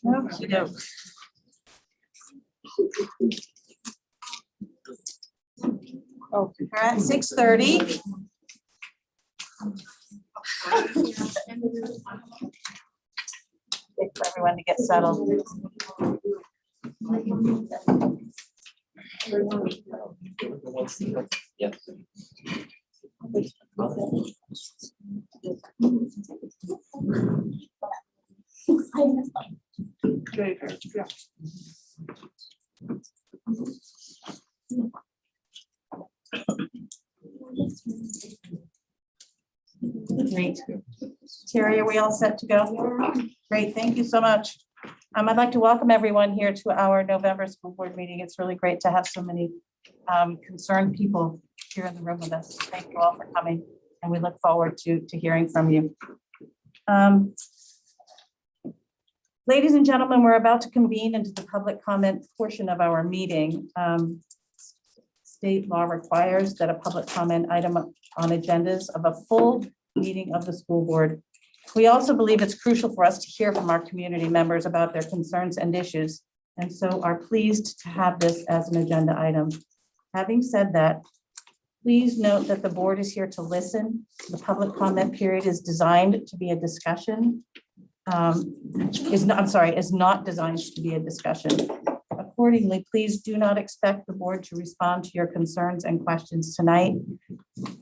Okey-doke. Okay, we're at 6:30. Wait for everyone to get settled. Yes. Great. Terry, are we all set to go? Great, thank you so much. I'd like to welcome everyone here to our November school board meeting. It's really great to have so many concerned people here in the room with us. Thank you all for coming, and we look forward to hearing from you. Ladies and gentlemen, we're about to convene into the public comment portion of our meeting. State law requires that a public comment item on agendas of a full meeting of the school board. We also believe it's crucial for us to hear from our community members about their concerns and issues, and so are pleased to have this as an agenda item. Having said that, please note that the board is here to listen. The public comment period is designed to be a discussion. Is not designed to be a discussion. Accordingly, please do not expect the board to respond to your concerns and questions tonight.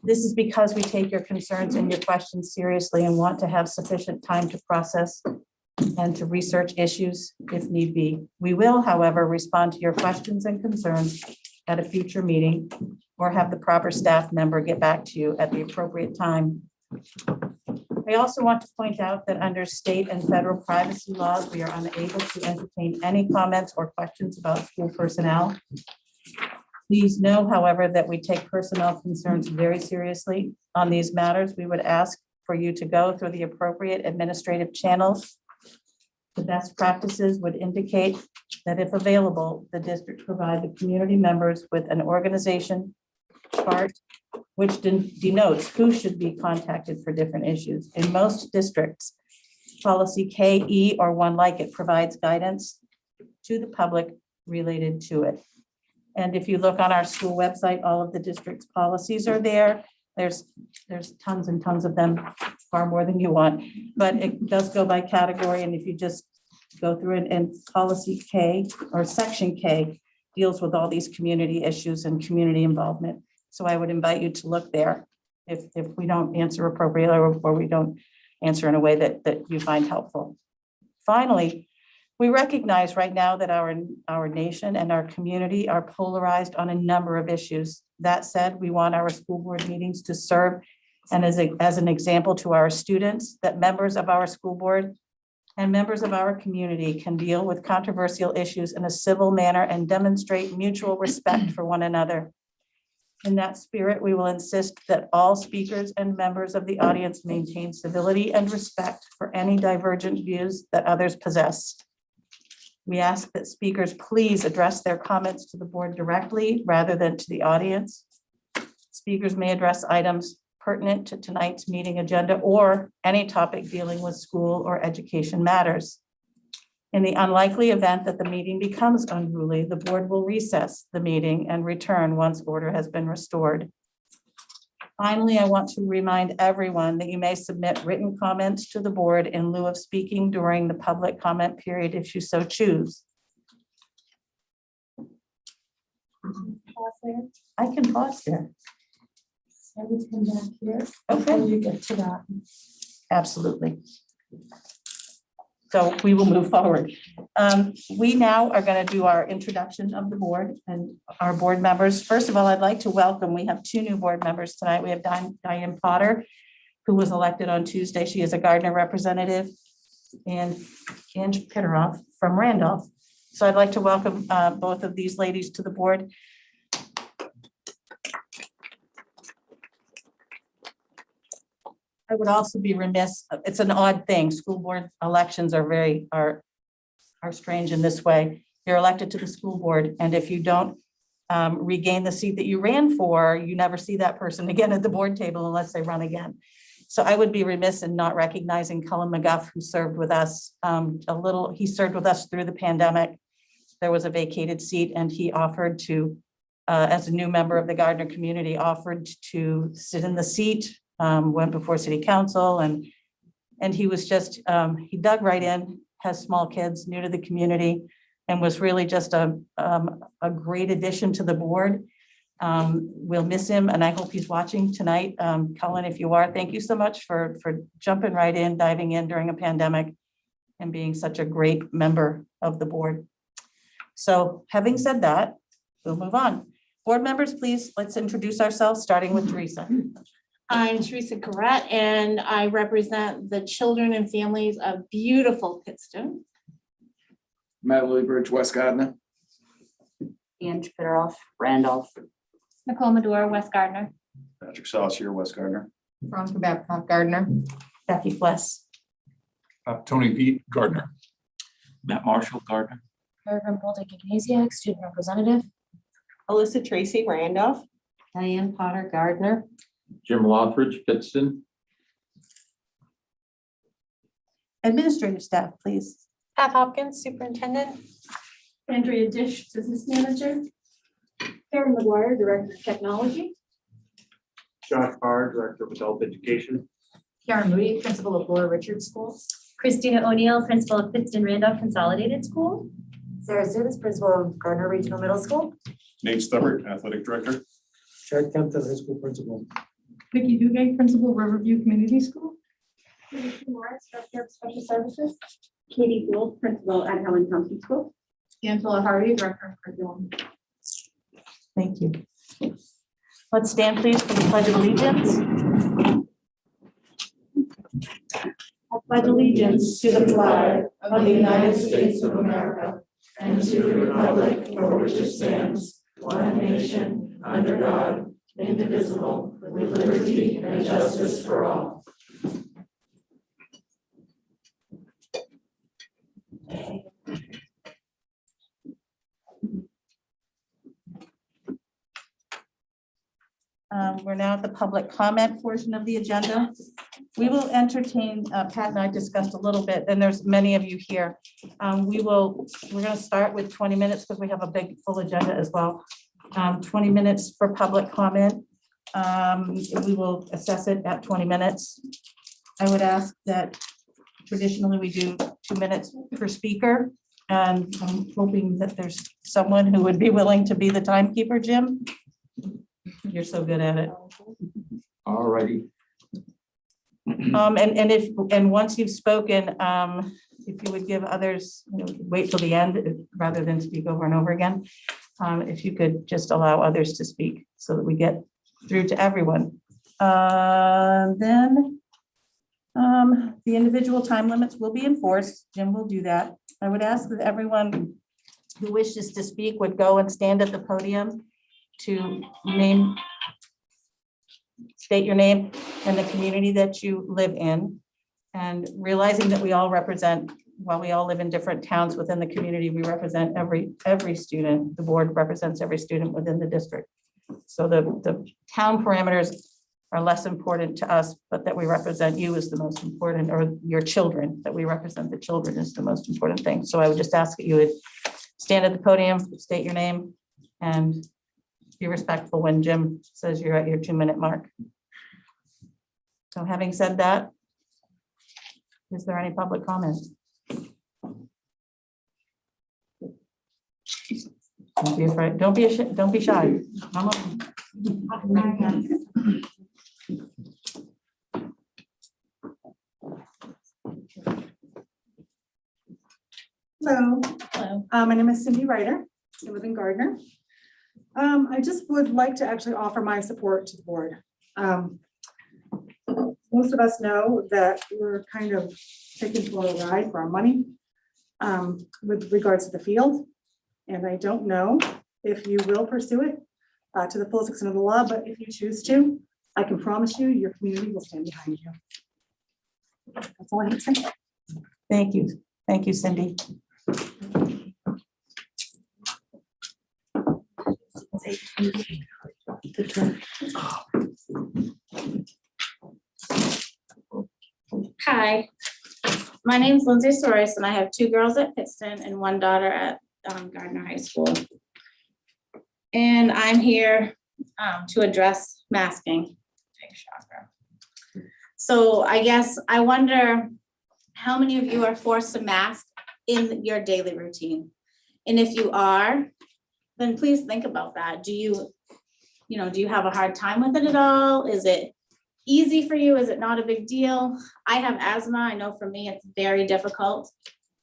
This is because we take your concerns and your questions seriously and want to have sufficient time to process and to research issues if need be. We will, however, respond to your questions and concerns at a future meeting or have the proper staff member get back to you at the appropriate time. I also want to point out that under state and federal privacy laws, we are unable to entertain any comments or questions about school personnel. Please know, however, that we take personnel concerns very seriously. On these matters, we would ask for you to go through the appropriate administrative channels. The best practices would indicate that if available, the district provide the community members with an organization chart which denotes who should be contacted for different issues. In most districts, policy KE or one like it provides guidance to the public related to it. And if you look on our school website, all of the district's policies are there. There's tons and tons of them, far more than you want, but it does go by category. And if you just go through it, and policy K or section K deals with all these community issues and community involvement. So I would invite you to look there if we don't answer appropriately or we don't answer in a way that you find helpful. Finally, we recognize right now that our nation and our community are polarized on a number of issues. That said, we want our school board meetings to serve and as an example to our students that members of our school board and members of our community can deal with controversial issues in a civil manner and demonstrate mutual respect for one another. In that spirit, we will insist that all speakers and members of the audience maintain civility and respect for any divergent views that others possess. We ask that speakers please address their comments to the board directly rather than to the audience. Speakers may address items pertinent to tonight's meeting agenda or any topic dealing with school or education matters. In the unlikely event that the meeting becomes unruly, the board will recess the meeting and return once order has been restored. Finally, I want to remind everyone that you may submit written comments to the board in lieu of speaking during the public comment period if you so choose. I can pause there. Everything back here. Okay. Before you get to that. Absolutely. So we will move forward. We now are going to do our introduction of the board and our board members. First of all, I'd like to welcome, we have two new board members tonight. We have Diane Potter, who was elected on Tuesday. She is a Gardner representative, and Ange Pitteroff from Randolph. So I'd like to welcome both of these ladies to the board. I would also be remiss, it's an odd thing. School board elections are strange in this way. You're elected to the school board, and if you don't regain the seat that you ran for, you never see that person again at the board table unless they run again. So I would be remiss in not recognizing Cullen McGuff, who served with us he served with us through the pandemic. There was a vacated seat and he offered to, as a new member of the Gardner community, offered to sit in the seat, went before city council and he was just, he dug right in, has small kids, new to the community, and was really just a great addition to the board. We'll miss him and I hope he's watching tonight. Cullen, if you are, thank you so much for jumping right in, diving in during a pandemic and being such a great member of the board. So having said that, we'll move on. Board members, please, let's introduce ourselves, starting with Teresa. I'm Teresa Garrett, and I represent the children and families of beautiful Pittston. Matt Lilliebridge, West Gardner. Ange Pitteroff, Randolph. Nicole Medora, West Gardner. Patrick Saucier, West Gardner. Veronica Babcock, Gardner. Becky Fless. Tony Pete, Gardner. Matt Marshall, Gardner. Peregrine Bolton Ignasiak, student representative. Alyssa Tracy, Randolph. Diane Potter, Gardner. Jim Lothridge, Pittston. Administrative staff, please. Pat Hopkins, superintendent. Andrea Dish, business manager. Karen McGuire, director of technology. Josh Barr, Director of Adult Education. Karen Moody, principal of Laura Richards School. Christina O'Neill, principal of Pittston Randolph Consolidated School. Sarah Students, principal of Gardner Regional Middle School. Nate Stubbert, Athletic Director. Chad Kempton, high school principal. Vicky Duguay, principal, Riverview Community School. Morris, director of special services. Katie Gould, principal at Helen County School. Angela Hardy, director of curriculum. Thank you. Let's stand please for the Pledge of Allegiance. I pledge allegiance to the flag of the United States of America and to the republic for which it stands, one nation, under God, indivisible, with liberty and justice for all. We're now at the public comment portion of the agenda. We will entertain, Pat and I discussed a little bit, and there's many of you here. We're going to start with 20 minutes because we have a big full agenda as well. 20 minutes for public comment. We will assess it at 20 minutes. I would ask that traditionally we do 2 minutes per speaker. And I'm hoping that there's someone who would be willing to be the timekeeper, Jim. You're so good at it. All righty. And once you've spoken, if you would give others, wait till the end rather than speak over and over again. If you could just allow others to speak so that we get through to everyone. Then the individual time limits will be enforced. Jim will do that. I would ask that everyone who wishes to speak would go and stand at the podium to state your name and the community that you live in, and realizing that we all represent, while we all live in different towns within the community, we represent every student. The board represents every student within the district. So the town parameters are less important to us, but that we represent you is the most important, or your children, that we represent the children is the most important thing. So I would just ask that you would stand at the podium, state your name, and be respectful when Jim says you're at your 2-minute mark. So having said that, is there any public comment? Don't be afraid. Don't be shy. Come on. Hello. Hello. My name is Cindy Ryder. I live in Gardner. I just would like to actually offer my support to the board. Most of us know that we're kind of taken for a ride for our money with regards to the field. And I don't know if you will pursue it to the fullest extent of the law, but if you choose to, I can promise you, your community will stand behind you. That's all I have to say. Thank you. Thank you, Cindy. Hi, my name's Lindsay Soros and I have 2 girls at Pittston and 1 daughter at Gardner High School. And I'm here to address masking. Big shocker. So I guess I wonder how many of you are forced to mask in your daily routine? And if you are, then please think about that. Do you have a hard time with it at all? Is it easy for you? Is it not a big deal? I have asthma. I know for me, it's very difficult.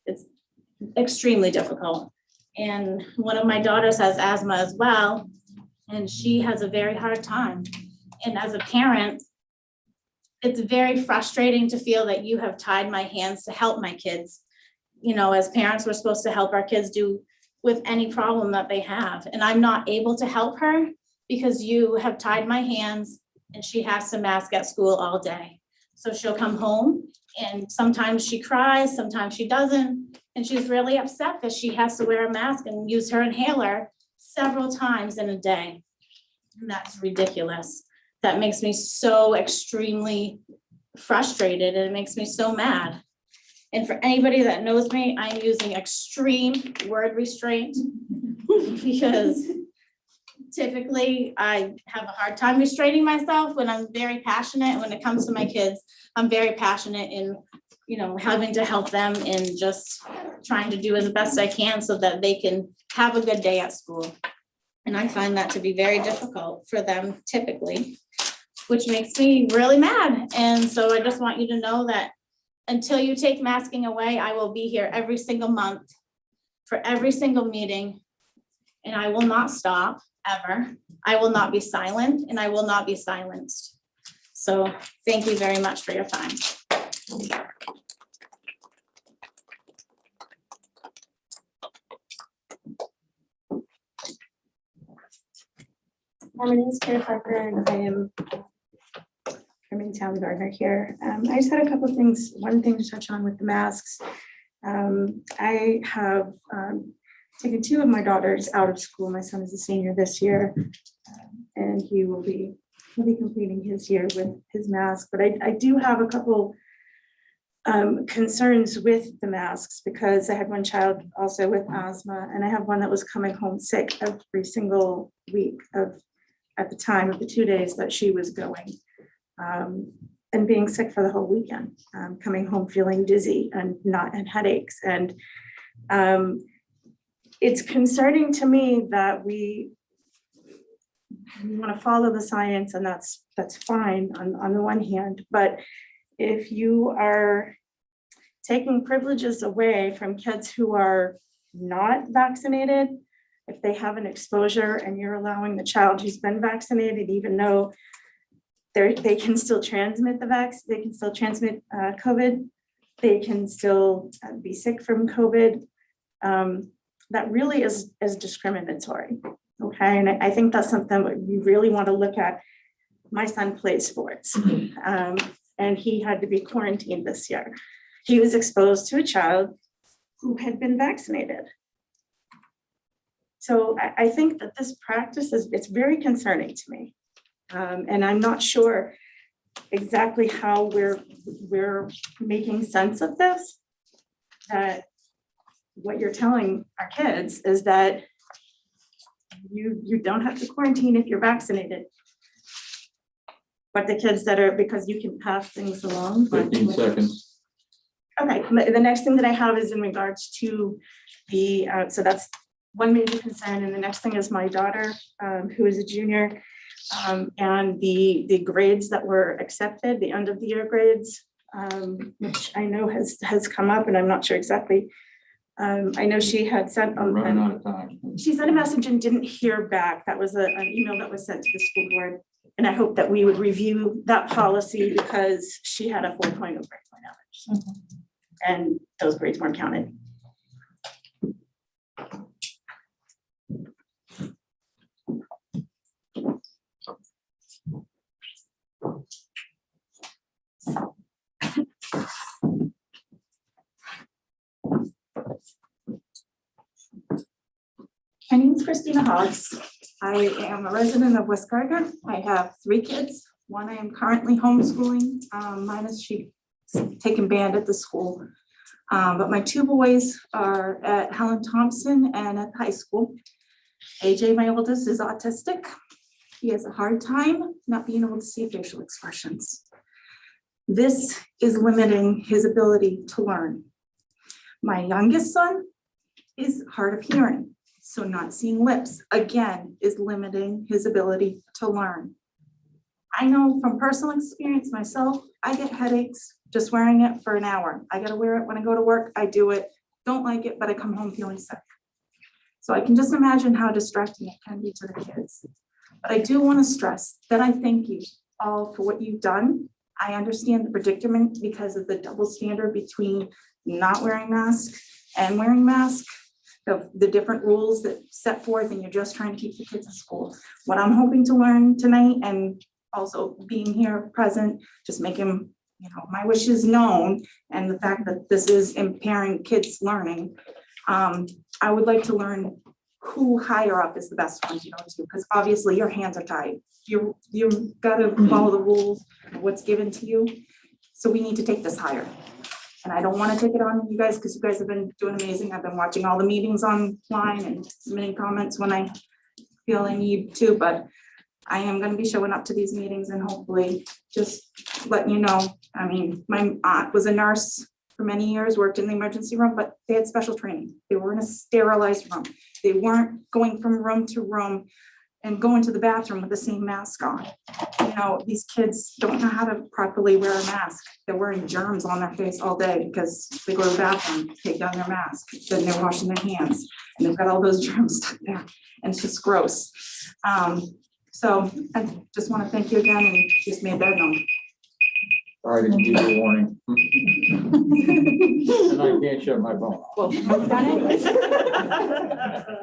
It's extremely difficult. And one of my daughters has asthma as well, and she has a very hard time. And as a parent, it's very frustrating to feel that you have tied my hands to help my kids. You know, as parents, we're supposed to help our kids do with any problem that they have. And I'm not able to help her because you have tied my hands and she has to mask at school all day. So she'll come home and sometimes she cries, sometimes she doesn't. And she's really upset that she has to wear a mask and use her inhaler several times in a day. And that's ridiculous. That makes me so extremely frustrated and it makes me so mad. And for anybody that knows me, I'm using extreme word restraint because typically I have a hard time restraining myself when I'm very passionate. When it comes to my kids, I'm very passionate in, having to help them and just trying to do as best I can so that they can have a good day at school. And I find that to be very difficult for them typically, which makes me really mad. And so I just want you to know that until you take masking away, I will be here every single month for every single meeting. And I will not stop ever. I will not be silent and I will not be silenced. So thank you very much for your time. My name is Kara Parker and I'm in town Gardner here. I just had a couple of things, one thing to touch on with the masks. I have taken 2 of my daughters out of school. My son is a senior this year and he'll be completing his year with his mask. But I do have a couple concerns with the masks because I had one child also with asthma and I have one that was coming home sick every single week at the time of the 2 days that she was going. And being sick for the whole weekend, coming home feeling dizzy and headaches. And it's concerning to me that we want to follow the science and that's fine on the one hand, but if you are taking privileges away from kids who are not vaccinated, if they have an exposure and you're allowing the child who's been vaccinated, even though they can still transmit they can still transmit COVID, they can still be sick from COVID. That really is discriminatory, okay? And I think that's something that we really want to look at. My son plays sports and he had to be quarantined this year. He was exposed to a child who had been vaccinated. So I think that this practice it's very concerning to me. And I'm not sure exactly how we're making sense of this. That what you're telling our kids is that you don't have to quarantine if you're vaccinated. But the kids that are, because you can pass things along. 15 seconds. Okay, the next thing that I have is in regards to the, so that's one major concern. And the next thing is my daughter, who is a junior. And the grades that were accepted, the end of the year grades, which I know has come up and I'm not sure exactly. I know she had sent Running out of time. she sent a message and didn't hear back. That was an email that was sent to the school board. And I hope that we would review that policy because she had a 4.0 grade point average. And those grades weren't counted. My name is Christina Hoggs. I am a resident of West Gardner. I have 3 kids. One I am currently homeschooling, minus she taken band at the school. But my two boys are at Helen Thompson and at high school. AJ, my oldest, is autistic. He has a hard time not being able to see facial expressions. This is limiting his ability to learn. My youngest son is hard of hearing, so not seeing lips, again, is limiting his ability to learn. I know from personal experience myself, I get headaches just wearing it for an hour. I gotta wear it when I go to work, I do it, don't like it, but I come home feeling sick. So I can just imagine how distracting it can be to the kids. But I do want to stress that I thank you all for what you've done. I understand the predicament because of the double standard between not wearing masks and wearing masks, the different rules that set forth, and you're just trying to keep the kids in school. What I'm hoping to learn tonight, and also being here present, just making, my wishes known, and the fact that this is impairing kids' learning. I would like to learn who higher up is the best one to go to, because obviously your hands are tied. You've got to follow the rules of what's given to you. So we need to take this higher. And I don't want to take it on you guys, because you guys have been doing amazing. I've been watching all the meetings online and submitting comments when I feel I need to, but I am going to be showing up to these meetings and hopefully just letting you know. I mean, my aunt was a nurse for many years, worked in the emergency room, but they had special training. They were in a sterilized room. They weren't going from room to room and going to the bathroom with the same mask on. These kids don't know how to properly wear a mask. They're wearing germs on their face all day because they go to the bathroom, take down their mask, then they're washing their hands, and they've got all those germs stuck there, and it's just gross. So I just want to thank you again, and just made that known. Sorry to give you a warning. And I can't shut my phone off. Well, we've done it.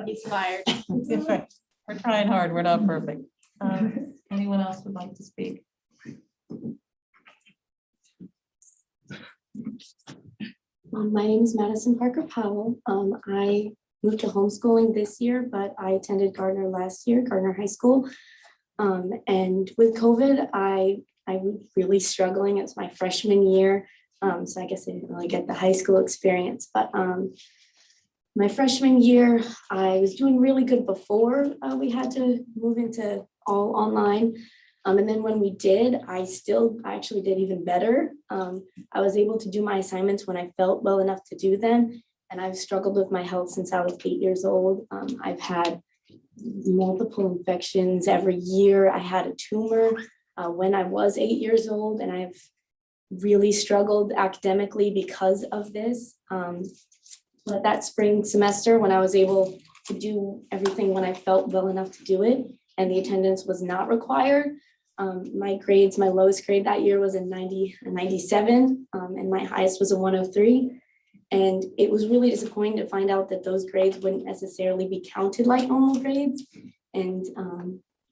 He's fired. We're trying hard. We're not perfect. Anyone else would like to speak? My name is Madison Parker Powell. I moved to homeschooling this year, but I attended Gardner last year, Gardner High School. And with COVID, I was really struggling. It's my freshman year. So I guess I didn't really get the high school experience, but my freshman year, I was doing really good before we had to move into all online. And then when we did, I actually did even better. I was able to do my assignments when I felt well enough to do them. And I've struggled with my health since I was 8 years old. I've had multiple infections every year. I had a tumor when I was 8 years old, and I've really struggled academically because of this. But that spring semester, when I was able to do everything when I felt well enough to do it, and the attendance was not required, my grades, my lowest grade that year was a 97, and my highest was a 103. And it was really disappointing to find out that those grades wouldn't necessarily be counted like normal grades. And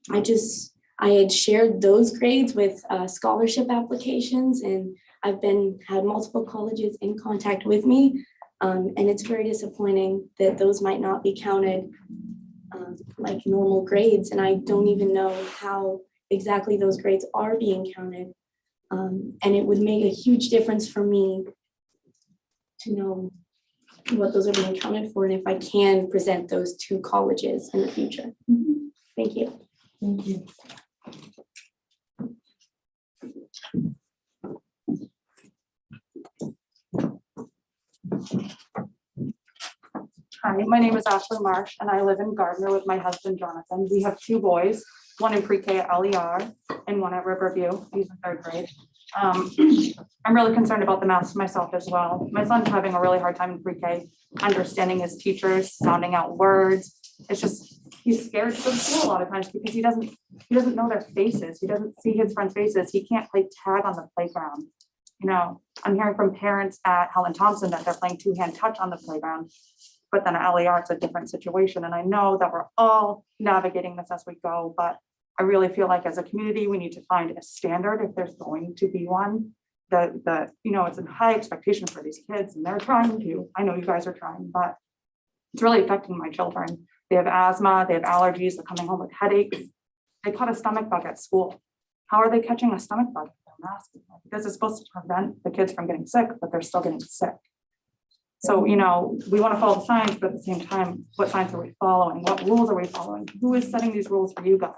I had shared those grades with scholarship applications, and I've had multiple colleges in contact with me. And it's very disappointing that those might not be counted like normal grades. And I don't even know how exactly those grades are being counted. And it would make a huge difference for me to know what those are being counted for, and if I can present those to colleges in the future. Thank you. Thank you. Hi, my name is Ashley Marsh, and I live in Gardner with my husband, Jonathan. We have two boys, one in pre-K at LER and one at Riverview. He's in 3rd grade. I'm really concerned about the masks myself as well. My son's having a really hard time in pre-K, understanding his teachers, sounding out words. It's just, he's scared to go to school a lot of times because he doesn't know their faces. He doesn't see his friends' faces. He can't play tag on the playground. I'm hearing from parents at Helen Thompson that they're playing 2-hand touch on the playground, but then at LER it's a different situation. And I know that we're all navigating this as we go, but I really feel like as a community, we need to find a standard if there's going to be one. That it's a high expectation for these kids, and they're trying to. I know you guys are trying, but it's really affecting my children. They have asthma, they have allergies, they're coming home with headaches. They caught a stomach bug at school. How are they catching a stomach bug? masking because it's supposed to prevent the kids from getting sick, but they're still getting sick. So, you know, we want to follow the science, but at the same time, what science are we following? What rules are we following? Who is setting these rules for you guys?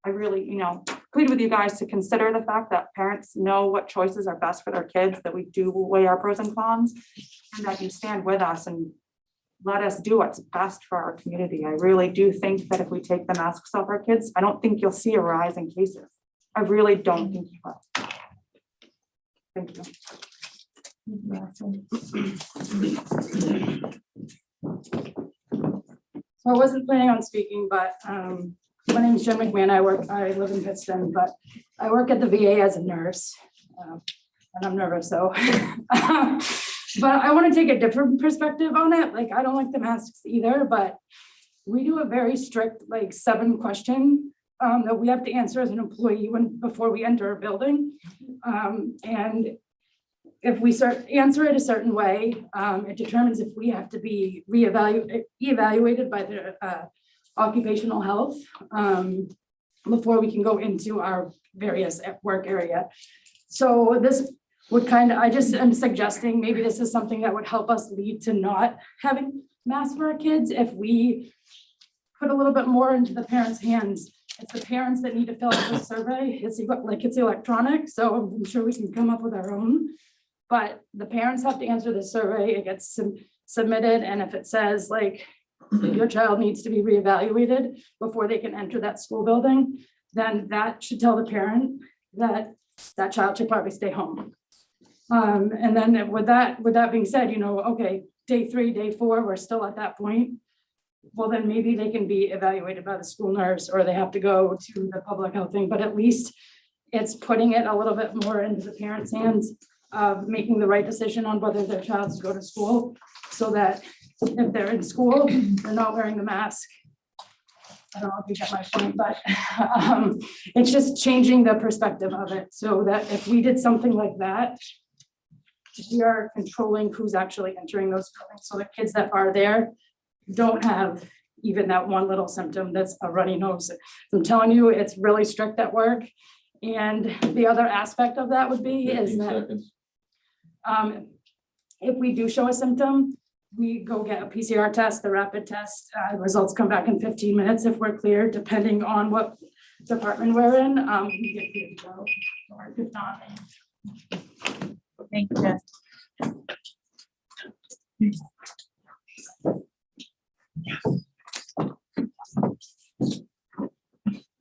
I really, you know, plead with you guys to consider the fact that parents know what choices are best for their kids, that we do weigh our pros and cons, and that you stand with us and let us do what's best for our community. I really do think that if we take the masks off our kids, I don't think you'll see a rise in cases. I really don't think you will. Thank you. So I wasn't planning on speaking, but my name is Jen McMahon. I live in Pittston, but I work at the VA as a nurse. And I'm nervous, so. But I want to take a different perspective on it. Like, I don't like the masks either, but we do a very strict, like 7-question that we have to answer as an employee before we enter a building. And if we answer it a certain way, it determines if we have to be evaluated by the occupational health before we can go into our various work area. So this would I just am suggesting maybe this is something that would help us lead to not having masks for our kids if we put a little bit more into the parents' hands. It's the parents that need to fill out the survey. It's electronic, so I'm sure we can come up with our own. But the parents have to answer the survey. It gets submitted, and if it says like your child needs to be reevaluated before they can enter that school building, then that should tell the parent that that child should probably stay home. And then with that being said, you know, okay, day 3, day 4, we're still at that point. Well, then maybe they can be evaluated by the school nurse, or they have to go to the public health thing, but at least it's putting it a little bit more into the parents' hands of making the right decision on whether their child should go to school, so that if they're in school, they're not wearing the mask. I don't know if you get my point, but it's just changing the perspective of it, so that if we did something like that, we are controlling who's actually entering those buildings, so the kids that are there don't have even that one little symptom that's a runny nose. I'm telling you, it's really strict at work. And the other aspect of that would be is that if we do show a symptom, we go get a PCR test, the rapid test. Results come back in 15 minutes if we're clear, depending on what department we're in. We get cleared to go, or if not. Thank you, Jess.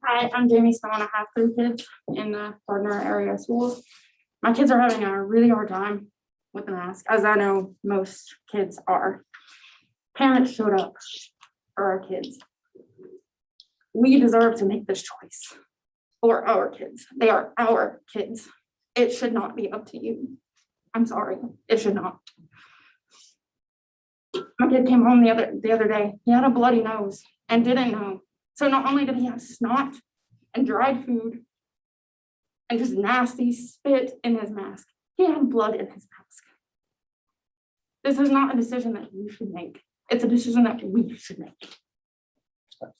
Hi, I'm Jamie Stone. I have 3 kids in the Gardner area schools. My kids are having a really hard time with the mask, as I know most kids are. Parents showed up for our kids. We deserve to make this choice for our kids. They are our kids. It should not be up to you. I'm sorry, it should not. My kid came home the other day. He had a bloody nose and didn't know. So not only did he have snot and dried food and just nasty spit in his mask, he had blood in his mask. This is not a decision that you should make. It's a decision that we should make.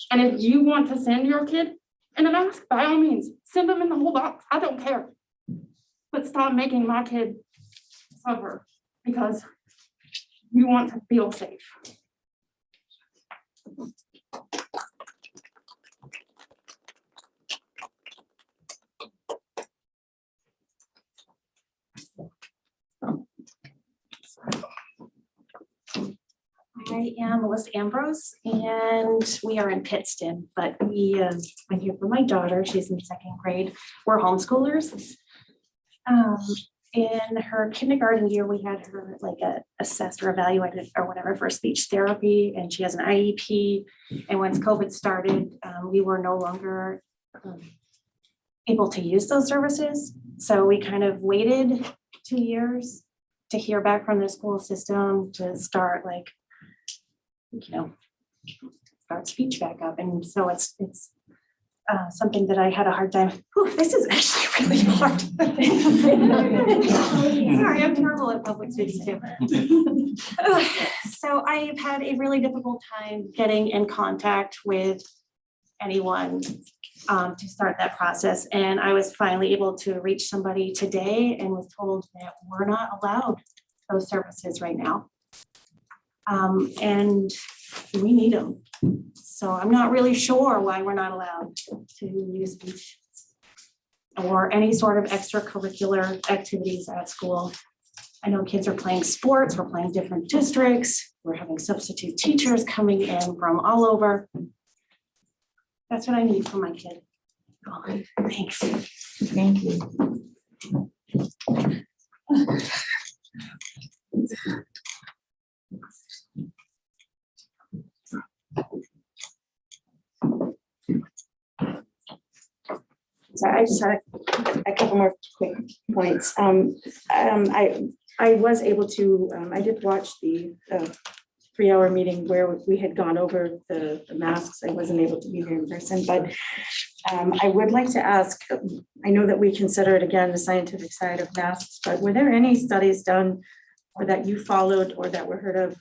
And if you want to send your kid in a mask, by all means, send them in the whole box. I don't care. But stop making my kid suffer because you want to feel safe. I am Melissa Ambrose, and we are in Pittston, but I'm here for my daughter. She's in 2nd grade. We're homeschoolers. In her kindergarten year, we had her assessed or evaluated or whatever for speech therapy, and she has an IEP. And once COVID started, we were no longer able to use those services. So we kind of waited 2 years to hear back from the school system to start start speech back up. And so it's something that I had a hard time. This is actually really hard. Sorry, I'm terrible at public speaking too. So I've had a really difficult time getting in contact with anyone to start that process. And I was finally able to reach somebody today and was told that we're not allowed those services right now. And we need them. So I'm not really sure why we're not allowed to use speech or any sort of extracurricular activities at school. I know kids are playing sports, we're playing different districts, we're having substitute teachers coming in from all over. That's what I need for my kid. Oh, thanks. Thank you. So I just had a couple more quick points. I was able to, I did watch the 3-hour meeting where we had gone over the masks. I wasn't able to be there in person, but I would like to ask, I know that we consider it again, the scientific side of masks, but were there any studies done or that you followed or that were heard of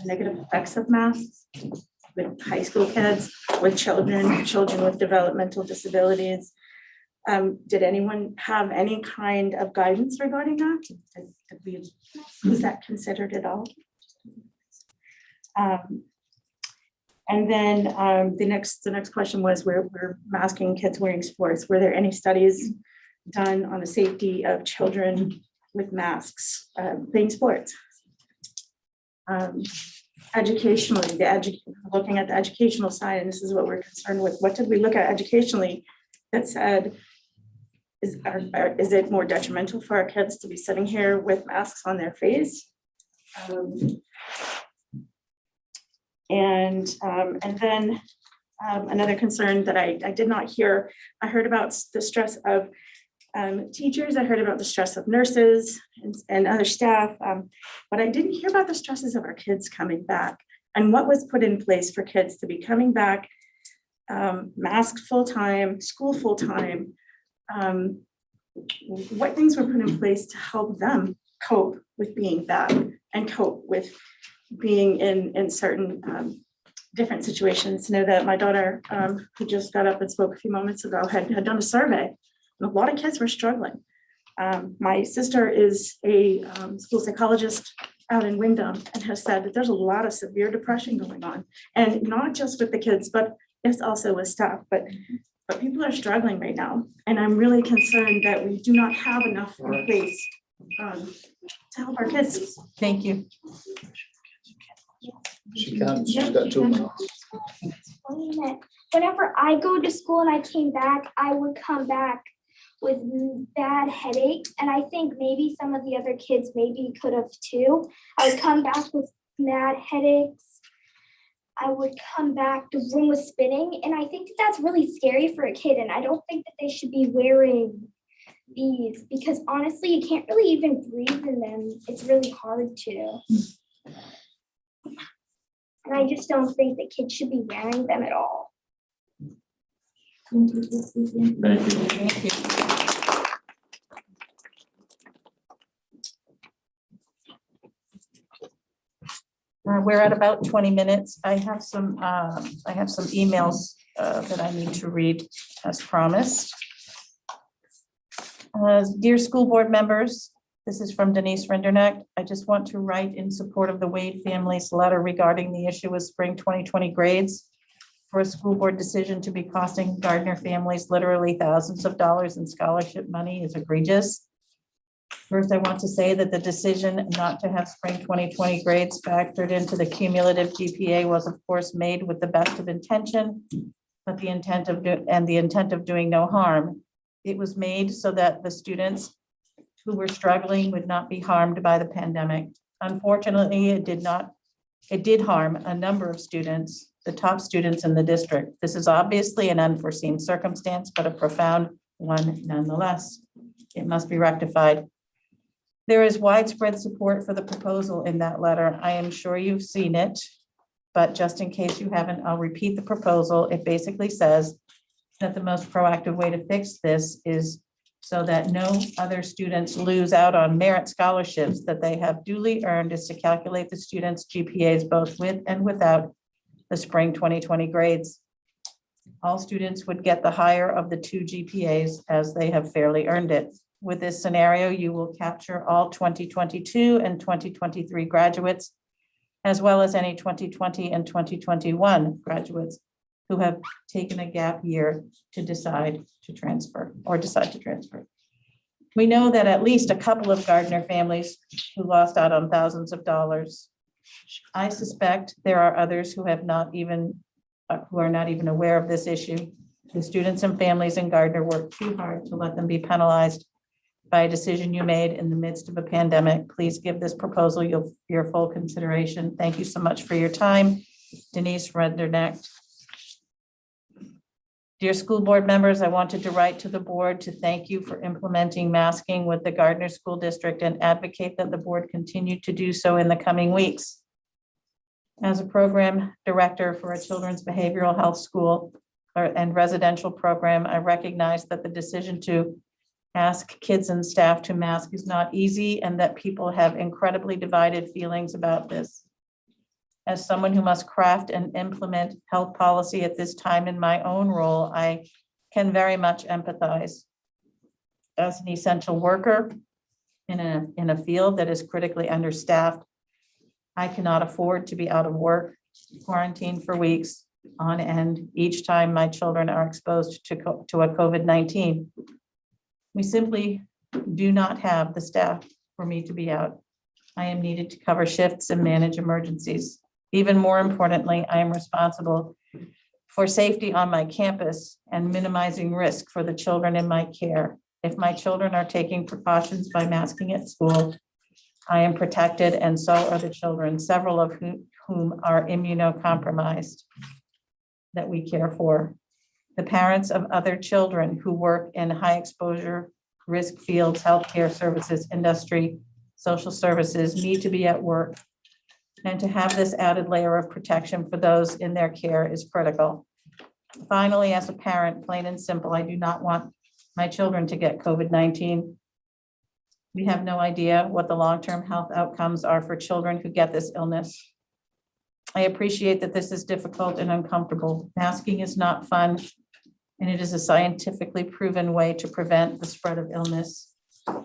negative effects of masks with high school kids, with children with developmental disabilities? Did anyone have any kind of guidance regarding that? Was that considered at all? And then the next question was, we're masking kids wearing sports. Were there any studies done on the safety of children with masks playing sports? Educationally, looking at the educational side, and this is what we're concerned with. What did we look at educationally that said, is it more detrimental for our kids to be sitting here with masks on their face? And then another concern that I did not hear, I heard about the stress of teachers, I heard about the stress of nurses and other staff, but I didn't hear about the stresses of our kids coming back and what was put in place for kids to be coming back, masked full-time, school full-time. What things were put in place to help them cope with being back and cope with being in certain different situations? To know that my daughter, who just got up and spoke a few moments ago, had done a survey, and a lot of kids were struggling. My sister is a school psychologist out in Wingdom and has said that there's a lot of severe depression going on, and not just with the kids, but it's also with staff. But people are struggling right now, and I'm really concerned that we do not have enough in place to help our kids. Thank you. She can, she's got 2 minutes. Whenever I go to school and I came back, I would come back with bad headaches. And I think maybe some of the other kids maybe could have too. I would come back with mad headaches. I would come back, the room was spinning. And I think that that's really scary for a kid. And I don't think that they should be wearing these because honestly, you can't really even breathe in them. It's really hard to. And I just don't think that kids should be wearing them at all. Thank you. Thank you. We're at about 20 minutes. I have some emails that I need to read as promised. Dear school board members, this is from Denise Rinderneck. I just want to write in support of the Wade family's letter regarding the issue of spring 2020 grades. For a school board decision to be costing Gardner families literally thousands of dollars in scholarship money is egregious. First, I want to say that the decision not to have spring 2020 grades factored into the cumulative GPA was of course made with the best of intention, but the intent of doing no harm. It was made so that the students who were struggling would not be harmed by the pandemic. Unfortunately, it did harm a number of students, the top students in the district. This is obviously an unforeseen circumstance, but a profound one nonetheless. It must be rectified. There is widespread support for the proposal in that letter. I am sure you've seen it, but just in case you haven't, I'll repeat the proposal. It basically says that the most proactive way to fix this is so that no other students lose out on merit scholarships that they have duly earned, is to calculate the students' GPAs both with and without the spring 2020 grades. All students would get the higher of the two GPAs as they have fairly earned it. With this scenario, you will capture all 2022 and 2023 graduates, as well as any 2020 and 2021 graduates who have taken a gap year to decide to transfer. We know that at least a couple of Gardner families who lost out on thousands of dollars. I suspect there are others who are not even aware of this issue. The students and families in Gardner worked too hard to let them be penalized by a decision you made in the midst of a pandemic. Please give this proposal your full consideration. Thank you so much for your time. Denise Redderneck. Dear school board members, I wanted to write to the board to thank you for implementing masking with the Gardner School District and advocate that the board continue to do so in the coming weeks. As a program director for a children's behavioral health school and residential program, I recognize that the decision to ask kids and staff to mask is not easy and that people have incredibly divided feelings about this. As someone who must craft and implement health policy at this time in my own role, I can very much empathize. As an essential worker in a field that is critically understaffed, I cannot afford to be out of work, quarantined for weeks on end each time my children are exposed to a COVID-19. We simply do not have the staff for me to be out. I am needed to cover shifts and manage emergencies. Even more importantly, I am responsible for safety on my campus and minimizing risk for the children in my care. If my children are taking precautions by masking at school, I am protected and so are the children, several of whom are immunocompromised that we care for. The parents of other children who work in high exposure risk fields, healthcare services, industry, social services need to be at work. And to have this added layer of protection for those in their care is critical. Finally, as a parent, plain and simple, I do not want my children to get COVID-19. We have no idea what the long-term health outcomes are for children who get this illness. I appreciate that this is difficult and uncomfortable. Masking is not fun, and it is a scientifically proven way to prevent the spread of illness.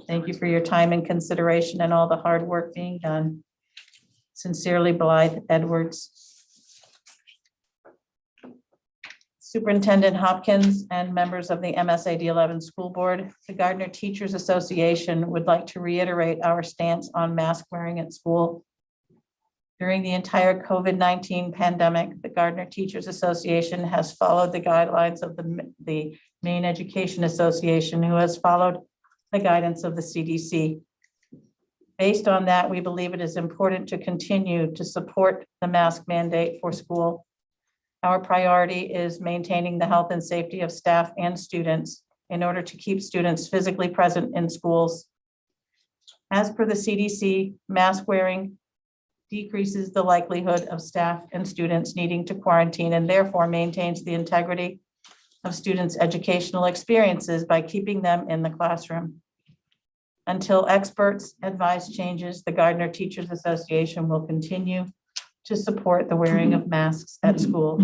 Thank you for your time and consideration and all the hard work being done. Sincerely, Blythe Edwards. Superintendent Hopkins and members of the MSAD11 School Board, the Gardner Teachers Association would like to reiterate our stance on mask wearing at school. During the entire COVID-19 pandemic, the Gardner Teachers Association has followed the guidelines of the Maine Education Association, who has followed the guidance of the CDC. Based on that, we believe it is important to continue to support the mask mandate for school. Our priority is maintaining the health and safety of staff and students in order to keep students physically present in schools. As per the CDC, mask wearing decreases the likelihood of staff and students needing to quarantine and therefore maintains the integrity of students' educational experiences by keeping them in the classroom. Until experts advise changes, the Gardner Teachers Association will continue to support the wearing of masks at school.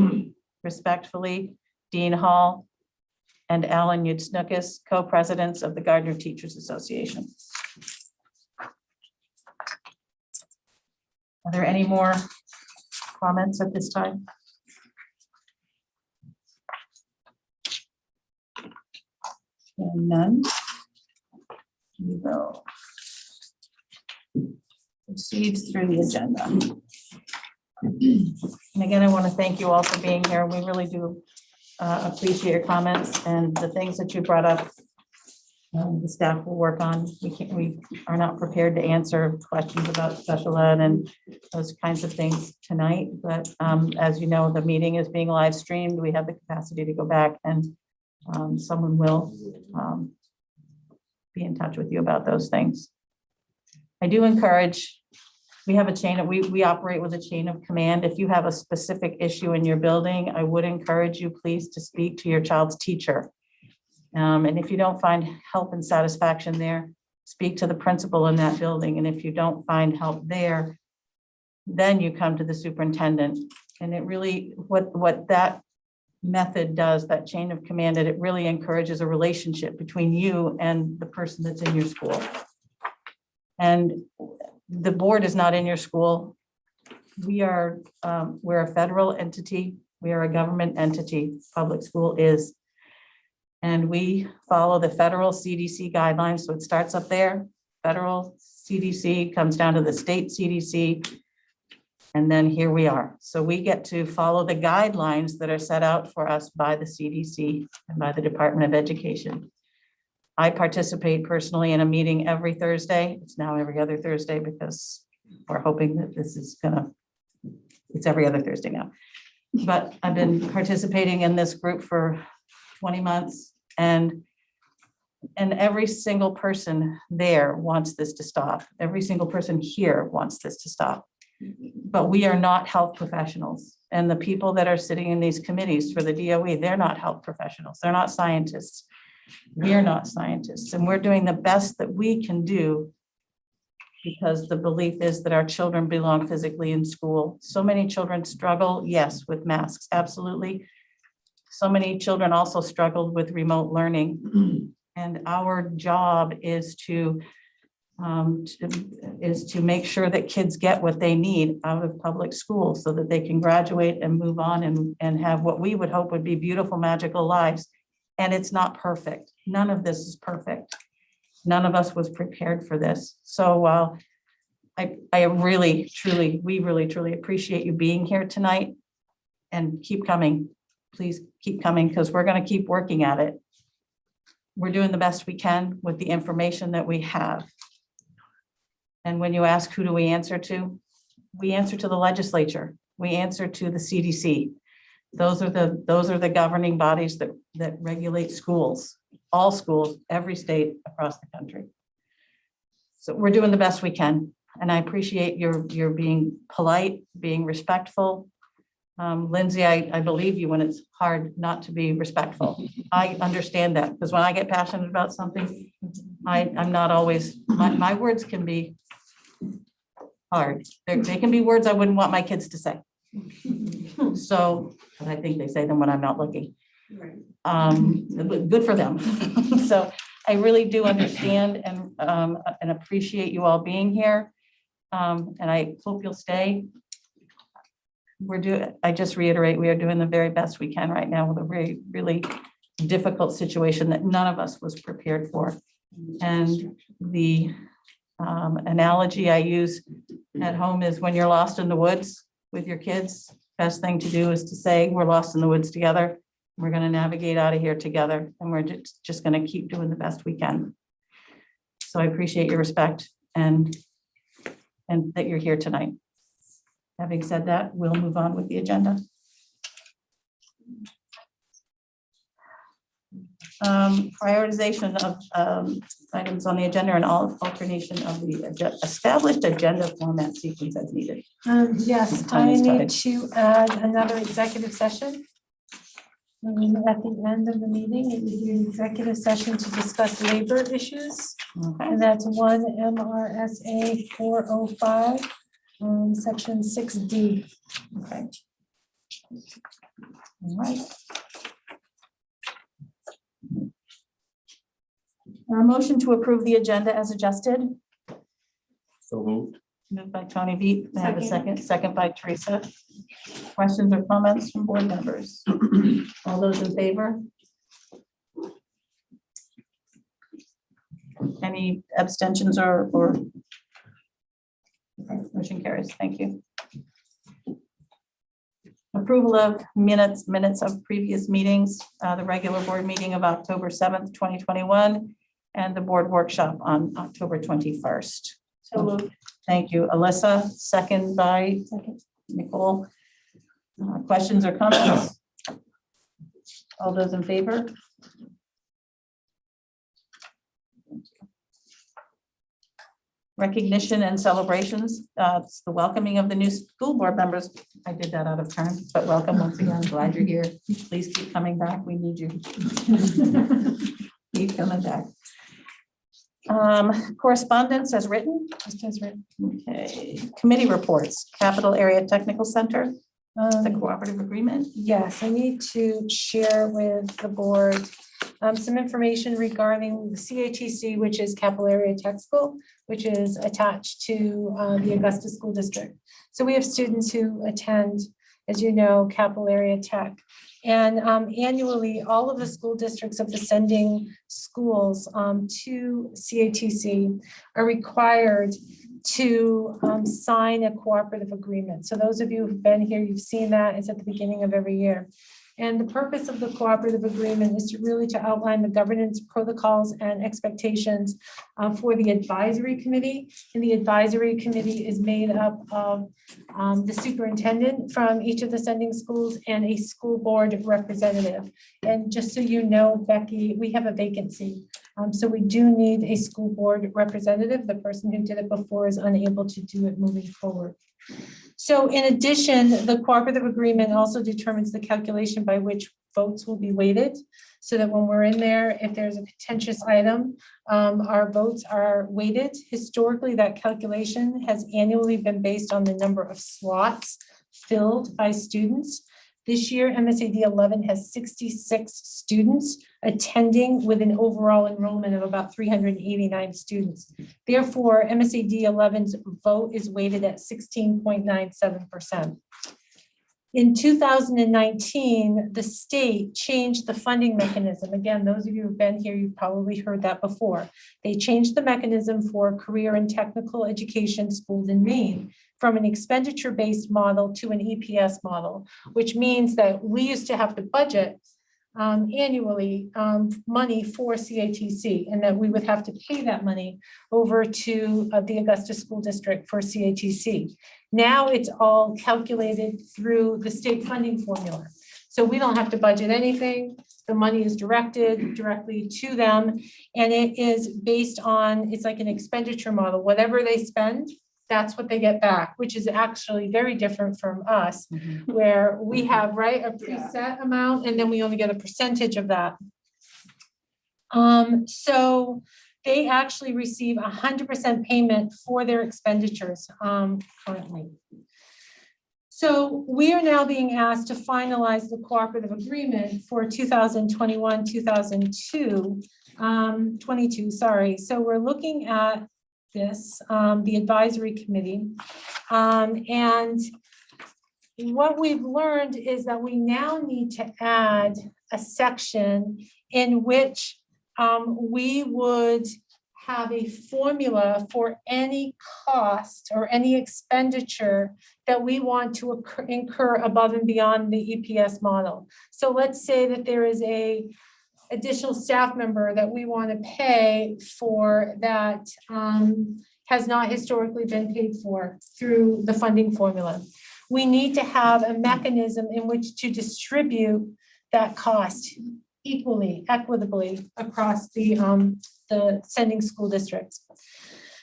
Respectfully, Dean Hall and Alan Yudsnukis, co-presidents of the Gardner Teachers Association. Are there any more comments at this time? Hearing none. We will proceed through the agenda. And again, I want to thank you all for being here. We really do appreciate your comments and the things that you brought up. The staff will work on. We are not prepared to answer questions about special ed and those kinds of things tonight. But as you know, the meeting is being live streamed. We have the capacity to go back and someone will be in touch with you about those things. I do encourage, we have a chain, we operate with a chain of command. If you have a specific issue in your building, I would encourage you please to speak to your child's teacher. And if you don't find help and satisfaction there, speak to the principal in that building. And if you don't find help there, then you come to the superintendent. And it really, what that method does, that chain of command, it really encourages a relationship between you and the person that's in your school. And the board is not in your school. We're a federal entity. We are a government entity. Public school is. And we follow the federal CDC guidelines. So it starts up there. Federal CDC comes down to the state CDC. And then here we are. So we get to follow the guidelines that are set out for us by the CDC and by the Department of Education. I participate personally in a meeting every Thursday. It's now every other Thursday because we're hoping that this is it's every other Thursday now. But I've been participating in this group for 20 months and every single person there wants this to stop. Every single person here wants this to stop. But we are not health professionals. And the people that are sitting in these committees for the DOE, they're not health professionals. They're not scientists. We're not scientists. And we're doing the best that we can do because the belief is that our children belong physically in school. So many children struggle, yes, with masks, absolutely. So many children also struggled with remote learning. And our job is to make sure that kids get what they need out of public school so that they can graduate and move on and have what we would hope would be beautiful, magical lives. And it's not perfect. None of this is perfect. None of us was prepared for this. So while I really, truly, we really, truly appreciate you being here tonight and keep coming. Please keep coming because we're going to keep working at it. We're doing the best we can with the information that we have. And when you ask, who do we answer to? We answer to the legislature. We answer to the CDC. Those are the governing bodies that regulate schools, all schools, every state across the country. So we're doing the best we can. And I appreciate your being polite, being respectful. Lindsay, I believe you when it's hard not to be respectful. I understand that because when I get passionate about something, I'm not always, my words can be hard. They can be words I wouldn't want my kids to say. So, but I think they say them when I'm not looking. Good for them. So I really do understand and appreciate you all being here. And I hope you'll stay. I just reiterate, we are doing the very best we can right now with a very, really difficult situation that none of us was prepared for. And the analogy I use at home is when you're lost in the woods with your kids, best thing to do is to say, we're lost in the woods together. We're going to navigate out of here together. And we're just going to keep doing the best we can. So I appreciate your respect and that you're here tonight. Having said that, we'll move on with the agenda. Prioritization of items on the agenda and alternation of the established agenda format sequence as needed. Yes, Time I is need tight. to add another executive session. At the end of the meeting, it would be an executive session to discuss labor issues. Okay. And that's 1 MRSA 405, section 6D. Okay. All right. A motion to approve the agenda as adjusted. So moved. Moved by Tony Beat. I have a second by Teresa. Questions or comments from board members? All those in favor? Any abstentions or okay, motion carries. Thank you. Approval of minutes of previous meetings, the regular board meeting of October 7th, 2021, and the board workshop on October 21st. So moved. Thank you, Alyssa. Second by Nicole. Questions or comments? All those in favor? Recognition and celebrations. It's the welcoming of the new school board members. I did that out of turn, but welcome once again. Glad you're here. Please keep coming back. We need you. Keep coming back. Correspondence as written. Just as written. Okay. Committee reports. Capital Area Technical Center. The cooperative agreement? Yes, I need to share with the board some information regarding the CATC, which is Capillary Tech School, which is attached to the Augusta School District. So we have students who attend, as you know, Capillary Tech. And annually, all of the school districts of descending schools to CATC are required to sign a cooperative agreement. So those of you who've been here, you've seen that. It's at the beginning of every year. And the purpose of the cooperative agreement is to really to outline the governance protocols and expectations for the advisory committee. And the advisory committee is made up of the superintendent from each of the sending schools and a school board representative. And just so you know, Becky, we have a vacancy. So we do need a school board representative. The person who did it before is unable to do it moving forward. So in addition, the cooperative agreement also determines the calculation by which votes will be weighted, so that when we're in there, if there's a contentious item, our votes are weighted. Historically, that calculation has annually been based on the number of slots filled by students. This year, MSAD11 has 66 students attending with an overall enrollment of about 389 students. Therefore, MSAD11's vote is weighted at 16.97%. In 2019, the state changed the funding mechanism. Again, those of you who've been here, you've probably heard that before. They changed the mechanism for career and technical education schools in Maine from an expenditure-based model to an EPS model, which means that we used to have to budget annually money for CATC, and that we would have to pay that money over to the Augusta School District for CATC. Now it's all calculated through the state funding formula. So we don't have to budget anything. The money is directed directly to them, and it is based on, it's like an expenditure model. Whatever they spend, that's what they get back, which is actually very different from us, where we have, right, a preset amount, and then we only get a percentage of that. So they actually receive 100% payment for their expenditures currently. So we are now being asked to finalize the cooperative agreement for 2021-22, sorry. So we're looking at this, the advisory committee. And what we've learned is that we now need to add a section in which we would have a formula for any cost or any expenditure that we want to incur above and beyond the EPS model. So let's say that there is a additional staff member that we want to pay for that has not historically been paid for through the funding formula. We need to have a mechanism in which to distribute that cost equally, equitably across the sending school districts.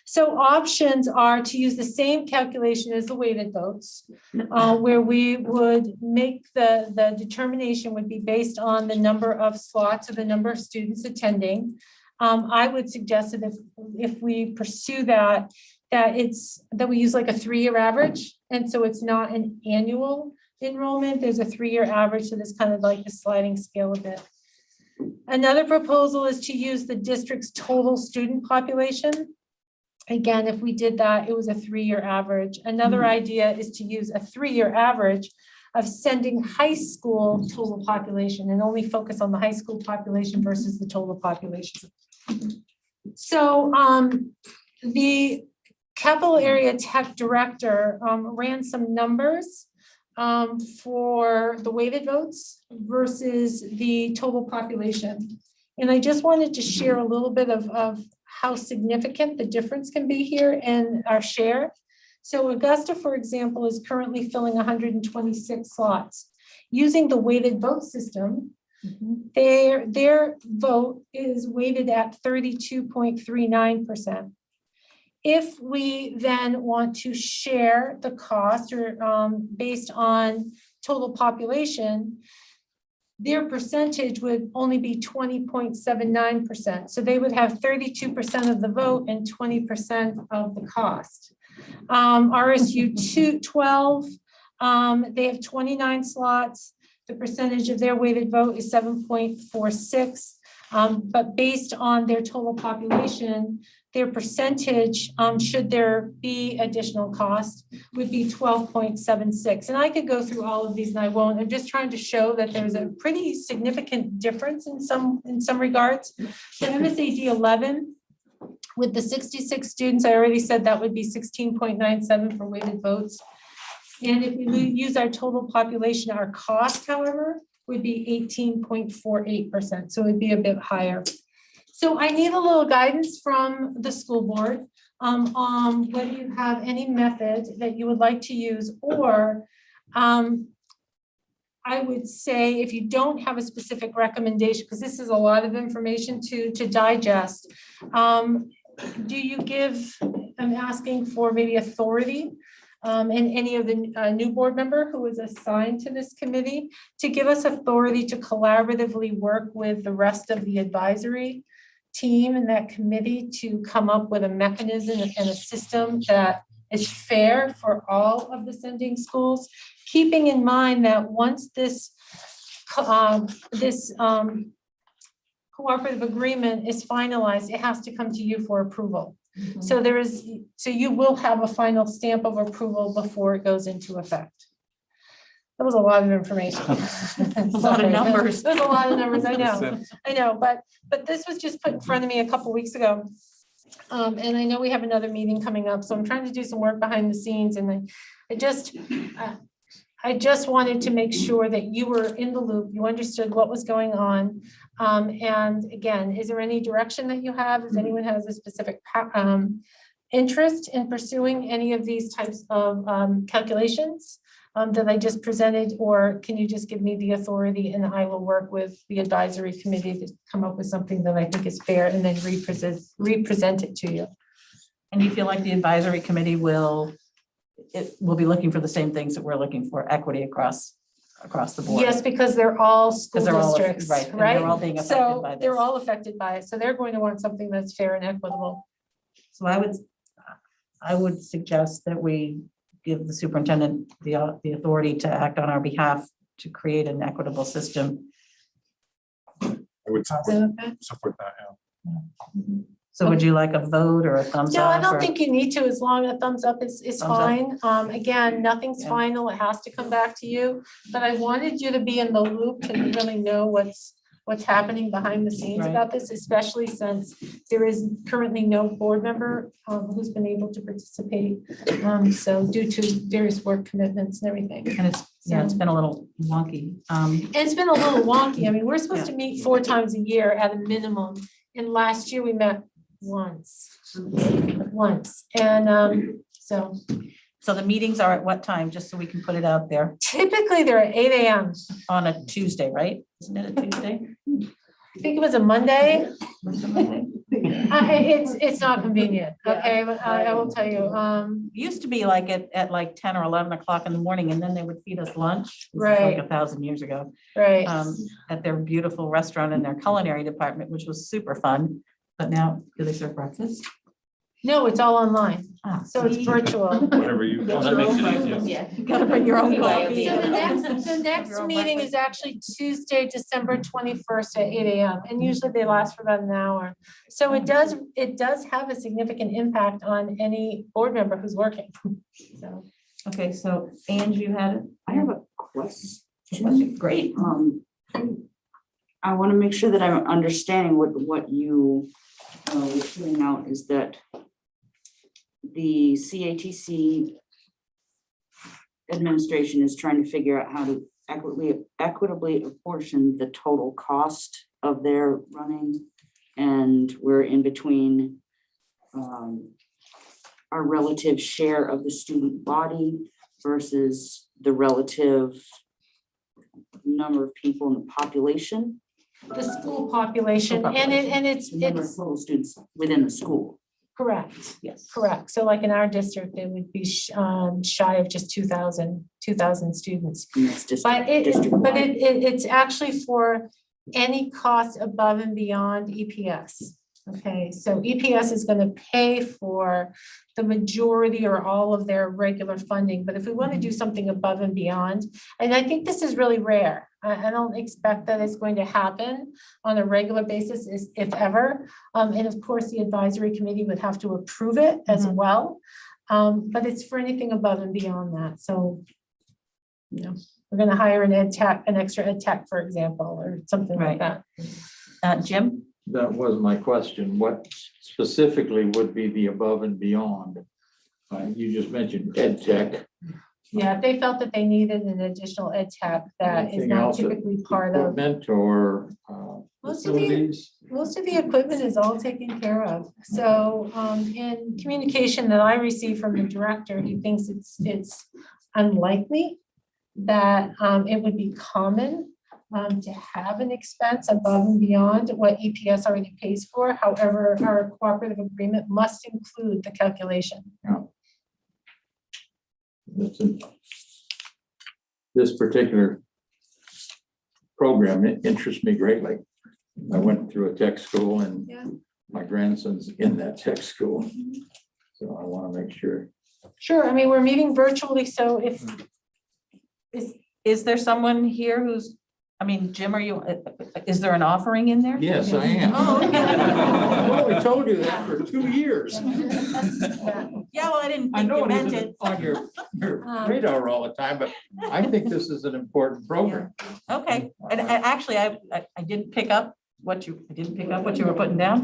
So options are to use the same calculation as the weighted votes, where we would make the determination would be based on the number of slots or the number of students attending. I would suggest that if we pursue that we use like a 3-year average. And so it's not an annual enrollment. There's a 3-year average. So there's kind of like a sliding scale a bit. Another proposal is to use the district's total student population. Again, if we did that, it was a 3-year average. Another idea is to use a 3-year average of sending high school total population and only focus on the high school population versus the total population. So the Capital Area Tech Director ran some numbers for the weighted votes versus the total population. And I just wanted to share a little bit of how significant the difference can be here in our share. So Augusta, for example, is currently filling 126 slots. Using the weighted vote system, their vote is weighted at 32.39%. If we then want to share the cost or based on total population, their percentage would only be 20.79%. So they would have 32% of the vote and 20% of the cost. RSU 12 They have 29 slots. The percentage of their weighted vote is 7.46. But based on their total population, their percentage, should there be additional cost, would be 12.76. And I could go through all of these and I won't. I'm just trying to show that there's a pretty significant difference in some regards. The MSAD11, with the 66 students, I already said that would be 16.97 for weighted votes. And if we use our total population, our cost, however, would be 18.48%. So it'd be a bit higher. So I need a little guidance from the school board on whether you have any method that you would like to use, or I would say if you don't have a specific recommendation, because this is a lot of information to digest, do you give, I'm asking for maybe authority and any of the new board member who is assigned to this committee to give us authority to collaboratively work with the rest of the advisory team and that committee to come up with a mechanism and a system that is fair for all of the sending schools, keeping in mind that once this cooperative agreement is finalized, it has to come to you for approval. So you will have a final stamp of approval before it goes into effect. That was a lot of information. A lot of numbers. There's a lot of numbers, I know, but this was just put in front of me a couple weeks ago. And I know we have another meeting coming up, so I'm trying to do some work behind the scenes, and I just wanted to make sure that you were in the loop, you understood what was going on. And again, is there any direction that you have? Does anyone has a specific interest in pursuing any of these types of calculations that I just presented, or can you just give me the authority and I will work with the advisory committee to come up with something that I think is fair and then represent it to you? And you feel like the advisory committee will be looking for the same things that we're looking for, equity across the board? Yes, because they're all school They're all- districts, right, and right? they're all being affected by So they're this. all affected by it. So they're going to want something that's fair and equitable. So I would suggest that we give the superintendent the authority to act on our behalf to create an equitable system. I would support that, yeah. So would you like a vote or a thumbs up? No, I don't or- think you need to, as long as a thumbs up is Thumbs up. fine. Again, nothing's Yeah. final. It has to come back to you. But I wanted you to be in the loop to really know what's happening behind the scenes Right. about this, especially since there is currently no board member who's been able to participate. So due to various work commitments and everything. And it's been a little wonky. And it's been a little wonky. I mean, we're supposed to meet 4 times a year at a minimum. And last year we met once. And So the meetings are at what time, just so we can put it out there? typically they're at 8 a.m. On a Tuesday, right? Isn't it a Tuesday? I think it was a Monday. Was it Monday? It's not convenient, okay, but I will tell you, It used to be like at like 10 or 11 o'clock in the morning, and then they would feed us lunch. This is Right. Like 1,000 years ago. right. At their beautiful restaurant in their culinary department, which was super fun. But now, do they serve breakfast? No, it's all online, Ah, so it's virtual. Whatever you. That makes it easier. Yeah, you gotta bring your own So coffee. the next meeting is actually Tuesday, December 21st at 8 a.m. And usually they last for about an hour. So it does have a significant impact on any board member who's working. So. Okay, so Angie, you had it? I have a question. Great. I want to make sure that I'm understanding what you were putting out is that the CATC administration is trying to figure out how to equitably apportion the total cost of their running, and we're in between our relative share of the student body versus the relative number of people in the population. The school population, and it's Number of total students within the school. correct. Yes. Correct. So like in our district, it would be shy of just 2,000 students. And that's just But district-wide. it's actually for any cost above and beyond EPS. Okay, so EPS is going to pay for the majority or all of their regular funding, but if we want to do something above and beyond, and I think this is really rare. I don't expect that it's going to happen on a regular basis, if ever. And of course, the advisory committee would have to approve it as well. But it's for anything above and beyond that. So, you know, we're going to hire an extra ed tech, for example, or something like that. Jim? That was my question. What specifically would be the above and beyond? You just mentioned ed tech. Yeah, they felt that they needed an additional ed tech that is Anything not else? typically part of. Equipment or Most of the facilities? equipment is all taken care of. So in communication that I received from the director, he thinks it's unlikely that it would be common to have an expense above and beyond what EPS already pays for. However, our cooperative agreement must include the calculation. This particular program, it interests me greatly. I went through a tech school and my grandson's in that tech school. So I want to make sure. Sure, I mean, we're meeting virtually, so if. Is there someone here who's, I mean, Jim, is there an offering in there? Yes, I am. Oh, okay. I've only told you that for 2 years. Yeah, well, I didn't I think know you it meant isn't it. on your radar all the time, but I think this is an important program. Okay, and actually, I didn't pick up what you were putting down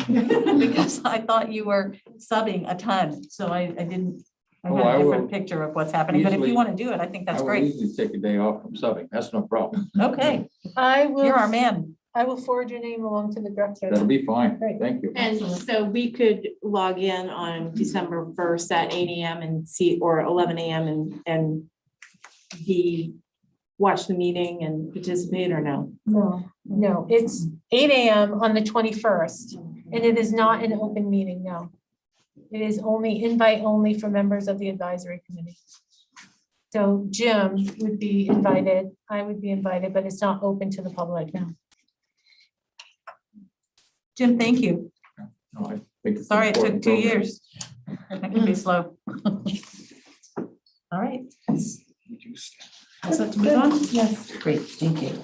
because I thought you were subbing a ton, so I didn't. I Oh, had I a will different picture of what's happening, but if you easily- want to do it, I think that's I will great. easily take a day off from subbing. That's no problem. Okay, I will. you're our man. I will forward your name along to the director. That'll be fine. Great. Thank you. And so we could log in on December 1st at 8 AM and see, or 11 AM and watch the meeting and participate, or no? No, it's 8 AM on the 21st, and it is not an open meeting, no. It is only invite only for members of the advisory committee. So Jim would be invited, I would be invited, but it's not open to the public now. Jim, thank you. No, I think it's an Sorry it took important 2 program. years. That can be slow. All right. So to move on? Yes. Great, thank you.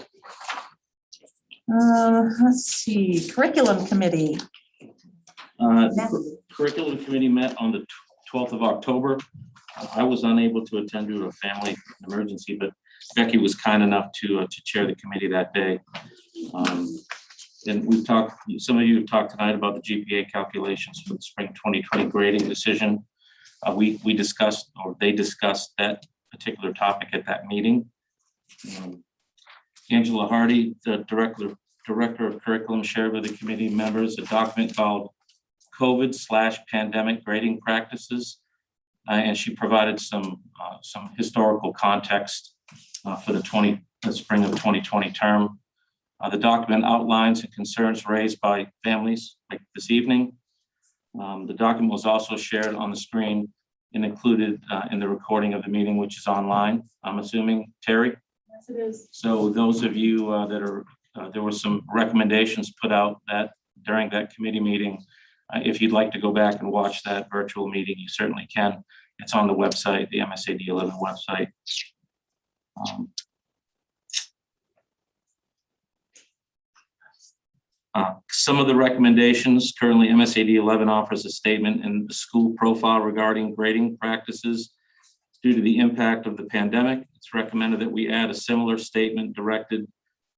Let's see, curriculum committee. Curriculum committee met on the 12th of October. I was unable to attend due to a family emergency, but Becky was kind enough to chair the committee that day. And we've talked, some of you have talked tonight about the GPA calculations for the spring 2020 grading decision. We discussed, or they discussed, that particular topic at that meeting. Angela Hardy, the director of curriculum, shared with the committee members a document called COVID/pandemic grading practices. And she provided some historical context for the spring of 2020 term. The document outlines the concerns raised by families like this evening. The document was also shared on the screen and included in the recording of the meeting, which is online, I'm assuming, Terry? Yes, it is. So those of you that are, there were some recommendations put out that during that committee meeting. If you'd like to go back and watch that virtual meeting, you certainly can. It's on the website, the MSAD11 website. Some of the recommendations, currently MSAD11 offers a statement in the school profile regarding grading practices. Due to the impact of the pandemic, it's recommended that we add a similar statement directed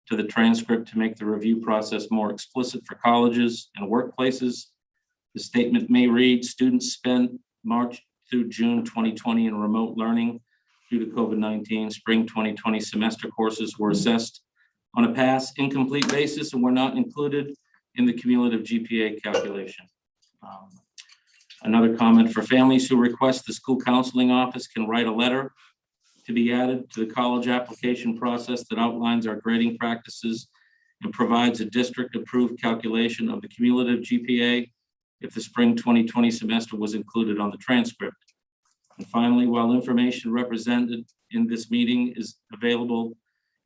to the transcript to make the review process more explicit for colleges and workplaces. The statement may read, students spent March through June 2020 in remote learning due to COVID-19. Spring 2020 semester courses were assessed on a pass incomplete basis and were not included in the cumulative GPA calculation. Another comment: for families who request, the school counseling office can write a letter to be added to the college application process that outlines our grading practices and provides a district approved calculation of the cumulative GPA if the spring 2020 semester was included on the transcript. And finally, while information represented in this meeting is available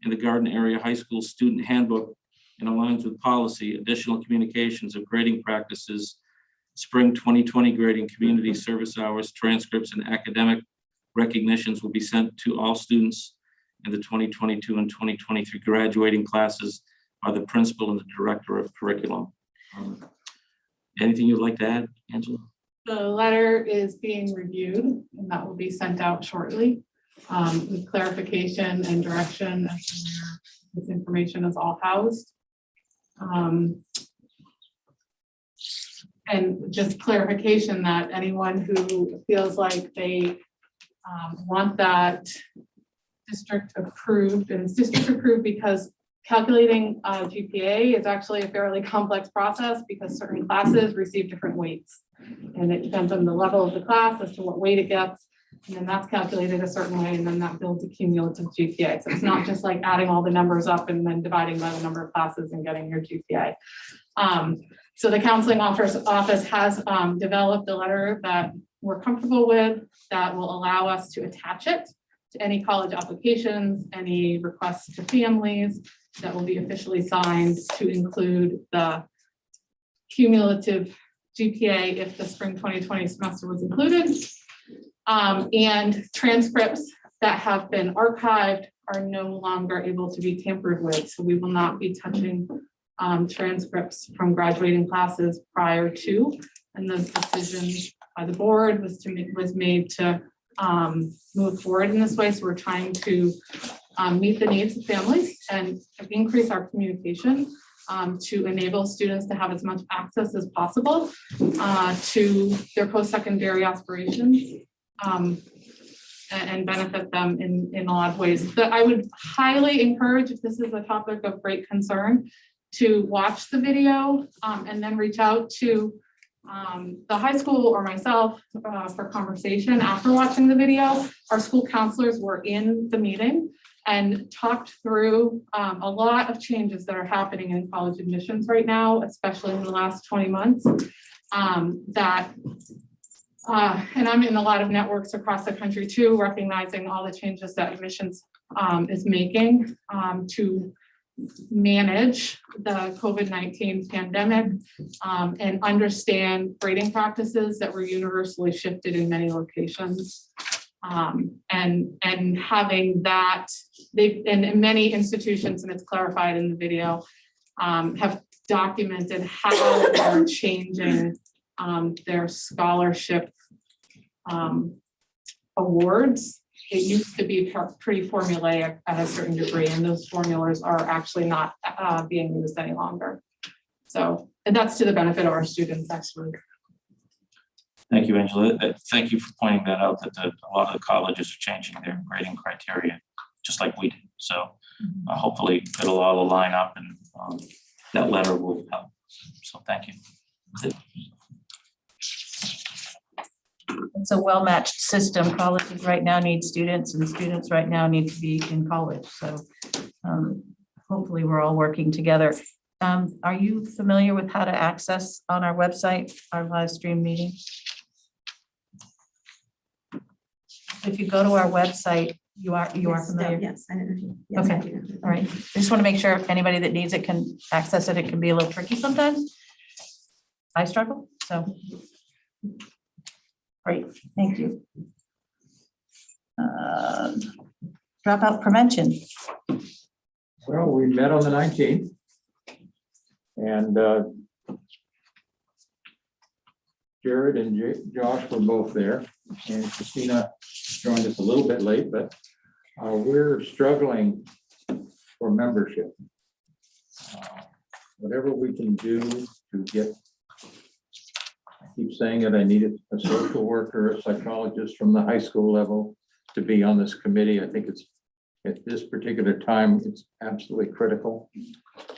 in the Garden Area High School Student Handbook, and aligns with policy, additional communications of grading practices, spring 2020 grading, community service hours, transcripts, and academic recognitions will be sent to all students in the 2022 and 2023 graduating classes by the principal and the director of curriculum. Anything you'd like to add, Angela? The letter is being reviewed and that will be sent out shortly with clarification and direction as to where this information is all housed. And just clarification that anyone who feels like they want that district approved, and it's district approved because calculating GPA is actually a fairly complex process because certain classes receive different weights. And it depends on the level of the class as to what weight it gets. And then that's calculated a certain way, and then that builds a cumulative GPA. So it's not just like adding all the numbers up and then dividing by the number of classes and getting your GPA. So the counseling office has developed a letter that we're comfortable with that will allow us to attach it to any college applications, any requests to families that will be officially signed to include the cumulative GPA if the spring 2020 semester was included. And transcripts that have been archived are no longer able to be tampered with. So we will not be touching transcripts from graduating classes prior to, and the decision by the board was made to move forward in this way. So we're trying to meet the needs of families and increase our communication to enable students to have as much access as possible to their post-secondary aspirations and benefit them in a lot of ways. But I would highly encourage, if this is a topic of great concern, to watch the video and then reach out to the high school or myself for conversation after watching the video. Our school counselors were in the meeting and talked through a lot of changes that are happening in college admissions right now, especially in the last 20 months. And I'm in a lot of networks across the country too, recognizing all the changes that admissions is making to manage the COVID-19 pandemic and understand grading practices that were universally shifted in many locations. And having that, in many institutions, and it's clarified in the video, have documented how they're changing their scholarship awards. It used to be pretty formulaic at a certain degree, and those formulas are actually not being used any longer. So, and that's to the benefit of our students, actually. Thank you, Angela. Thank you for pointing that out, that a lot of the colleges are changing their grading criteria, just like we did. So hopefully it'll all align up, and that letter will help. So thank you. It's a well-matched system. Colleges right now need students, and students right now need to be in college. So hopefully we're all working together. Are you familiar with how to access on our website our live stream meeting? If you go to our website, you are familiar? Yes, I know. Okay, all right. I just want to make sure anybody that needs it can access it. It can be a little tricky sometimes. I struggle, so. Great, thank you. Dropout prevention. Well, we met on the 19th. And Jared and Josh were both there, and Christina joined us a little bit late, but we're struggling for membership. Whatever we can do to get, I keep saying it, I needed a social worker, a psychologist from the high school level to be on this committee. I think it's, at this particular time, it's absolutely critical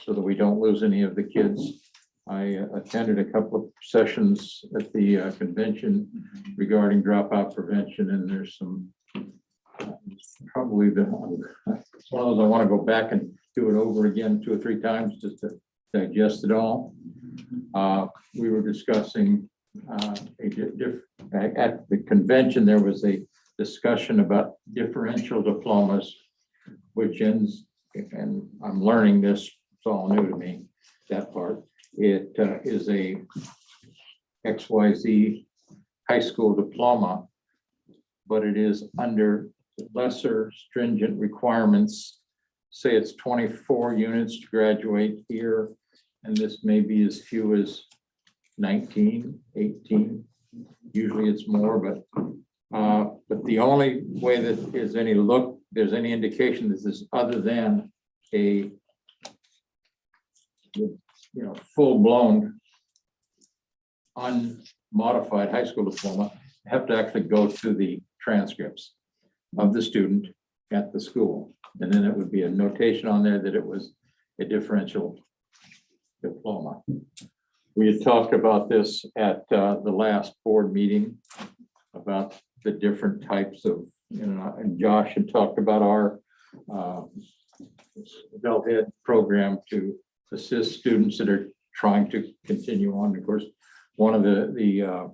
so that we don't lose any of the kids. I attended a couple of sessions at the convention regarding dropout prevention, and there's some probably one of those I want to go back and do it over again 2 or 3 times just to digest it all. We were discussing at the convention, there was a discussion about differential diplomas, which ends, and I'm learning this, all new to me, that part. It is a XYZ high school diploma, but it is under lesser stringent requirements. Say it's 24 units to graduate here, and this may be as few as 19, 18. Usually it's more, but the only way that there's any indication that this is other than a full-blown unmodified high school diploma, you have to actually go to the transcripts of the student at the school. And then it would be a notation on there that it was a differential diploma. We had talked about this at the last board meeting about the different types of, and Josh had talked about our adult ed program to assist students that are trying to continue on. Of course, one of the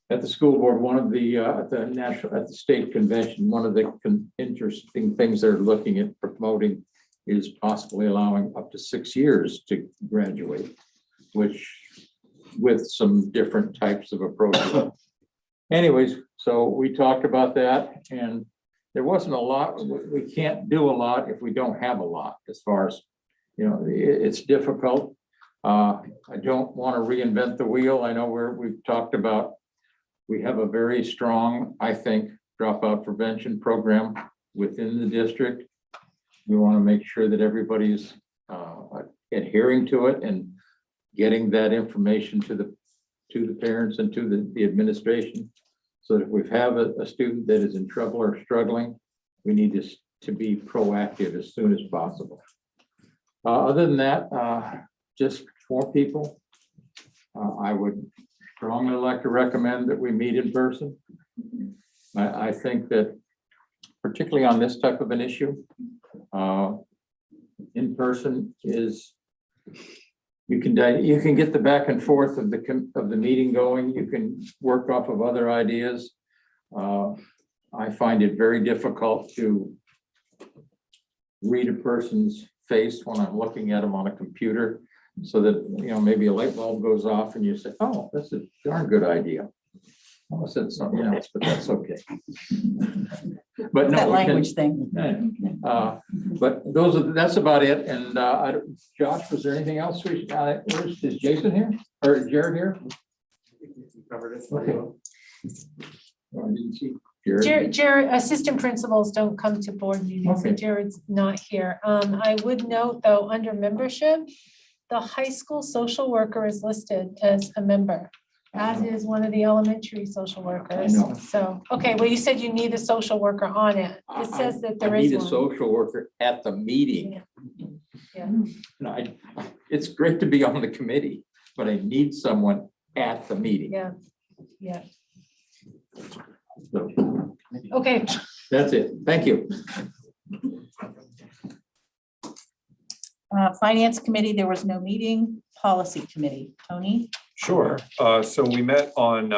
at the school board, one of the at the state convention, one of the interesting things they're looking at promoting is possibly allowing up to 6 years to graduate, which with some different types of approaches. Anyways, so we talked about that, and there wasn't a lot. We can't do a lot if we don't have a lot, as far as, it's difficult. I don't want to reinvent the wheel. I know we've talked about, we have a very strong, I think, dropout prevention program within the district. We want to make sure that everybody's adhering to it and getting that information to the parents and to the administration. So that if we have a student that is in trouble or struggling, we need to be proactive as soon as possible. Other than that, just for people, I would strongly like to recommend that we meet in person. I think that particularly on this type of an issue, in person is, you can get the back and forth of the meeting going. You can work off of other ideas. I find it very difficult to read a person's face when I'm looking at them on a computer, so that, maybe a light bulb goes off and you say, oh, that's a darn good idea. I said something else, but that's okay. But no, That language thing. but that's about it. And Josh, was there anything else? Is Jason here or Jared here? Covered it. Okay. I didn't see Jared. Jared, assistant principals don't come to board meetings, so Okay. Jared's not here. I would note, though, under membership, the high school social worker is listed as a member, as is one of the elementary social workers. I know. So, okay, well, you said you need a social worker on it. It says that there I is need a one. social worker at the meeting. Yeah. No, it's great to be on the committee, but I need someone at the meeting. Yeah, yeah. So, Okay, that's it. Thank you. Finance committee, there was no meeting. Policy committee, Tony? Sure. So we met on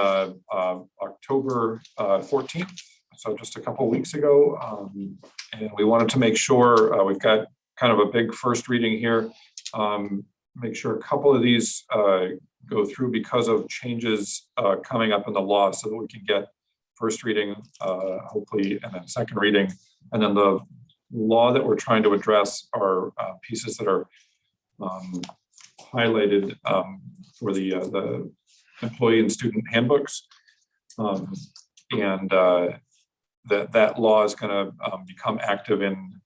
October 14th, so just a couple of weeks ago. And we wanted to make sure we've got kind of a big first reading here. Make sure a couple of these go through because of changes coming up in the law, so that we can get first reading, hopefully, and then second reading. And then the law that we're trying to address are pieces that are highlighted for the employee and student handbooks. And that law is going to become active in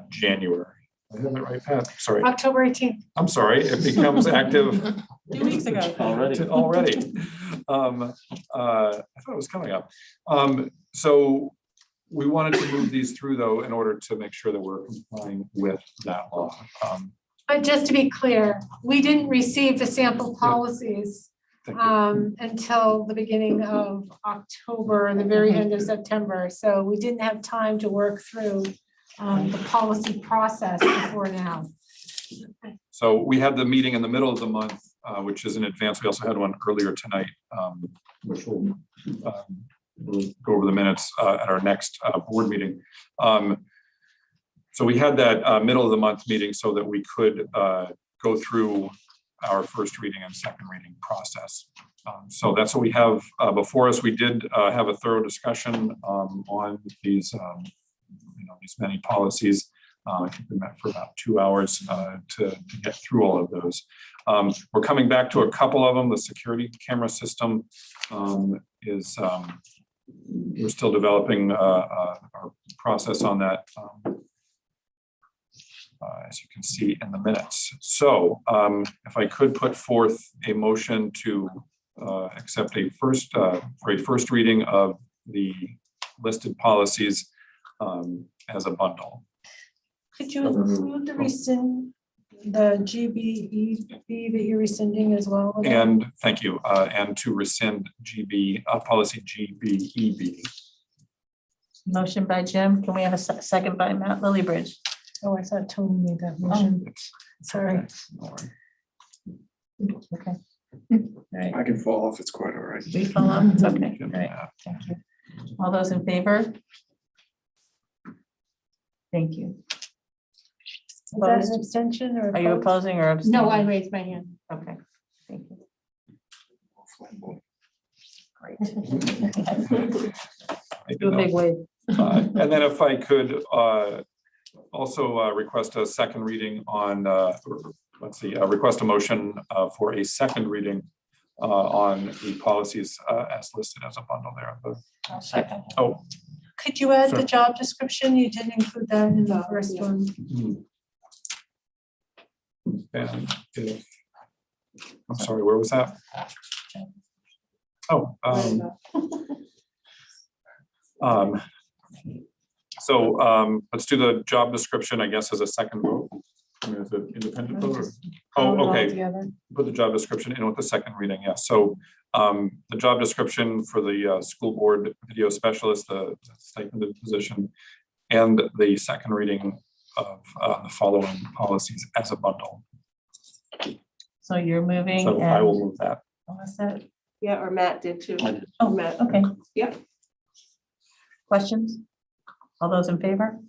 January. I have it right, Pat? Sorry. October 18th. I'm sorry. It becomes active 2 weeks ago. already. I thought it was coming up. So we wanted to move these through, though, in order to make sure that we're complying with that law. But just to be clear, we didn't receive the sample policies until the beginning of October, the very end of September. So we didn't have time to work through the policy process before now. So we had the meeting in the middle of the month, which is in advance. We also had one earlier tonight, which we'll go over the minutes at our next board meeting. So we had that middle of the month meeting so that we could go through our first reading and second reading process. So that's what we have before us. We did have a thorough discussion on these, these many policies. I think we met for about 2 hours to get through all of those. We're coming back to a couple of them. The security camera system is, we're still developing our process on that, as you can see in the minutes. So if I could put forth a motion to accept for a first reading of the listed policies as a bundle. Could you include the GBEB that you're rescinding as well? And thank you, and to rescind policy GBEB. Motion by Jim. Can we have a second by Matt Lillybridge? Oh, I thought Tony made that motion. Sorry. Okay. All right. I can fall off, it's quite all right. We fall off. It's okay. All right. Thank you. All those in favor? Thank you. Is that an abstention or? Are you opposed? opposing or abstaining? No, I raised my hand. Okay, thank you. Great. Do a big wave. And then if I could also request a second reading on, request a motion for a second reading on the policies as listed as a bundle there. Second. Oh. Could you add Sure. the job description? You didn't include that in the first one. And if, I'm sorry, where was that? Oh. So let's do the job description, I guess, as a second vote. I mean, is it independent vote? Oh, okay. Put the job description in with the second reading, yes. So the job description for the school board video specialist, the stipended position, and the second reading of the following policies as a bundle. So you're moving. So I will move that. Melissa? Yeah, or Matt did too. Oh, Matt. okay. Yep. Questions? All those in favor?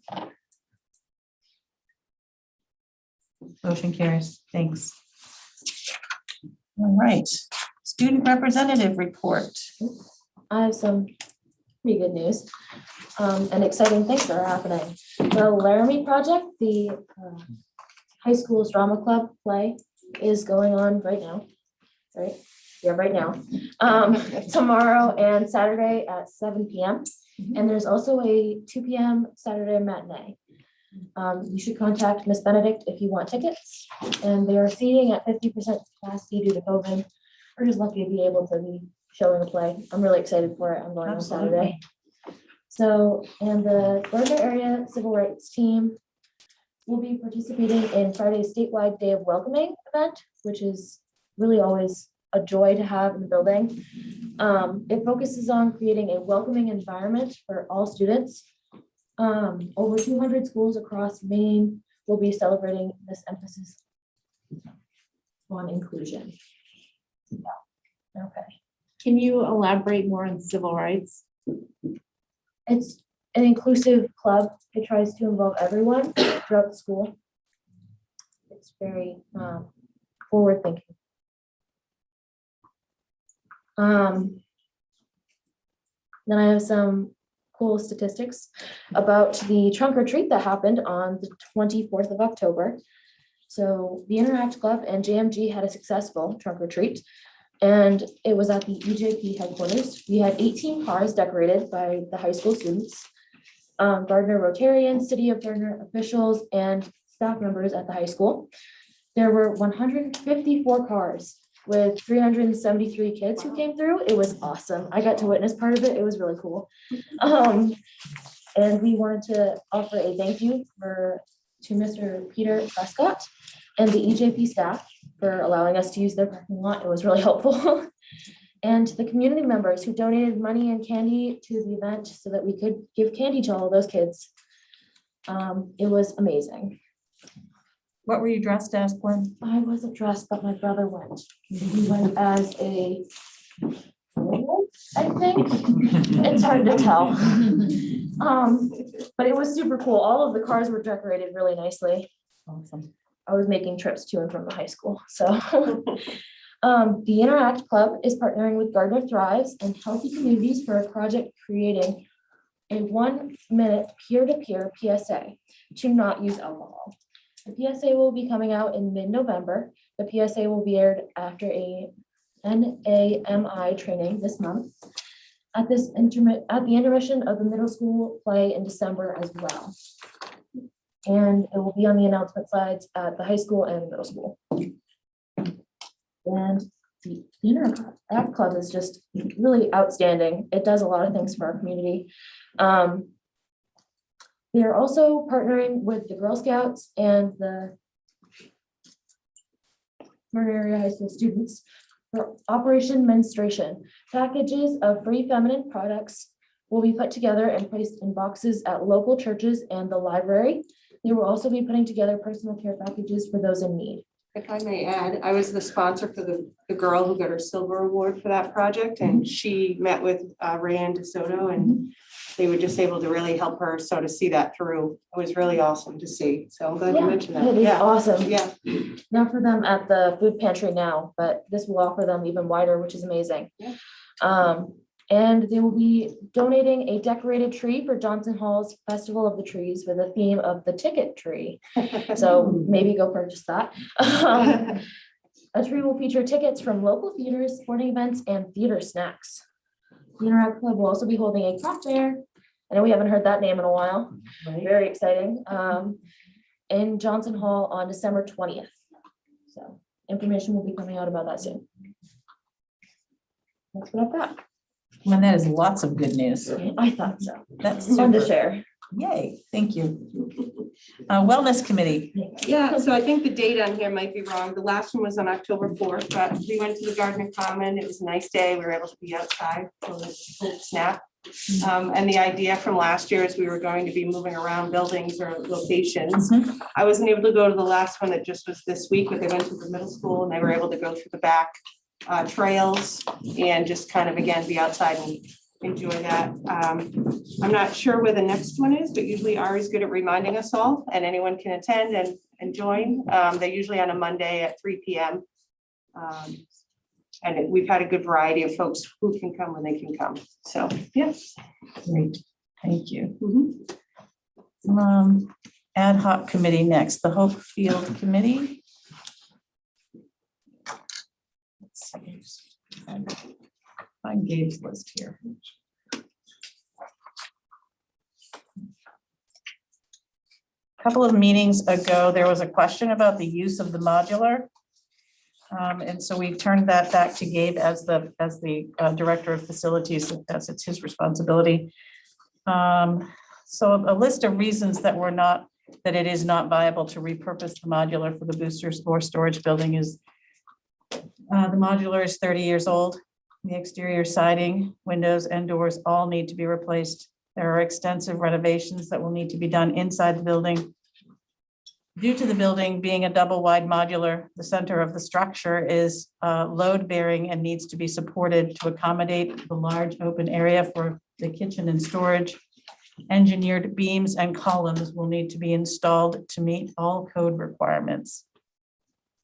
Motion carries. Thanks. All right. Student representative report. I have some pretty good news and exciting things that are happening. The Laramie Project, the high school's drama club play is going on right now, right? Yeah, right now. Tomorrow and Saturday at 7 p.m. And there's also a 2 p.m. Saturday matinee. You should contact Miss Benedict if you want tickets. And they are seating at 50% capacity due to COVID. We're just lucky to be able to be showing the play. I'm really excited for it. I'm going on Saturday. So, and the Gardner area civil rights team will be participating in Friday's Statewide Day of Welcoming event, which is really always a joy to have in the building. It focuses on creating a welcoming environment for all students. Over 200 schools across Maine will be celebrating this emphasis on inclusion. Yeah. Okay. Can you elaborate more on civil rights? It's an inclusive club. It tries to involve everyone throughout the school. It's very forward thinking. Then I have some cool statistics about the trunk or treat that happened on the 24th of October. So the Interact Club and JMG had a successful trunk or treat, and it was at the EJP headquarters. We had 18 cars decorated by the high school students, Gardner Rotarians, City of Gardner officials, and staff members at the high school. There were 154 cars with 373 kids who came through. It was awesome. I got to witness part of it. It was really cool. And we wanted to offer a thank you to Mr. Peter Prescott and the EJP staff for allowing us to use their parking lot. It was really helpful. And the community members who donated money and candy to the event so that we could give candy to all of those kids. It was amazing. What were you dressed as, Gwen? I wasn't dressed, but my brother went. He went as a, I think. It's hard to tell. But it was super cool. All of the cars were decorated really nicely. Awesome. I was making trips to and from the high school, so. The Interact Club is partnering with Gardner Thrives and Healthy Communities for a project creating a 1-minute peer-to-peer PSA to not use alcohol. The PSA will be coming out in mid-November. The PSA will be aired after a NAMI training this month at the intermission of the middle school play in December as well. And it will be on the announcement slides at the high school and middle school. And the Interact Club is just really outstanding. It does a lot of things for our community. They are also partnering with the Girl Scouts and the Murray Area High School students for Operation Menstruation. Packages of free feminine products will be put together and placed in boxes at local churches and the library. They will also be putting together personal care packages for those in need. If I may add, I was the sponsor for the girl who got her silver award for that project, and she met with Rayanne DeSoto, and they were just able to really help her sort of see that through. It was really awesome to see. So I'm glad you mentioned that. It is Yeah. awesome. Yeah. Not for them at the food pantry now, but this will offer them even wider, which is amazing. Yeah. And they will be donating a decorated tree for Johnson Hall's Festival of the Trees with a theme of the ticket tree. So maybe go purchase that. A tree will feature tickets from local theaters, sporting events, and theater snacks. The Interact Club will also be holding a craft fair. I know we haven't heard that name in a while. Very exciting. In Johnson Hall on December 20th. So information will be coming out about that soon. That's what I've got. And that is lots of good news. I thought so. That's Fun to super. share. Yay, thank you. Wellness Committee. Yeah, so I think the date on here might be wrong. The last one was on October 4th, but we went to the Gardner Common. It was a nice day. We were able to be outside, so it was a cold snap. And the idea from last year is we were going to be moving around buildings or locations. I wasn't able to go to the last one that just was this week, but they went to the middle school and they were able to go through the back trails and just kind of, again, be outside and enjoy that. I'm not sure where the next one is, but usually Ari's good at reminding us all, and anyone can attend and join. They're usually on a Monday at 3 p.m. And we've had a good variety of folks who can come when they can come. So, yes. Great, thank you. Ad hoc committee next, the Hope Field Committee. Let's see. Find Gabe's list here. A couple of meetings ago, there was a question about the use of the modular. And so we turned that back to Gabe as the Director of Facilities, as it's his responsibility. So a list of reasons that it is not viable to repurpose the modular for the boosters or storage building is the modular is 30 years old. The exterior siding, windows, and doors all need to be replaced. There are extensive renovations that will need to be done inside the building. Due to the building being a double wide modular, the center of the structure is load bearing and needs to be supported to accommodate the large open area for the kitchen and storage. Engineered beams and columns will need to be installed to meet all code requirements.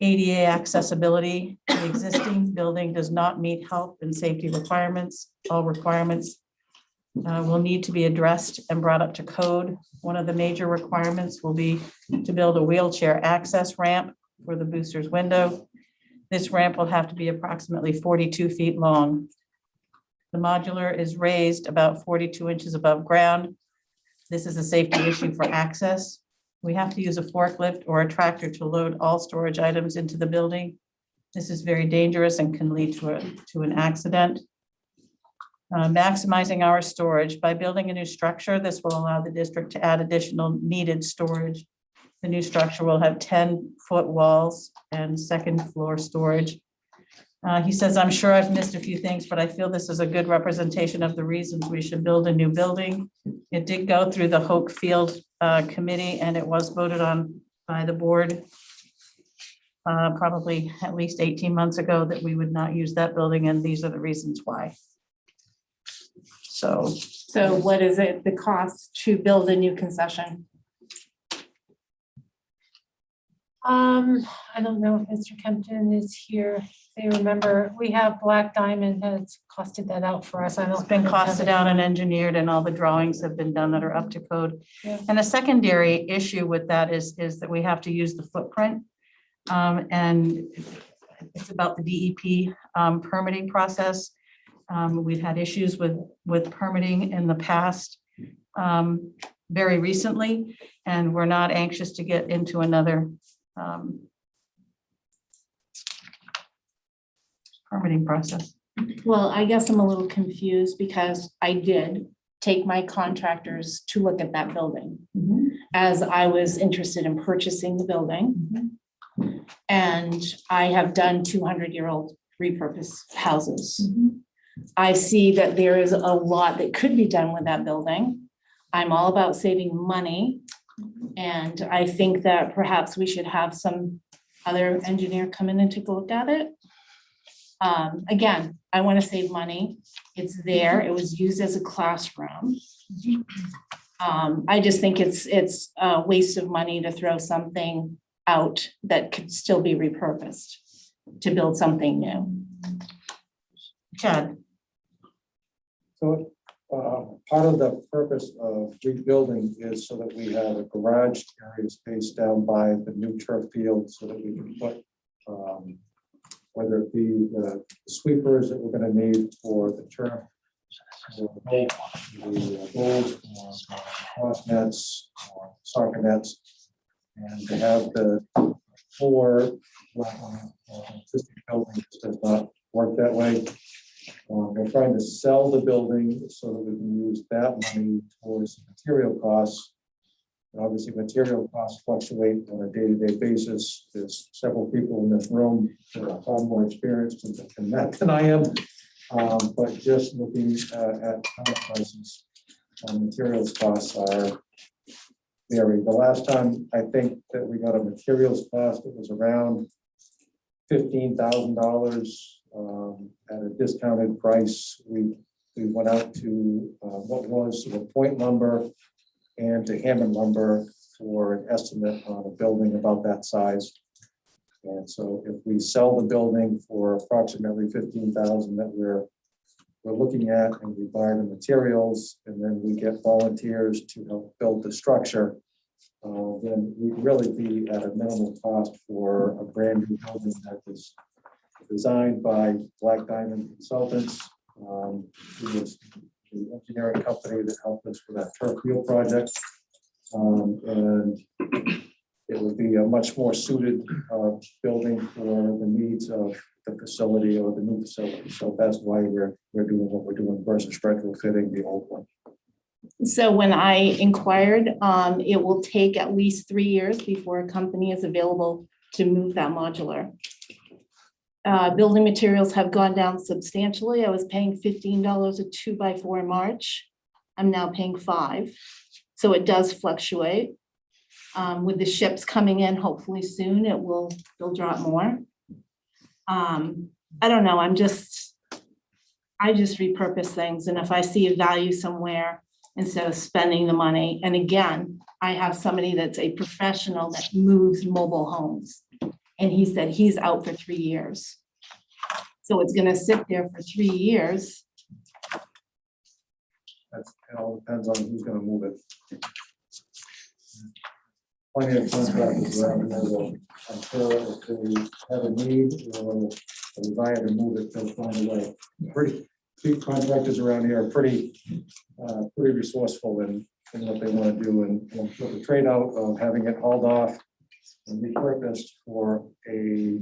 ADA accessibility, the existing building does not meet health and safety requirements. All requirements will need to be addressed and brought up to code. One of the major requirements will be to build a wheelchair access ramp for the booster's window. This ramp will have to be approximately 42 feet long. The modular is raised about 42 inches above ground. This is a safety issue for access. We have to use a forklift or a tractor to load all storage items into the building. This is very dangerous and can lead to an accident. Maximizing our storage. By building a new structure, this will allow the district to add additional needed storage. The new structure will have 10-foot walls and second floor storage. He says, I'm sure I've missed a few things, but I feel this is a good representation of the reasons we should build a new building. It did go through the Hope Field Committee, and it was voted on by the board probably at least 18 months ago that we would not use that building, and these are the reasons why. So So what is it, the cost to build a new concession? I don't know if Mr. Kempton is here. If they remember, we have Black Diamond has costed that out for us. I don't. It's been think it's costed out and engineered, and all the drawings have been done that are up to code. Yeah. And a secondary issue with that is that we have to use the footprint. And it's about the DEP permitting process. We've had issues with permitting in the past, very recently, and we're not anxious to get into another permitting process. Well, I guess I'm a little confused because I did take my contractors to look at that building as I was interested in purchasing the building. And I have done 200-year-old repurposed houses. I see that there is a lot that could be done with that building. I'm all about saving money. And I think that perhaps we should have some other engineer come in and take a look at it. Again, I want to save money. It's there. It was used as a classroom. I just think it's a waste of money to throw something out that could still be repurposed to build something new. Chad? So part of the purpose of rebuilding is so that we have a garage area space down by the new turf field so that we can put whether it be the sweepers that we're going to need for the turf, or the goals, or cross nets, or soccer nets, and to have the floor existing building does not work that way. We're trying to sell the building so that we can use that money towards material costs. And obviously, material costs fluctuate on a day-to-day basis. There's several people in this room that are far more experienced in that than I am. But just looking at current prices, materials costs are vary. The last time I think that we got a materials cost, it was around $15,000 at a discounted price. We went out to what was the Point Lumber and to Hammond Lumber for an estimate on a building about that size. And so if we sell the building for approximately $15,000 that we're looking at, and we buy the materials, and then we get volunteers to help build the structure, then we'd really be at a minimal cost for a brand new building that was designed by Black Diamond Consultants, who was the engineering company that helped us with that turf field project. And it would be a much more suited building for the needs of the facility or the new facility. So that's why we're doing what we're doing versus retrofitting the old one. So when I inquired, it will take at least 3 years before a company is available to move that modular. Building materials have gone down substantially. I was paying $15 a 2x4 in March. I'm now paying $5. So it does fluctuate. With the ships coming in, hopefully soon, it'll drop more. I don't know. I just repurpose things. And if I see a value somewhere, instead of spending the money, and again, I have somebody that's a professional that moves mobile homes. And he said he's out for 3 years. So it's gonna sit there for 3 years. It all depends on who's gonna move it. Plenty of contractors around there that I'm sure if they have a need or a desire to move it, they'll find a way. Pretty few contractors around here are pretty resourceful in what they want to do, and with the trade-out of having it hauled off and repurposed for a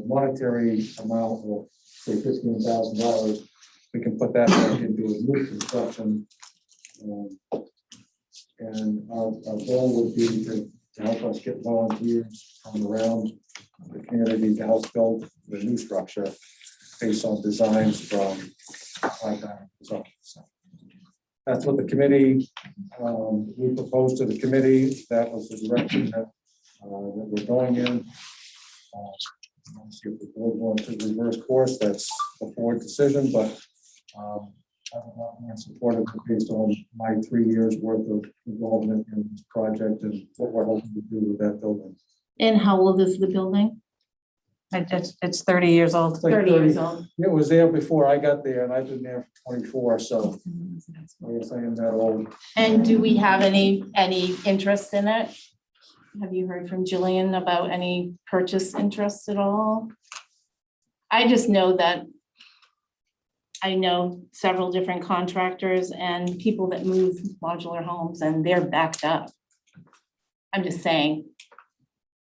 monetary amount of say $15,000, we can put that back into a new construction. And our goal would be to help us get volunteers from around the community to help build the new structure based on designs from that's what the committee, we proposed to the committee. That was the direction that we're going in. See if the board wants to reverse course, that's a board decision, but and supportive based on my 3 years worth of involvement in this project and what we're hoping to do with that building. And how old is the building? It's 30 years old. It's like 30 years old. It was there before I got there, and I've been there for 24, so I guess I am that old. And do we have any interest in it? Have you heard from Jillian about any purchase interest at all? I just know that I know several different contractors and people that move modular homes, and they're backed up. I'm just saying.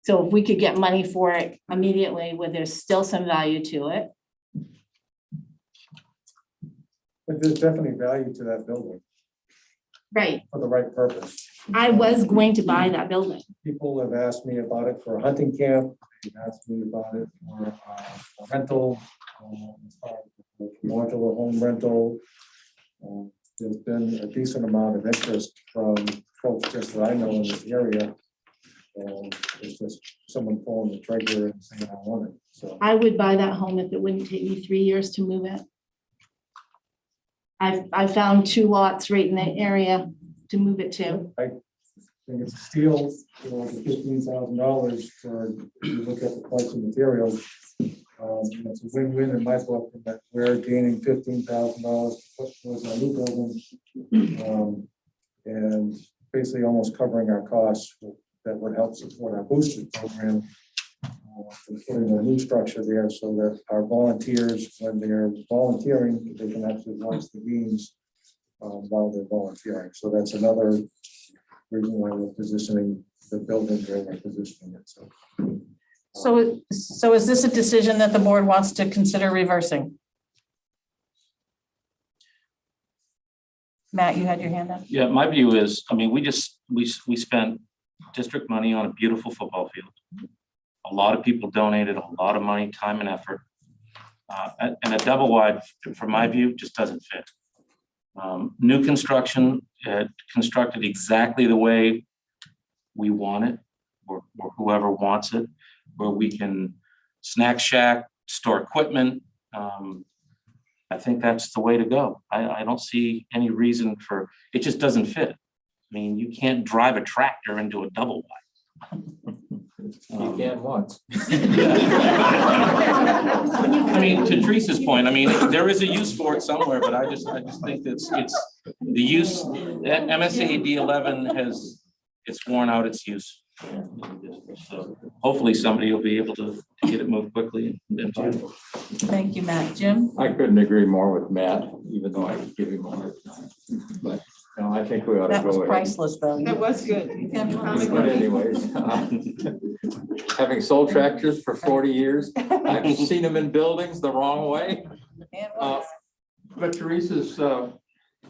So if we could get money for it immediately, where there's still some value to it. But there's definitely value to that building Right. for the right purpose. I was going to buy that building. People have asked me about it for a hunting camp. They've asked me about it for a rental, modular home rental. There's been a decent amount of interest from folks just that I know in this area. It's just someone pulling the trigger and saying, I want it. So I would buy that home if it wouldn't take me 3 years to move it. I found 2 lots right in the area to move it to. I think it's a steal for the $15,000 for, if you look at the price of materials. It's a win-win in my book, in that we're gaining $15,000 to put towards our new building. And basically almost covering our costs that would help support our boosters program. Putting a new structure there so that our volunteers, when they're volunteering, they can actually watch the games while they're volunteering. So that's another reason why we're positioning the building where we're positioning it. So is this a decision that the board wants to consider reversing? Matt, you had your hand up. Yeah, my view is, I mean, we spent district money on a beautiful football field. A lot of people donated a lot of money, time and effort. And a double wide, from my view, just doesn't fit. New construction, constructed exactly the way we want it, or whoever wants it, where we can snack shack, store equipment. I think that's the way to go. I don't see any reason for, it just doesn't fit. I mean, you can't drive a tractor into a double wide. You can once. I mean, to Teresa's point, I mean, there is a use for it somewhere, but I just think that it's the use, that MSAD11 it's worn out its use. So hopefully somebody will be able to get it moved quickly and buy it. Thank you, Matt. Jim? I couldn't agree more with Matt, even though I would give him more time. But no, I think we ought to That was go ahead. priceless, though. That was good. But anyways, having sold tractors for 40 years, I've seen them in buildings the wrong way. But Teresa's,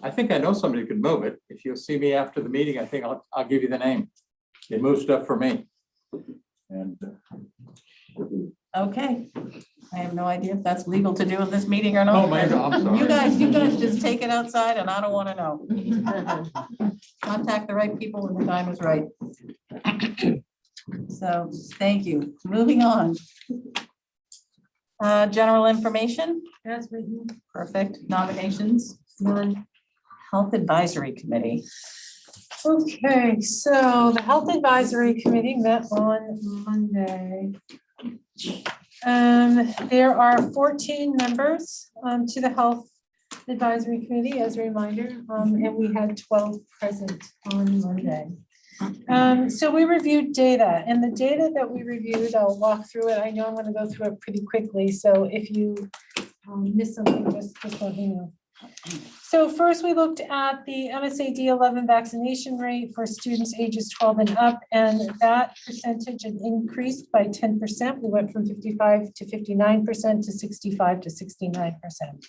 I think I know somebody who could move it. If you'll see me after the meeting, I think I'll give you the name. They move stuff for me. And Okay. I have no idea if that's legal to do in this meeting or not. Oh, my God, I'm sorry. You guys just take it outside and I don't want to know. Contact the right people when the time is right. So, thank you. Moving on. General information? As written. Perfect. Nominations? None. Health Advisory Committee. Okay, so the Health Advisory Committee met on Monday. There are 14 members to the Health Advisory Committee, as a reminder, and we had 12 present on Monday. So we reviewed data, and the data that we reviewed, I'll walk through it. I know I'm going to go through it pretty quickly, so if you miss something, just let me know. So first, we looked at the MSAD11 vaccination rate for students ages 12 and up, and that percentage had increased by 10%. We went from 55 to 59% to 65 to 69%.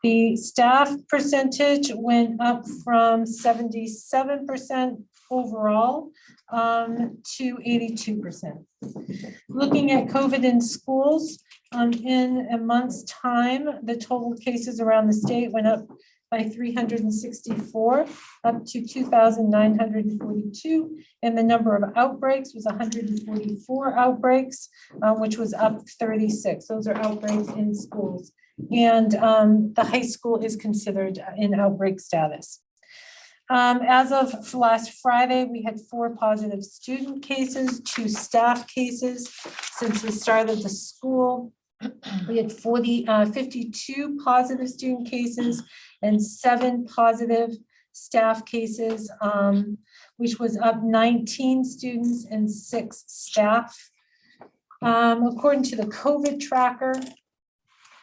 The staff percentage went up from 77% overall to 82%. Looking at COVID in schools, in a month's time, the total cases around the state went up by 364, up to 2,942. And the number of outbreaks was 144 outbreaks, which was up 36. Those are outbreaks in schools. And the high school is considered in outbreak status. As of last Friday, we had 4 positive student cases, 2 staff cases. Since the start of the school, we had 52 positive student cases and 7 positive staff cases, which was up 19 students and 6 staff. According to the COVID tracker,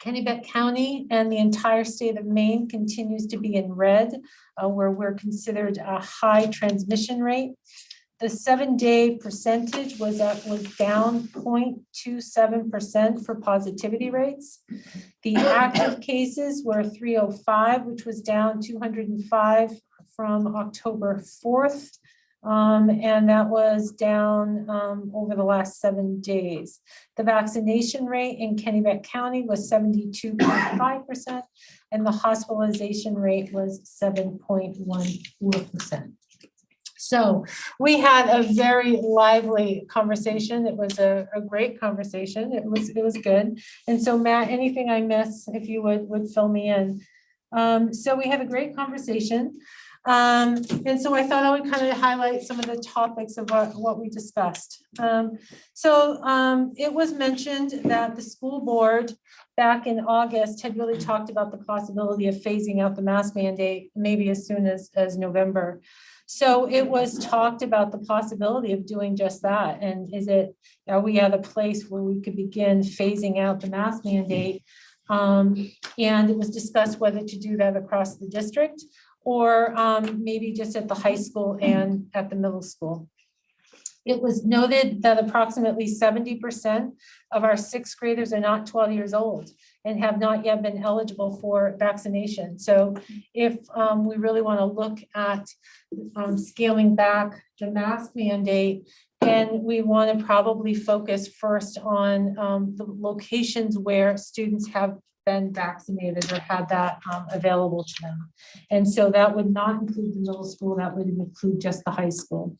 Kennebec County and the entire state of Maine continues to be in red, where we're considered a high transmission rate. The 7-day percentage was down 0.27% for positivity rates. The active cases were 305, which was down 205 from October 4th. And that was down over the last 7 days. The vaccination rate in Kennebec County was 72.5%, and the hospitalization rate was 7.14%. So we had a very lively conversation. It was a great conversation. It was good. And so Matt, anything I miss, if you would fill me in. So we had a great conversation. And so I thought I would kind of highlight some of the topics of what we discussed. It was mentioned that the school board back in August had really talked about the possibility of phasing out the mask mandate, maybe as soon as November. So it was talked about the possibility of doing just that. And are we at a place where we could begin phasing out the mask mandate? And it was discussed whether to do that across the district or maybe just at the high school and at the middle school. It was noted that approximately 70% of our 6th graders are not 12 years old and have not yet been eligible for vaccination. So if we really want to look at scaling back the mask mandate, then we want to probably focus first on the locations where students have been vaccinated or had that available to them. And so that would not include the middle school, that would include just the high school.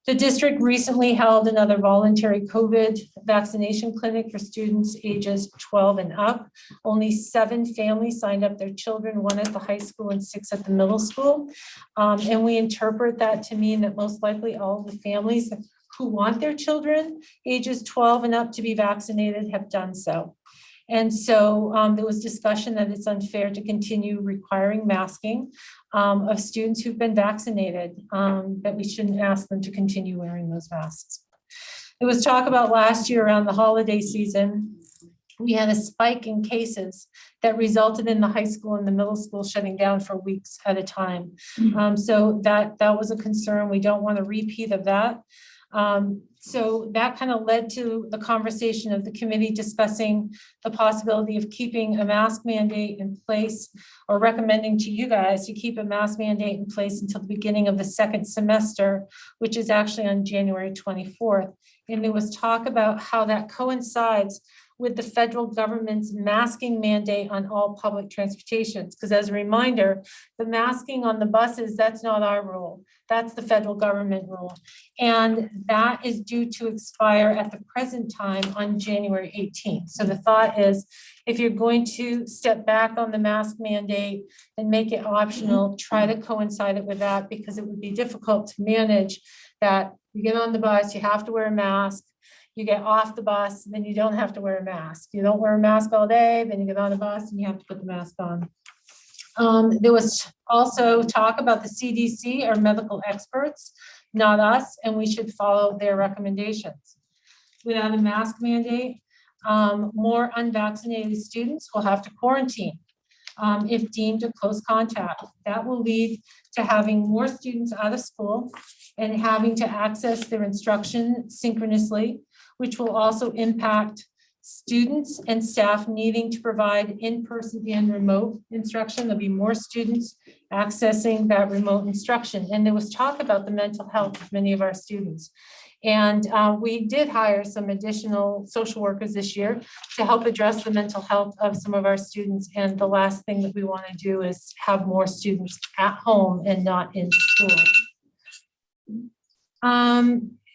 The district recently held another voluntary COVID vaccination clinic for students ages 12 and up. Only 7 families signed up their children, 1 at the high school and 6 at the middle school. And we interpret that to mean that most likely all of the families who want their children ages 12 and up to be vaccinated have done so. And so there was discussion that it's unfair to continue requiring masking of students who've been vaccinated, that we shouldn't ask them to continue wearing those masks. There was talk about last year around the holiday season, we had a spike in cases that resulted in the high school and the middle school shutting down for weeks at a time. So that was a concern. We don't want a repeat of that. So that kind of led to the conversation of the committee discussing the possibility of keeping a mask mandate in place, or recommending to you guys to keep a mask mandate in place until the beginning of the 2nd semester, which is actually on January 24th. And there was talk about how that coincides with the federal government's masking mandate on all public transportations. Because as a reminder, the masking on the buses, that's not our rule. That's the federal government rule. And that is due to expire at the present time on January 18th. So the thought is, if you're going to step back on the mask mandate and make it optional, try to coincide it with that, because it would be difficult to manage that. You get on the bus, you have to wear a mask. You get off the bus, then you don't have to wear a mask. You don't wear a mask all day, then you get on the bus and you have to put the mask on. There was also talk about the CDC or medical experts, not us, and we should follow their recommendations. Without a mask mandate, more unvaccinated students will have to quarantine if deemed a close contact. That will lead to having more students out of school and having to access their instruction synchronously, which will also impact students and staff needing to provide in-person and remote instruction. There'll be more students accessing that remote instruction. And there was talk about the mental health of many of our students. And we did hire some additional social workers this year to help address the mental health of some of our students. And the last thing that we want to do is have more students at home and not in school.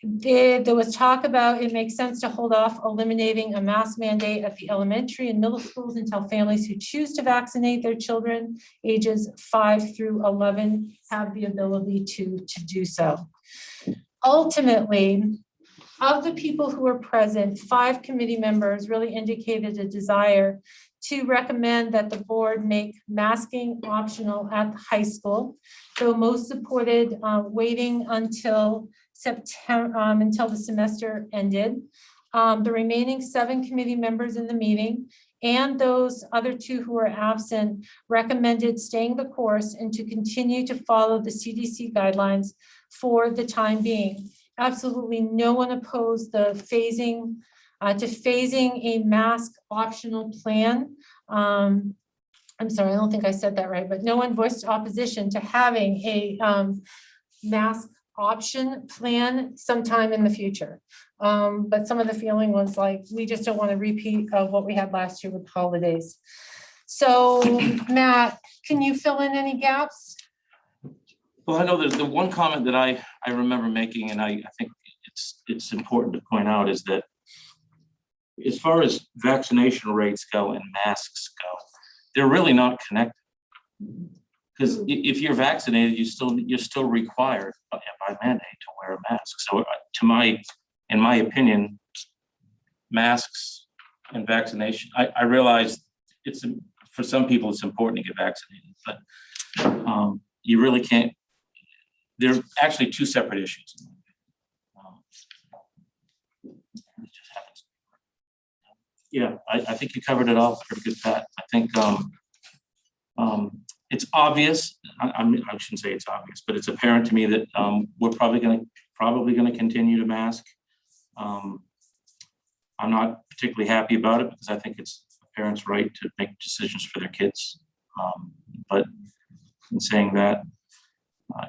There was talk about it makes sense to hold off eliminating a mask mandate at the elementary and middle schools until families who choose to vaccinate their children ages 5 through 11 have the ability to do so. Ultimately, of the people who were present, 5 committee members really indicated a desire to recommend that the board make masking optional at the high school. So most supported waiting until September, until the semester ended. The remaining 7 committee members in the meeting and those other 2 who were absent recommended staying the course and to continue to follow the CDC guidelines for the time being. Absolutely no one opposed the phasing a mask optional plan. I'm sorry, I don't think I said that right, but no one voiced opposition to having a mask option plan sometime in the future. But some of the feeling was like, we just don't want to repeat of what we had last year with holidays. So Matt, can you fill in any gaps? Well, I know there's the one comment that I remember making, and I think it's important to point out, is that as far as vaccination rates go and masks go, they're really not connected. Because if you're vaccinated, you're still required by mandate to wear a mask. So in my opinion, masks and vaccination, I realize for some people it's important to get vaccinated, but you really can't. They're actually 2 separate issues. Yeah, I think you covered it all pretty good, Pat. I think it's obvious. I shouldn't say it's obvious, but it's apparent to me that we're probably going to continue to mask. I'm not particularly happy about it because I think it's a parent's right to make decisions for their kids. But in saying that,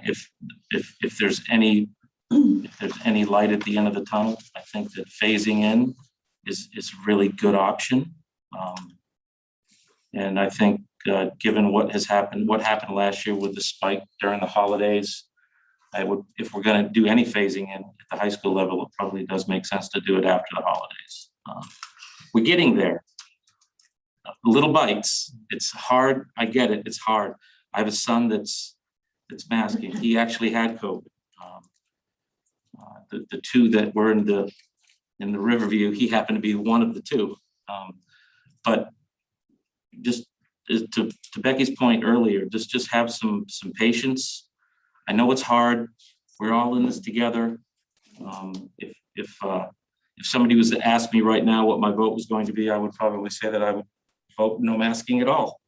if there's any light at the end of the tunnel, I think that phasing in is a really good option. And I think given what happened last year with the spike during the holidays, if we're going to do any phasing in at the high school level, it probably does make sense to do it after the holidays. We're getting there. Little bites. It's hard. I get it. It's hard. I have a son that's masking. He actually had COVID. The 2 that were in the Riverview, he happened to be one of the 2. But just to Becky's point earlier, just have some patience. I know it's hard. We're all in this together. If somebody was to ask me right now what my vote was going to be, I would probably say that I would vote no masking at all.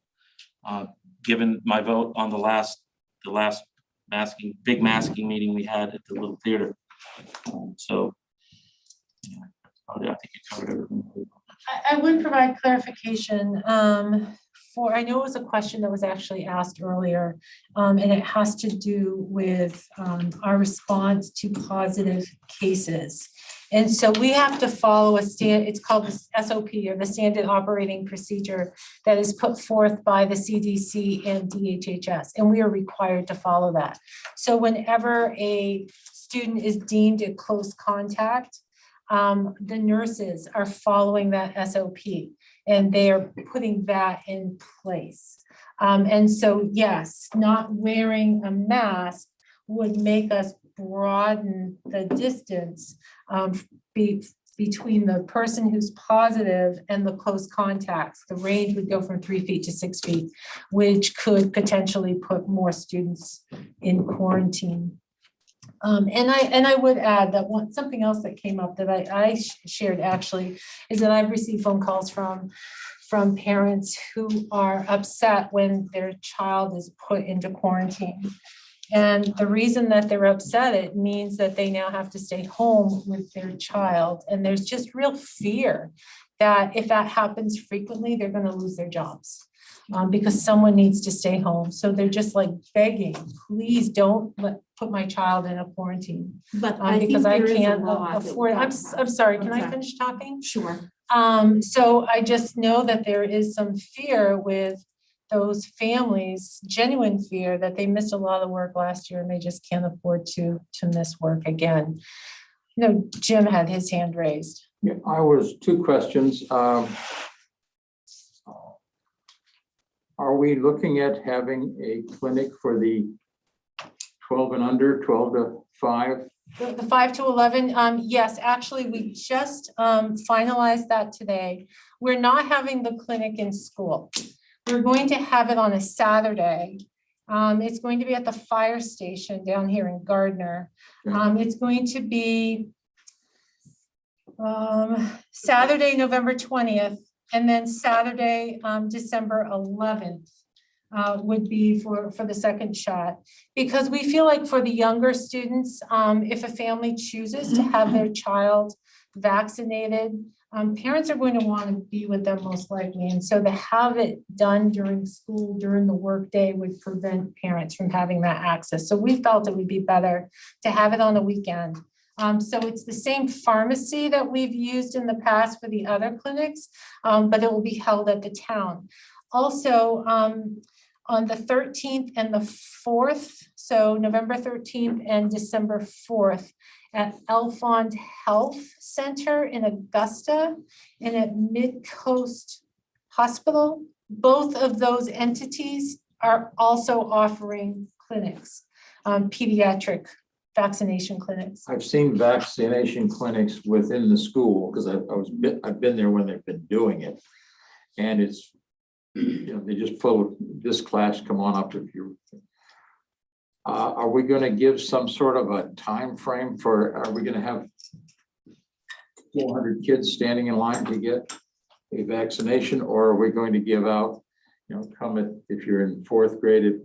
Given my vote on the last big masking meeting we had at the little theater. So yeah, I think you covered everything. I would provide clarification I know it was a question that was actually asked earlier, and it has to do with our response to positive cases. And so we have to follow it's called the SOP, or the Standard Operating Procedure, that is put forth by the CDC and DHHS, and we are required to follow that. So whenever a student is deemed a close contact, the nurses are following that SOP and they are putting that in place. And so, yes, not wearing a mask would make us broaden the distance between the person who's positive and the close contacts. The range would go from 3 feet to 6 feet, which could potentially put more students in quarantine. And I would add that something else that came up that I shared actually is that I've received phone calls from parents who are upset when their child is put into quarantine. And the reason that they're upset, it means that they now have to stay home with their child. And there's just real fear that if that happens frequently, they're going to lose their jobs. Because someone needs to stay home. So they're just like begging, please don't put my child in a quarantine. But because I can't afford it. I'm sorry, can I finish talking? Sure. So I just know that there is some fear with those families, genuine fear that they missed a lot of work last year and they just can't afford to miss work again. No, Jim had his hand raised. Yeah, I was, two questions. Are we looking at having a clinic for the 12 and under, 12 to 5? The 5 to 11, yes, actually, we just finalized that today. We're not having the clinic in school. We're going to have it on a Saturday. It's going to be at the fire station down here in Gardner. It's going to be Saturday, November 20th, and then Saturday, December 11th. Would be for the second shot, because we feel like for the younger students, if a family chooses to have their child vaccinated, parents are going to want to be with them most likely. And so to have it done during school, during the workday would prevent parents from having that access. So we felt it would be better to have it on the weekend. So it's the same pharmacy that we've used in the past for the other clinics, but it will be held at the town. Also, on the 13th and the 4th, so November 13th and December 4th, at Elfond Health Center in Augusta and at Mid-Coast Hospital. Both of those entities are also offering clinics, pediatric vaccination clinics. I've seen vaccination clinics within the school because I've been there when they've been doing it. And it's, you know, they just pull this class, come on up if you. Are we going to give some sort of a time frame for, are we going to have 400 kids standing in line to get a vaccination, or are we going to give out, you know, come at, if you're in 4th grade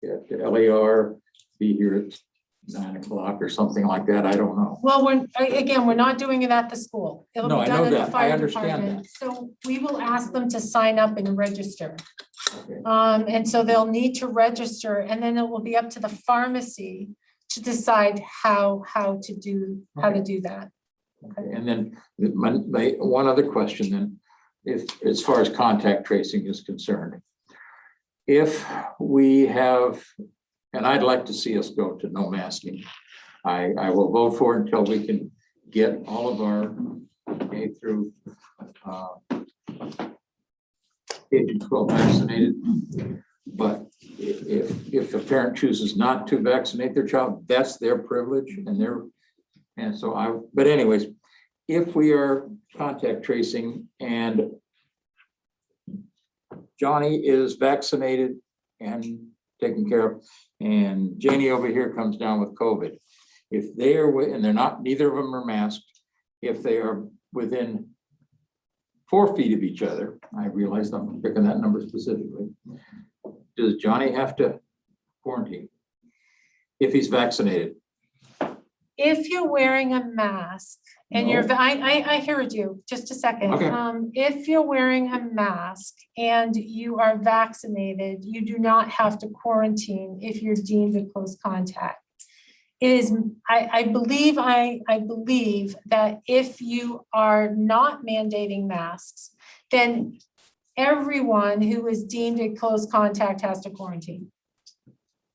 at the LER, be here at 9 o'clock or something like that? I don't know. Well, we're not doing it at the school. It'll No, be I done know at the that. I fire understand department. So we will ask them to sign up and register. And so they'll need to register, and then it will be up to the pharmacy to decide how to do that. Okay. And then my one other question then, if, as far as contact tracing is concerned, if we have, and I'd like to see us go to no masking. I will vote for it until we can get all of our K through K-12 vaccinated. But if a parent chooses not to vaccinate their child, that's their privilege and so but anyways, if we are contact tracing and Johnny is vaccinated and taken care of, and Janie over here comes down with COVID, if they are, and they're not, neither of them are masked, if they are within 4 feet of each other, I realized I'm picking that number specifically, does Johnny have to quarantine if he's vaccinated? If you're wearing a mask and No. I heard you, just a second. Okay. If you're wearing a mask and you are vaccinated, you do not have to quarantine if you're deemed a close contact. It is, I believe that if you are not mandating masks, then everyone who is deemed a close contact has to quarantine.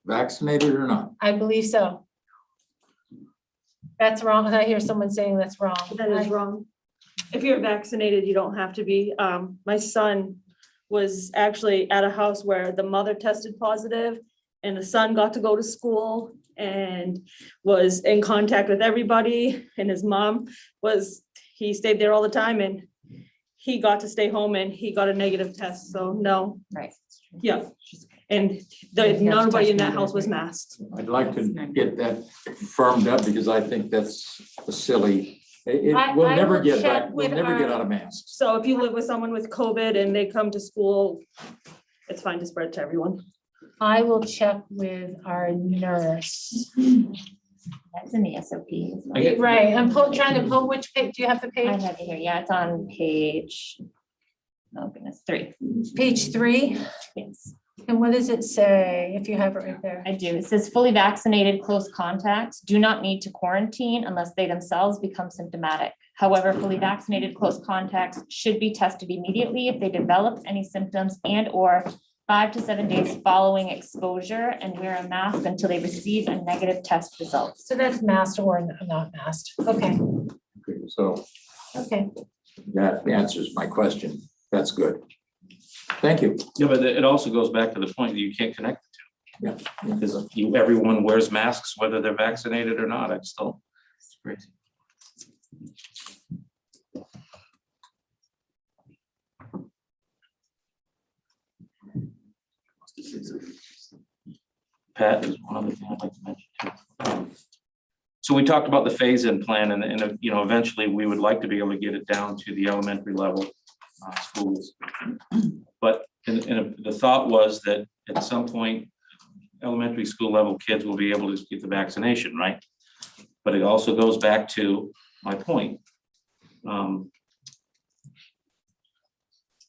Vaccinated or not? I believe so. That's wrong. I hear someone saying that's wrong. That is wrong. If you're vaccinated, you don't have to be. My son was actually at a house where the mother tested positive and the son got to go to school and was in contact with everybody. And his mom he stayed there all the time and he got to stay home and he got a negative test. So no. Right. Yeah. And nobody in that house was masked. I'd like to get that firmed up because I think that's a silly, we'll I never will get check back, we'll with never get our- out of masks. So if you live with someone with COVID and they come to school, it's fine to spread to everyone. I will check with our nurse. That's in the SOP. Right, I'm trying to pull which page, do you have the I page? have it here. Yeah, it's on page, oh goodness, 3. Page 3, Yes, and what does it say, if you have it right there? I do. It says fully vaccinated close contacts do not need to quarantine unless they themselves become symptomatic. However, fully vaccinated close contacts should be tested immediately if they develop any symptoms and/or 5 to 7 days following exposure and wear a mask until they receive a negative test result. So that's masked or not masked. Okay, Okay, so okay. that answers my question. That's good. Thank you. Yeah, but it also goes back to the point that you can't connect the two. Yeah. Because everyone wears masks, whether they're vaccinated or not. It's still crazy. Pat, is one other thing I'd like to mention too. So we talked about the phase-in plan and you know, eventually we would like to be able to get it down to the elementary level schools. But the thought was that at some point, elementary school level kids will be able to get the vaccination, right? But it also goes back to my point.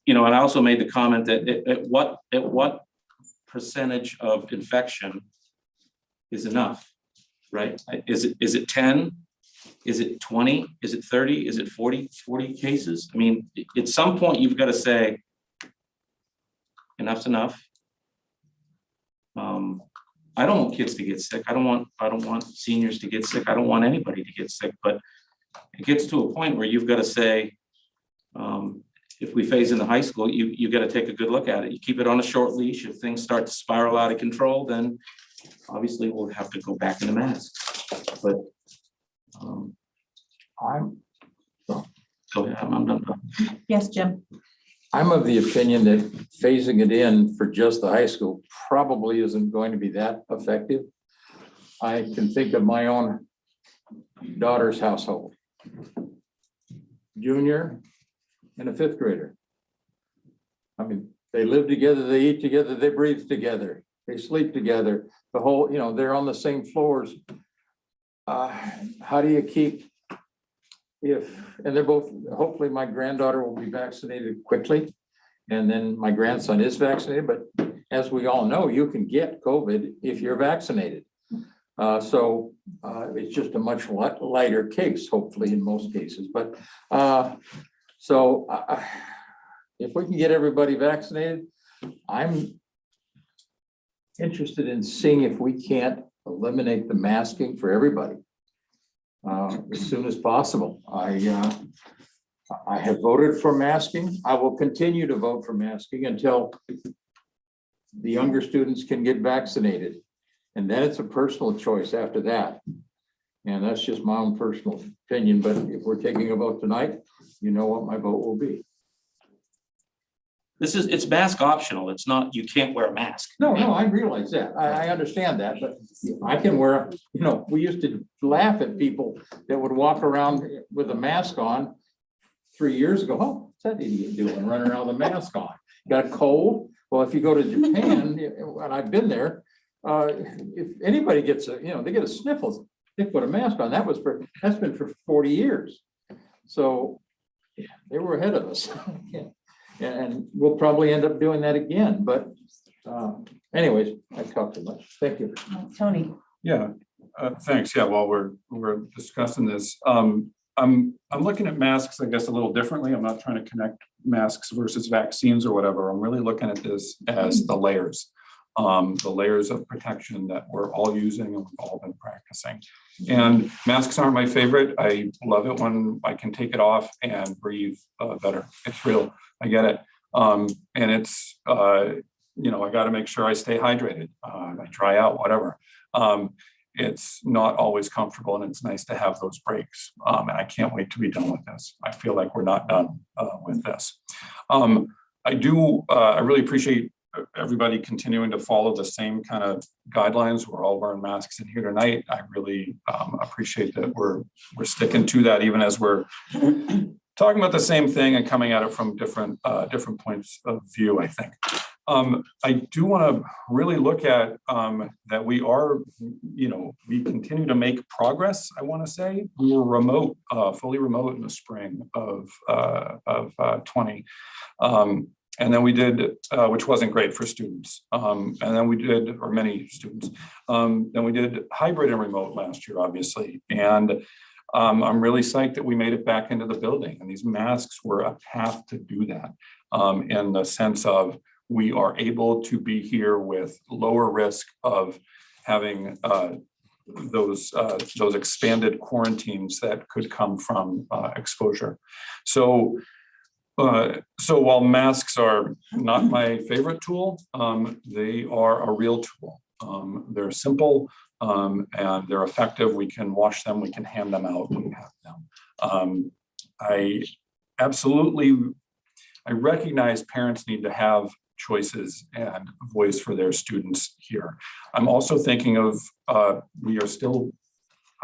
You know, and I also made the comment that at what percentage of infection is enough, right? Is it 10? Is it 20? Is it 30? Is it 40 cases? I mean, at some point you've got to say enough's enough. I don't want kids to get sick. I don't want seniors to get sick. I don't want anybody to get sick, but it gets to a point where you've got to say, if we phase into high school, you got to take a good look at it. You keep it on a short leash. If things start to spiral out of control, then obviously we'll have to go back into masks. But I'm done. Yes, Jim. I'm of the opinion that phasing it in for just the high school probably isn't going to be that effective. I can think of my own daughter's household. Junior and a fifth grader. I mean, they live together, they eat together, they breathe together, they sleep together. The whole, you know, they're on the same floors. How do you keep, and they're both, hopefully my granddaughter will be vaccinated quickly. And then my grandson is vaccinated, but as we all know, you can get COVID if you're vaccinated. So it's just a much lighter case, hopefully in most cases. But if we can get everybody vaccinated, I'm interested in seeing if we can't eliminate the masking for everybody as soon as possible. I have voted for masking. I will continue to vote for masking until the younger students can get vaccinated. And then it's a personal choice after that. And that's just my own personal opinion. But if we're taking a vote tonight, you know what my vote will be. It's mask optional. It's not, you can't wear a mask. No, I realize that. I understand that, but I can wear, you know, we used to laugh at people that would walk around with a mask on 3 years ago. Oh, what's that idiot doing running around with a mask on? Got a cold? Well, if you go to Japan, and I've been there, if anybody gets a, you know, they get a sniffle, they put a mask on. That's been for 40 years. So yeah, they were ahead of us. Yeah. And we'll probably end up doing that again. But anyways, I've talked too much. Thank you. Tony. Yeah, thanks. Yeah, while we're discussing this, I'm looking at masks, I guess, a little differently. I'm not trying to connect masks versus vaccines or whatever. I'm really looking at this as the layers of protection that we're all using and we've all been practicing. And masks aren't my favorite. I love it when I can take it off and breathe better. It's real. I get it. And it's, you know, I got to make sure I stay hydrated. I dry out, whatever. It's not always comfortable, and it's nice to have those breaks. And I can't wait to be done with this. I feel like we're not done with this. I really appreciate everybody continuing to follow the same kind of guidelines. We're all wearing masks in here tonight. I really appreciate that we're sticking to that, even as we're talking about the same thing and coming at it from different points of view, I think. I do want to really look at that we are, you know, we continue to make progress, I want to say. We were remote, fully remote in the spring of 20. And then we did, which wasn't great for students. And then we did, or many students, then we did hybrid and remote last year, obviously. And I'm really psyched that we made it back into the building. And these masks were a path to do that, in the sense of we are able to be here with lower risk of having those expanded quarantines that could come from exposure. So while masks are not my favorite tool, they are a real tool. They're simple and they're effective. We can wash them, we can hand them out when we have them. I recognize parents need to have choices and voice for their students here. I'm also thinking of we are still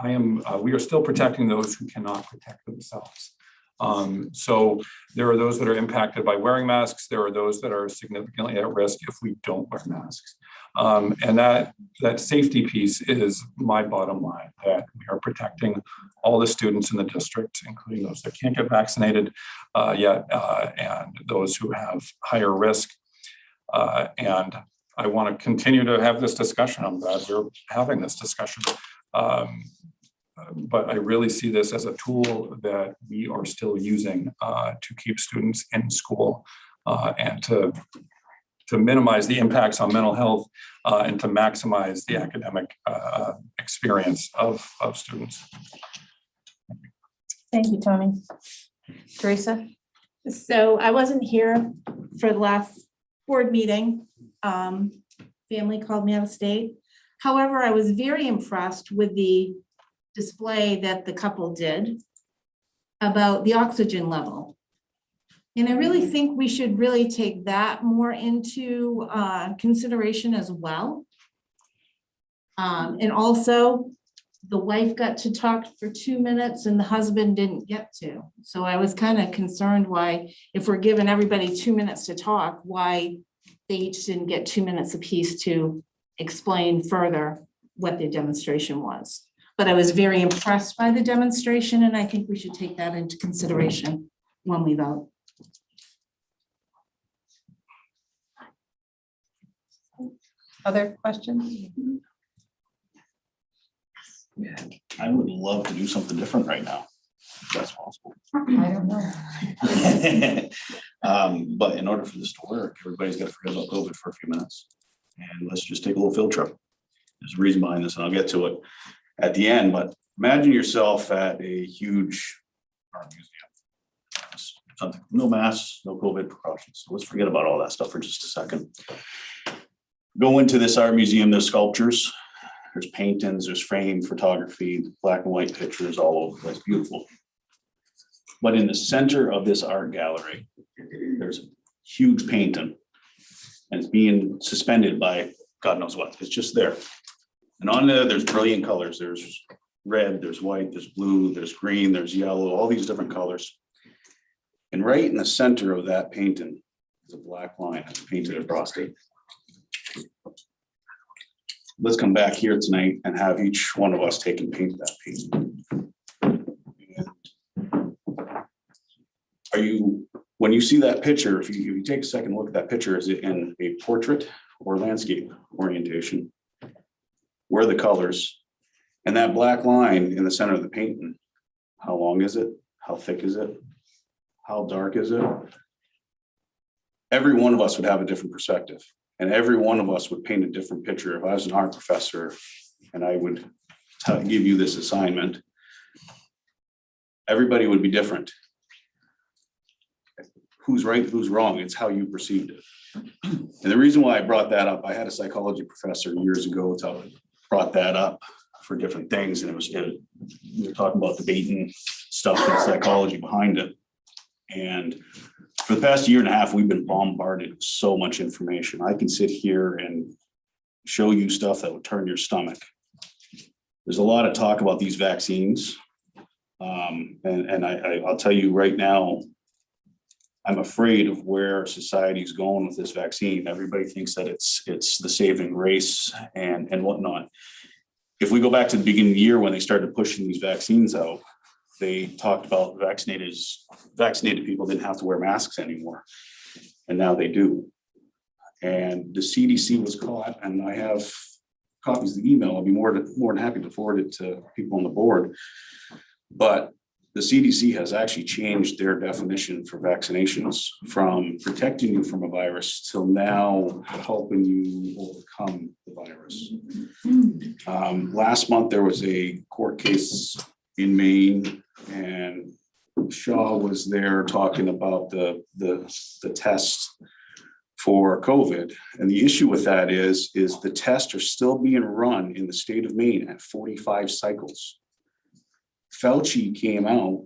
protecting those who cannot protect themselves. So there are those that are impacted by wearing masks. There are those that are significantly at risk if we don't wear masks. And that safety piece is my bottom line, that we are protecting all the students in the district, including those that can't get vaccinated yet, and those who have higher risk. And I want to continue to have this discussion. I'm glad we're having this discussion. But I really see this as a tool that we are still using to keep students in school and to minimize the impacts on mental health and to maximize the academic experience of students. Thank you, Tony. Teresa? So I wasn't here for the last board meeting. Family called me out of state. However, I was very impressed with the display that the couple did about the oxygen level. And I really think we should really take that more into consideration as well. And also, the wife got to talk for 2 minutes and the husband didn't get to. So I was kind of concerned why, if we're giving everybody 2 minutes to talk, why they each didn't get 2 minutes apiece to explain further what the demonstration was. But I was very impressed by the demonstration, and I think we should take that into consideration when we vote. Other questions? I would love to do something different right now, if that's possible. I don't know. But in order for this to work, everybody's got to forget about COVID for a few minutes. And let's just take a little field trip. There's a reason behind this, and I'll get to it at the end, but imagine yourself at a huge art museum. Something, no masks, no COVID precautions. So let's forget about all that stuff for just a second. Go into this art museum, there's sculptures, there's paintings, there's frame photography, black and white pictures all over the place, beautiful. But in the center of this art gallery, there's a huge painting and it's being suspended by God knows what, it's just there. And on there, there's brilliant colors. There's red, there's white, there's blue, there's green, there's yellow, all these different colors. And right in the center of that painting is a black line that's painted across it. Let's come back here tonight and have each one of us take and paint that painting. When you see that picture, if you take a second look at that picture, is it in a portrait or landscape orientation? Where are the colors? And that black line in the center of the painting, how long is it? How thick is it? How dark is it? Every one of us would have a different perspective, and every one of us would paint a different picture. If I was an art professor and I would give you this assignment, everybody would be different. Who's right, who's wrong, it's how you perceived it. And the reason why I brought that up, I had a psychology professor years ago who brought that up for different things, and we were talking about debating stuff and psychology behind it. And for the past year and a half, we've been bombarded with so much information. I can sit here and show you stuff that would turn your stomach. There's a lot of talk about these vaccines. And I'll tell you right now, I'm afraid of where society's going with this vaccine. Everybody thinks that it's the saving grace and whatnot. If we go back to the beginning of the year when they started pushing these vaccines out, they talked about vaccinated people didn't have to wear masks anymore. And now they do. And the CDC was caught, and I have copies of the email. I'll be more than happy to forward it to people on the board. But the the CDC has actually changed their definition for vaccinations from protecting you from a virus till now helping you overcome the virus. Last month, there was a court case in Maine, and Shaw was there talking about the test for COVID. And the issue with that is the tests are still being run in the state of Maine at 45 cycles. Fauci came out,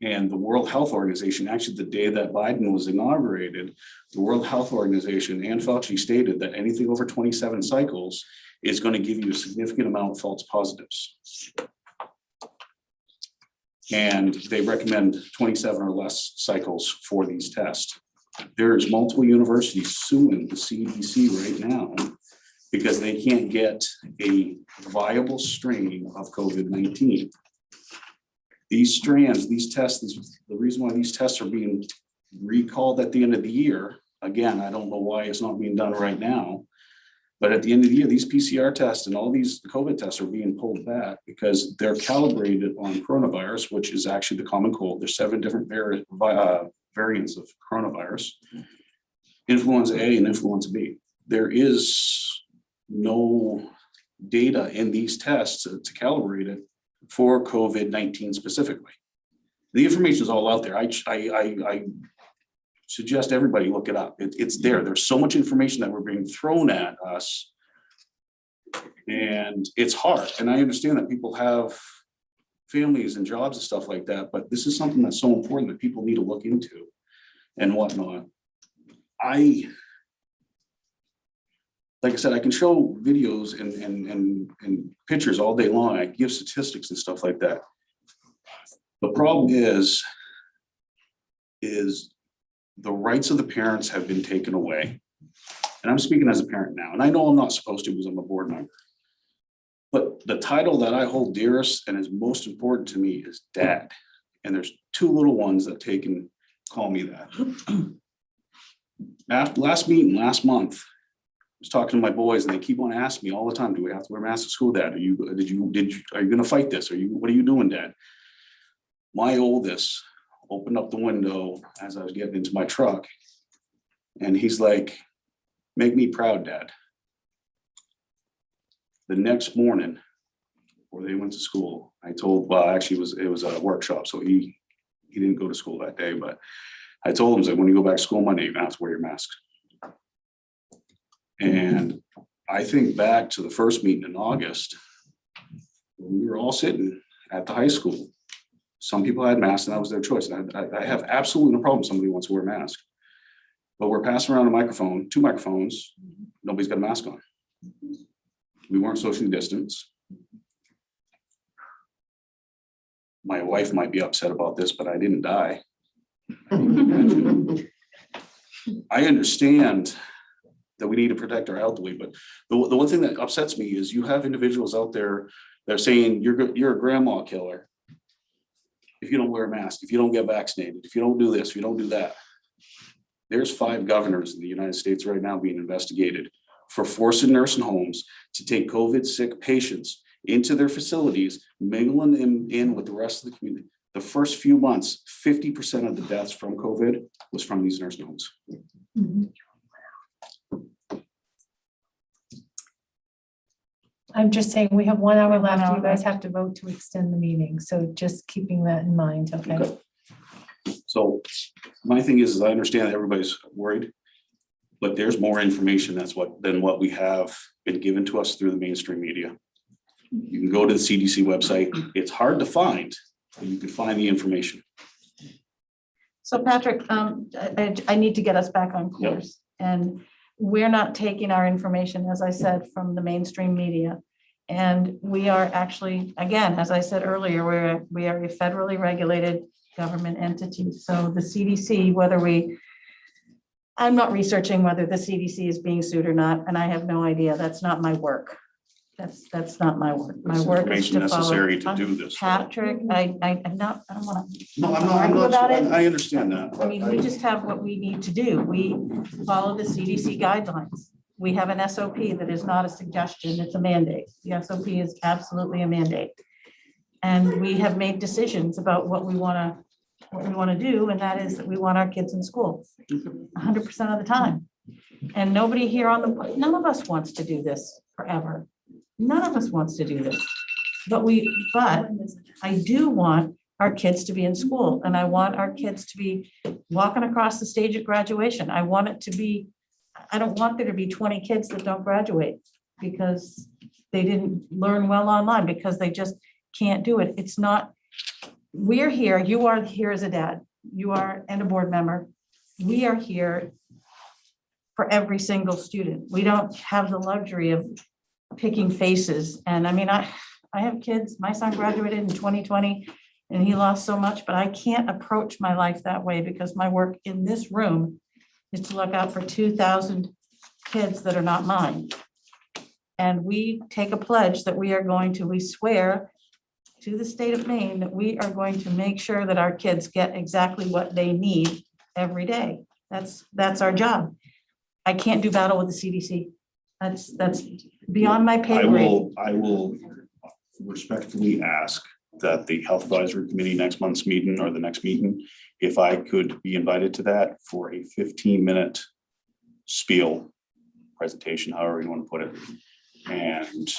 and the World Health Organization, actually the day that Biden was inaugurated, the World Health Organization and Fauci stated that anything over 27 cycles is going to give you a significant amount of false positives. And they recommend 27 or less cycles for these tests. There's multiple universities suing the CDC right now because they can't get a viable strain of COVID-19. These strands, these tests, the reason why these tests are being recalled at the end of the year, again, I don't know why it's not being done right now, but at the end of the year, these PCR tests and all these COVID tests are being pulled back because they're calibrated on coronavirus, which is actually the common cold. There's 7 different variants of coronavirus, influenza A and influenza B. There is no data in these tests to calibrate it for COVID-19 specifically. The information is all out there. I suggest everybody look it up. It's there. There's so much information that we're being thrown at us, and it's hard. And I understand that people have families and jobs and stuff like that, but this is something that's so important that people need to look into and whatnot. Like I said, I can show videos and pictures all day long. I give statistics and stuff like that. The problem is the rights of the parents have been taken away. And I'm speaking as a parent now, and I know I'm not supposed to because I'm a board member. But the title that I hold dearest and is most important to me is dad. And there's 2 little ones that call me that. After last meeting last month, I was talking to my boys, and they keep on asking me all the time, do we have to wear masks at school, Dad? Are you gonna fight this? What are you doing, Dad? My oldest opened up the window as I was getting into my truck, and he's like, make me proud, Dad. The next morning, before they went to school, I told, well, actually it was a workshop, so he didn't go to school that day, but I told him that when you go back to school Monday, you're gonna have to wear your mask. And I think back to the first meeting in August, when we were all sitting at the high school. Some people had masks, and that was their choice. I have absolutely no problem if somebody wants to wear a mask. But we're passing around a microphone, 2 microphones, nobody's got a mask on. We weren't socially distanced. My wife might be upset about this, but I didn't die. I understand that we need to protect our elderly, but the one thing that upsets me is you have individuals out there that are saying you're a grandma killer if you don't wear a mask, if you don't get vaccinated, if you don't do this, if you don't do that. There's 5 governors in the United States right now being investigated for forcing nursing homes to take COVID sick patients into their facilities, mingling them in with the rest of the community. The first few months, 50% of the deaths from COVID was from these nursing homes. I'm just saying, we have 1 hour left. You guys have to vote to extend the meeting, so just keeping that in mind, okay? Okay. So my thing is I understand that everybody's worried, but there's more information than what we have been given to us through the mainstream media. You can go to the CDC website. It's hard to find, but you can find the information. So Patrick, I need to get us back on course. And we're not taking our information, as I said, from the mainstream media. And we are actually, again, as I said earlier, we are a federally regulated government entity. So the CDC, I'm not researching whether the CDC is being sued or not, and I have no idea. That's not my work. That's not my work. My There's work is information to follow. necessary to do this. Patrick, I don't want to. No, I'm argue not, about it. I understand that. I mean, we just have what we need to do. We follow the CDC guidelines. We have an SOP that is not a suggestion, it's a mandate. The SOP is absolutely a mandate. And we have made decisions about what we want to do, and that is that we want our kids in school 100% of the time. And nobody here none of us wants to do this forever. None of us wants to do this. But I do want our kids to be in school, and I want our kids to be walking across the stage at graduation. I want it to be, I don't want there to be 20 kids that don't graduate because they didn't learn well online, because they just can't do it. It's not, we're here, you are here as a dad, you are, and a board member. We are here for every single student. We don't have the luxury of picking faces. And I mean, I have kids, my son graduated in 2020 and he lost so much, but I can't approach my life that way because my work in this room is to look out for 2,000 kids that are not mine. And we take a pledge that we swear to the state of Maine that we are going to make sure that our kids get exactly what they need every day. That's our job. I can't do battle with the CDC. That's beyond my pay grade. I will respectfully ask that the Health Advisory Committee next month's meeting or the next meeting, if I could be invited to that for a 15-minute spiel presentation, however you want to put it. And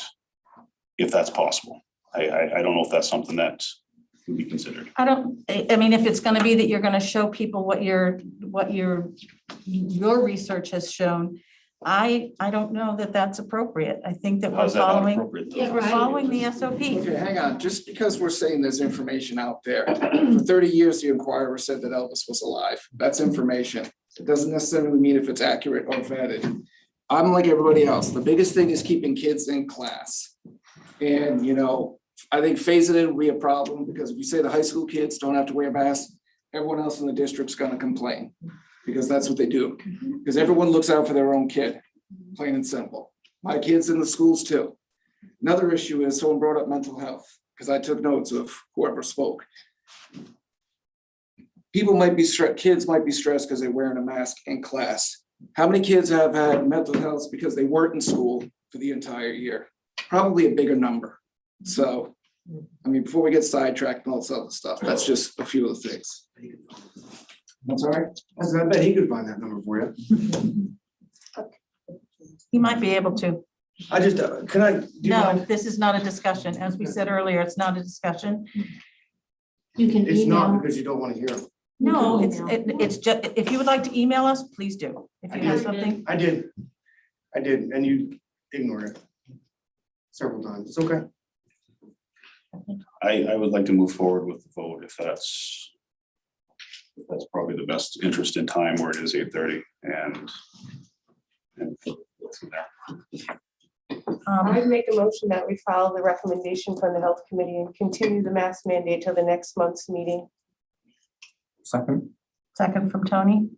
if that's possible, I don't know if that's something that would be considered. I mean, if it's going to be that you're going to show people what your research has shown, I don't know that that's appropriate. I think that How we're is that not following, appropriate, though? if we're following the SOP. Okay, hang on, just because we're saying there's information out there, for 30 years, the Inquirer said that Elvis was alive. That's information. It doesn't necessarily mean if it's accurate or vetted. I'm like everybody else. The biggest thing is keeping kids in class. And, I think phasing it will be a problem because if you say the high school kids don't have to wear masks, everyone else in the district's gonna complain because that's what they do. Because everyone looks out for their own kid, plain and simple. My kids in the schools too. Another issue is someone brought up mental health because I took notes of whoever spoke. Kids might be stressed because they're wearing a mask in class. How many kids have had mental health because they weren't in school for the entire year? Probably a bigger number. So, I mean, before we get sidetracked and all this other stuff, that's just a few of the things. I'm sorry? I bet he could find that number for you. He might be able to. I just, can I? do you No, mind? this is not a discussion. As we said earlier, it's not a discussion. You can It's not email. because you don't want to hear him. No, it's just, if you would like to email us, please do. If you have something. I did, and you ignored it several times. It's okay. I would like to move forward with the vote if that's probably the best interest in time where it is 8:30 and from there. I'd make a motion that we follow the recommendation from the Health Committee and continue the mask mandate till the next month's meeting. Second from Tony.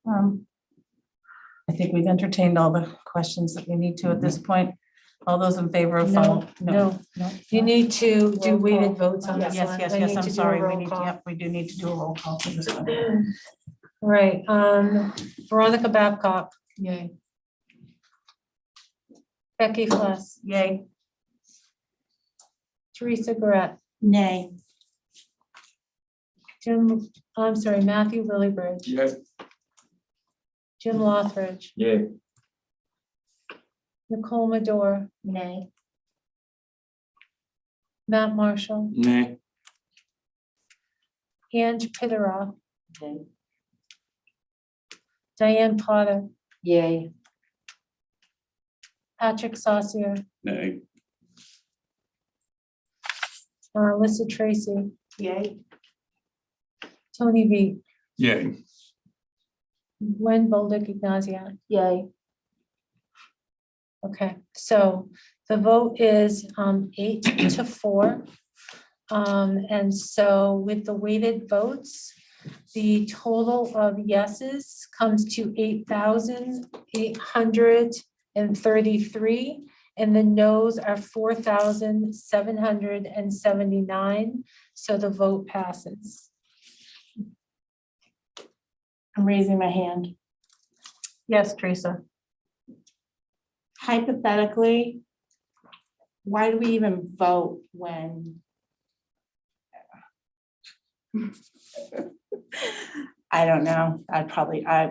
I think we've entertained all the questions that we need to at this point. All those in favor of follow? No, you need to do Roll weighted call. votes on this Yes, one. yes, I yes, need I'm to do a sorry. roll call. Yep, we do need to do a roll call for this one. Right, Veronica Babcock. Yay. Becky Fless, Yay. Teresa Garrett, Nay. Matthew Lillibridge, Yeah. Jim Lothridge, Yeah. Nicole Medore, Nay. Matt Marshall, Nay. Ange Pitteroff, Diane Potter, Yay. Patrick Saucier, Nay. Alyssa Tracy, Yay. Tony V, Yay. Gwen Bolduc Ignazia. Yay. Okay, so the vote is 8-4. And so with the weighted votes, the total of yeses comes to 8,833, and the noes are 4,779. So the vote passes. I'm raising my hand. Yes, Teresa. Hypothetically, why do we even vote when I don't know.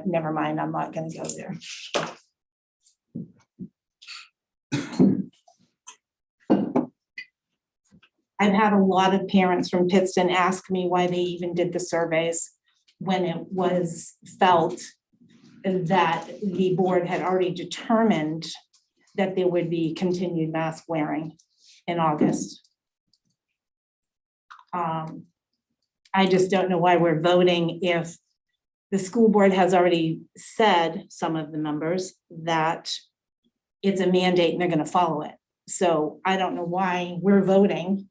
Never mind, I'm not gonna go there. I've had a lot of parents from Pittston ask me why they even did the surveys when it was felt that the board had already determined that there would be continued mask wearing in August. I just don't know why we're voting if the school board has already said, some of the members, that it's a mandate and they're gonna follow it. So I don't know why we're voting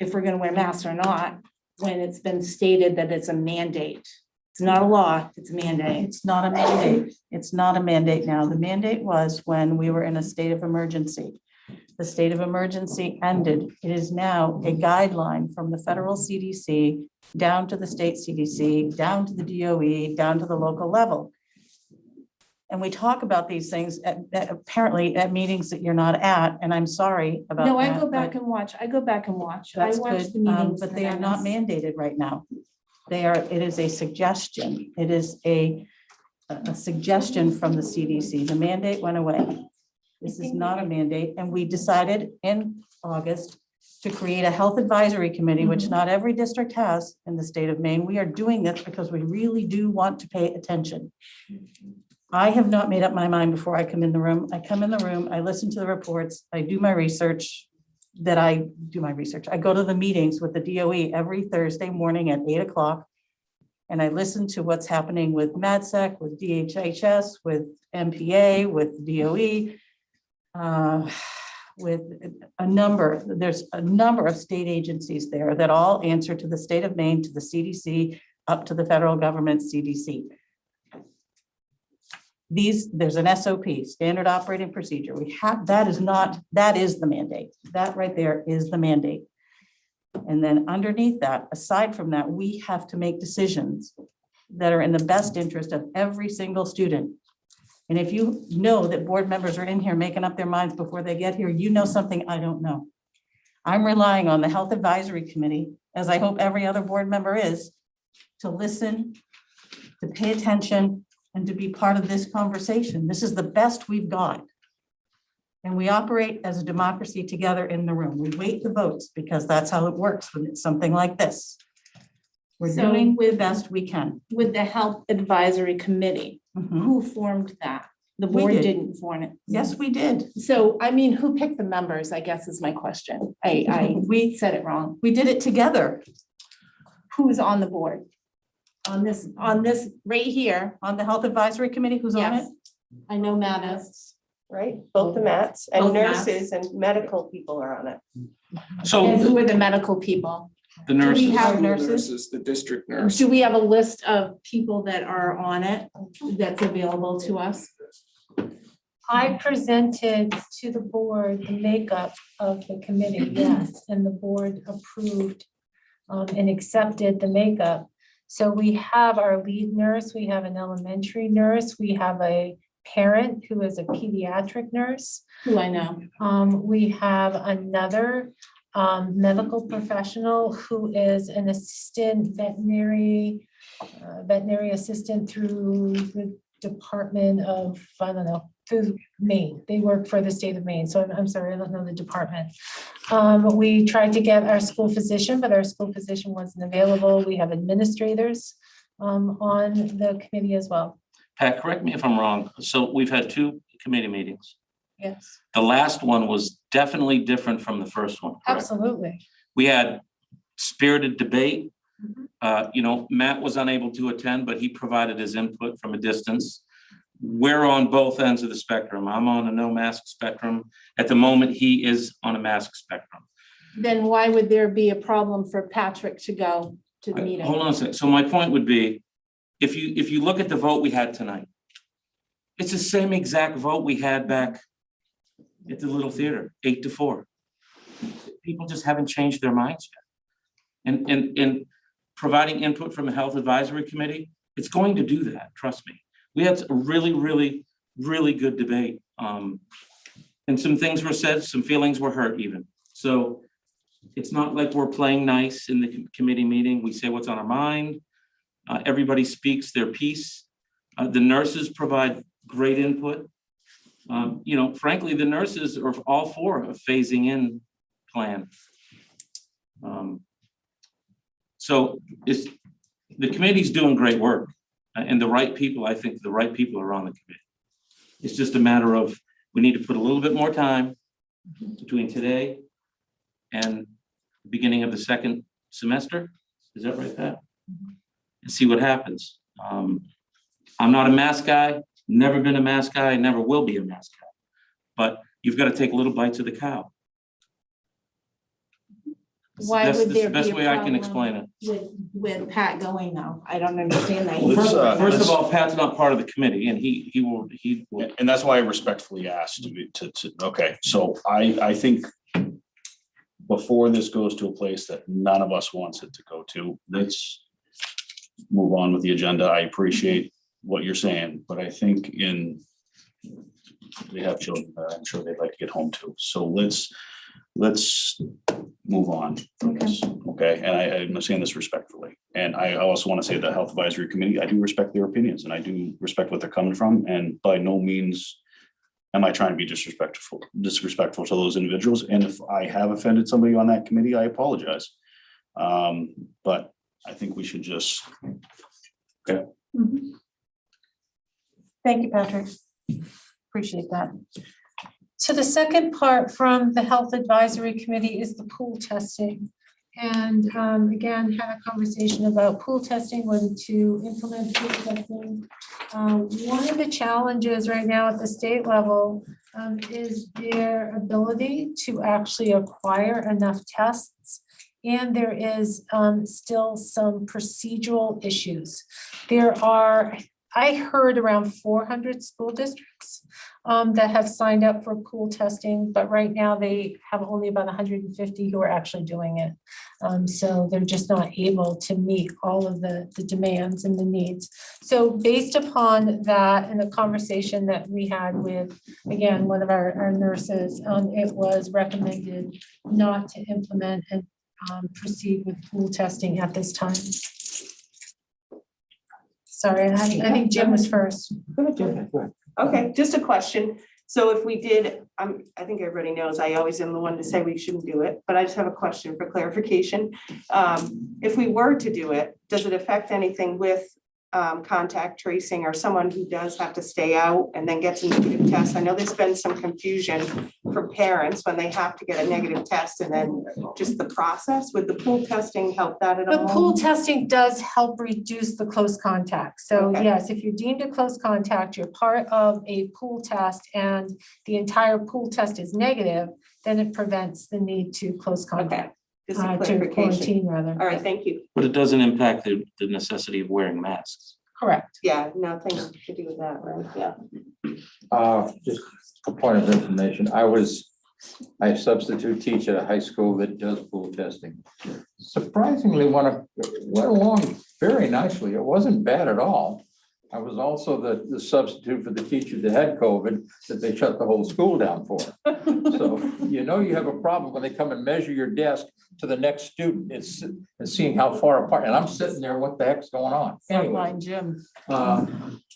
if we're gonna wear masks or not, when it's been stated that it's a mandate. It's not a law, it's a mandate. It's not a mandate. It's not a mandate now. The mandate was when we were in a state of emergency. The state of emergency ended. It is now a guideline from the federal CDC down to the state CDC, down to the DOE, down to the local level. And we talk about these things apparently at meetings that you're not at, and I'm sorry about that. No, I go but back and watch. I go back and watch. I That's watch good, the meetings. but they and are I not miss- mandated right now. It is a suggestion. It is a suggestion from the CDC. The mandate went away. This is not a mandate, and we decided in August to create a health advisory committee, which not every district has in the state of Maine. We are doing this because we really do want to pay attention. I have not made up my mind before I come in the room. I come in the room, I listen to the reports, I do my research. I go to the meetings with the DOE every Thursday morning at 8 o'clock. And I listen to what's happening with MADSEC, with DHHS, with MPA, with DOE. With there's a number of state agencies there that all answer to the state of Maine, to the CDC, up to the federal government CDC. There's an SOP, standard operating procedure. That is the mandate. That right there is the mandate. And then underneath that, aside from that, we have to make decisions that are in the best interest of every single student. And if you know that board members are in here making up their minds before they get here, you know something I don't know. I'm relying on the Health Advisory Committee, as I hope every other board member is, to listen, to pay attention, and to be part of this conversation. This is the best we've got. And we operate as a democracy together in the room. We wait the votes because that's how it works when it's something like this. We're So doing the best we can. With the health advisory committee, who formed that? The We board did. didn't form it. Yes, we did. So, I mean, who picked the members, I guess is my question. We said it wrong. We did it together. Who's on the board? On this right here. On the Health Advisory Committee, who's on it? Yes. I know Matt is. Right, both the mats and Both mats. nurses and medical people are on it. And So who are the medical people? the Do we nurses, have Nurses, the district nurse. Do we have a list of people that are on it that's available to us? I presented to the board the makeup of the committee, yes, and the board approved and accepted the makeup. So we have our lead nurse, we have an elementary nurse, we have a parent who is a pediatric nurse. Who I know. We have another medical professional who is an assistant veterinary assistant through the Department of, I don't know, through Maine. They work for the state of Maine. So I'm sorry, I don't know the department. We tried to get our school physician, but our school physician wasn't available. We have administrators on the committee as well. Pat, correct me if I'm wrong. So we've had 2 committee meetings. Yes, The last one was definitely different from the first one, correct? absolutely. We had spirited debate. Matt was unable to attend, but he provided his input from a distance. We're on both ends of the spectrum. I'm on a no mask spectrum. At the moment, he is on a mask spectrum. Then why would there be a problem for Patrick to go to the meeting? Hold on a second. So my point would be, if you look at the vote we had tonight, it's the same exact vote we had back at the little theater, 8-4. People just haven't changed their minds yet. And providing input from a health advisory committee, it's going to do that, trust me. We had a really, really, really good debate. And some things were said, some feelings were hurt even. So It's not like we're playing nice in the committee meeting. We say what's on our mind. Everybody speaks their piece. The nurses provide great input. You know, frankly, the nurses are all for a phasing in plan. So the committee's doing great work, and the right people, I think the right people are on the committee. It's just a matter of, we need to put a little bit more time between today and the beginning of the second semester. Is that right, Pat? And see what happens. I'm not a mask guy, never been a mask guy, never will be a mask guy. But you've got to take little bites of the cow. Why That's would the there be best a way I can problem explain it. with Pat going now? I don't understand that. Well, first of let's- all, Pat's not part of the committee, and he will. And that's why I respectfully asked okay, so I think before this goes to a place that none of us wants it to go to, let's move on with the agenda. I appreciate what you're saying, but I think they have children that I'm sure they'd like to get home to. So let's move on from this, okay? And I'm saying this respectfully. And I also want to say the Health Advisory Committee, I do respect their opinions and I do respect what they're coming from. And by no means am I trying to be disrespectful to those individuals. And if I have offended somebody on that committee, I apologize. But I think we should just, okay. Thank you, Patrick. Appreciate that. So the second part from the Health Advisory Committee is the pool testing. And again, had a conversation about pool testing, whether to implement pool testing. One of the challenges right now at the state level is their ability to actually acquire enough tests. And there is still some procedural issues. I heard around 400 school districts that have signed up for pool testing, but right now they have only about 150 who are actually doing it. So they're just not able to meet all of the demands and the needs. So based upon that and the conversation that we had with, again, one of our nurses, it was recommended not to implement and proceed with pool testing at this time. Sorry, I think Jim was first. Okay, just a question. So if we did, I think everybody knows, I always am the one to say we shouldn't do it, but I just have a question for clarification. If we were to do it, does it affect anything with contact tracing or someone who does have to stay out and then gets a negative test? I know there's been some confusion for parents when they have to get a negative test and then just the process. Would the pool testing help that at all? The pool testing does help reduce the close contact. So Okay. yes, if you're deemed a close contact, you're part of a pool test and the entire pool test is negative, then it prevents the need to close contact. Just a To clarification. quarantine rather. All right, thank you. But it doesn't impact the necessity of wearing masks. Correct. Yeah, nothing to do with that, right? Yeah. Just a point of information, I substitute teach at a high school that does pool testing. Surprisingly, went along very nicely. It wasn't bad at all. I was also the substitute for the teacher that had COVID that they shut the whole school down for. So you know you have a problem when they come and measure your desk to the next student. It's seeing how far apart, and I'm sitting there, what the heck's going on? Anyway, Frontline Jim.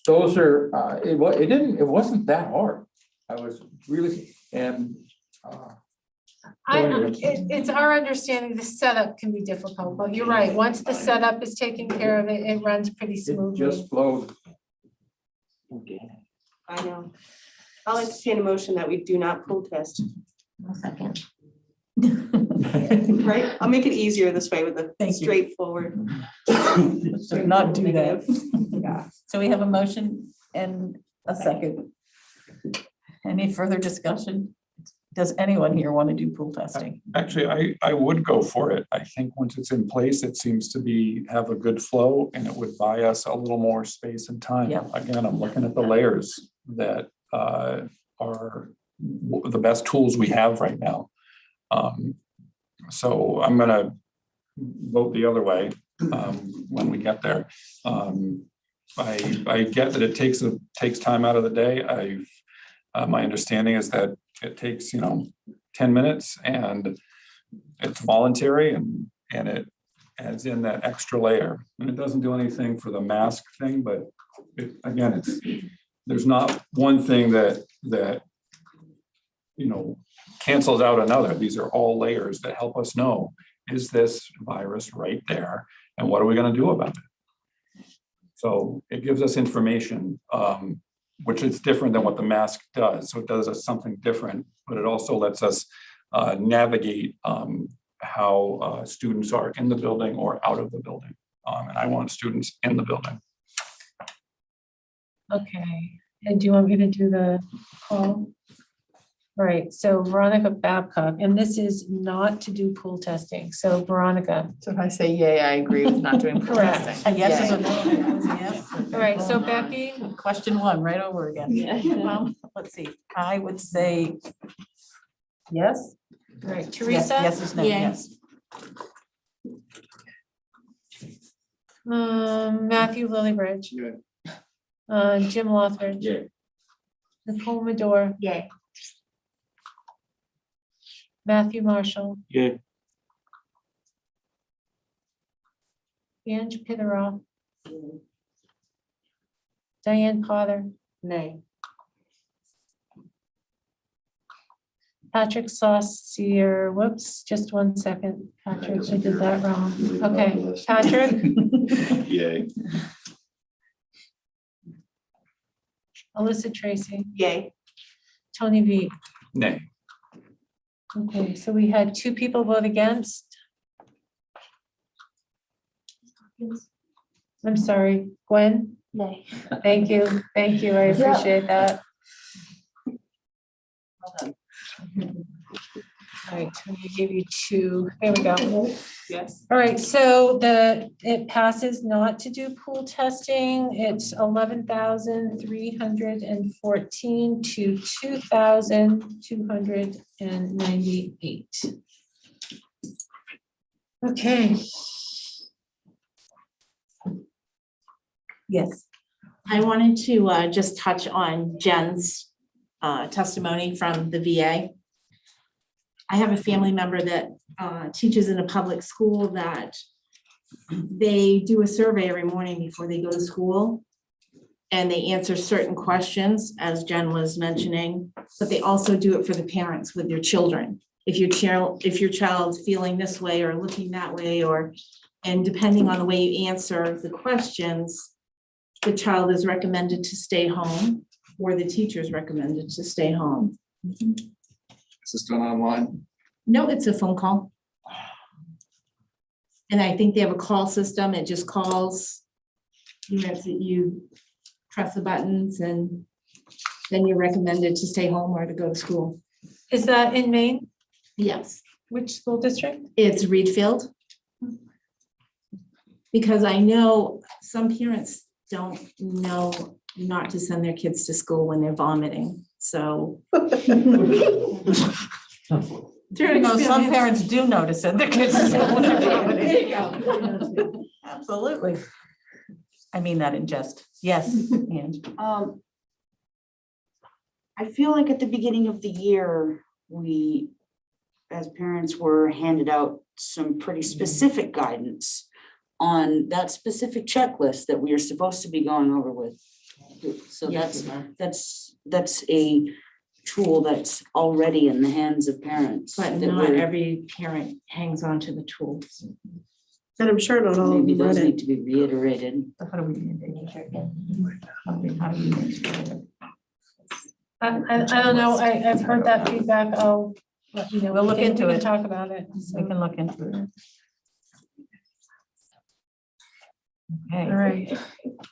those are, it wasn't that hard. I was really, and It's our understanding the setup can be difficult, but you're right. Once the setup is taken care of, it runs pretty it smoothly. just flowed. I know. I'll entertain a motion that we do not pool test. Second. Right? I'll make it easier this way with the Thank you. straightforward. Should not do that. Yeah. So we have a motion and a second. Any further discussion? Does anyone here want to do pool testing? Actually, I would go for it. I think once it's in place, it seems to have a good flow and it would buy us a little more space and time. Yep. Again, I'm looking at the layers that are the best tools we have right now. So I'm gonna vote the other way when we get there. I get that it takes time out of the day. My understanding is that it takes 10 minutes and it's voluntary and it adds in that extra layer. And it doesn't do anything for the mask thing, but again, there's not one thing that cancels out another. These are all layers that help us know, is this virus right there? And what are we going to do about it? So it gives us information, which is different than what the mask does. So it does us something different, but it also lets us navigate how students are in the building or out of the building. And I want students in the building. Okay, and do you want me to do the call? All right, so Veronica Babcock, and this is not to do pool testing. So Veronica. So if I say yay, I agree with not doing pool Correct. testing. A yes is a Yay. no. Yes. All right, so Becky, Question one, right over again. Let's see, I would say yes. all right, Yes, Teresa. yes is no, Yay. yes. Matthew Lillybridge. Jim Lothridge. Yeah. Nicole Medore. Yay. Matthew Marshall. Yeah. Ange Pittaroff. Diane Potter. Nay. Patrick Saucier, whoops, just 1 second. Patrick, I did that wrong. Okay, Patrick, Yay. Alyssa Tracy, Yay. Tony V. Nay. Okay, so we had 2 people vote against. I'm sorry, Gwen? Nay. Thank you, I appreciate that. All right, Tony, I gave you 2, there we go. Yes. All right, so it passes not to do pool testing. It's 11,314 to 2,298. Okay. Yes. I wanted to just touch on Jen's testimony from the VA. I have a family member that teaches in a public school that they do a survey every morning before they go to school. And they answer certain questions, as Jen was mentioning, but they also do it for the parents with their children. If your child's feeling this way or looking that way, and depending on the way you answer the questions, the child is recommended to stay home or the teacher is recommended to stay home. This is done online. No, it's a phone call. And I think they have a call system. It just calls. You press the buttons and then you're recommended to stay home or to go to school. Is that in Maine? Yes. Which school district? It's Reedfield. Because I know some parents don't know not to send their kids to school when they're vomiting, so. Some parents do notice it. Their kids are saying, There you go. absolutely. I mean that in jest. Yes, Ange. I feel like at the beginning of the year, we, as parents, were handed out some pretty specific guidance on that specific checklist that we are supposed to be going over with. So Yes, that's a tool that's already in the hands of parents. But that not we're- every parent hangs on to the tools. And I'm sure not all of Maybe them read those it. need to be reiterated. How do we engage her again? How do we engage her? I don't know, I've heard that feedback. I'll let you know. We'll look We can- into we can it. Talk about it. We can look into it. Okay. All right.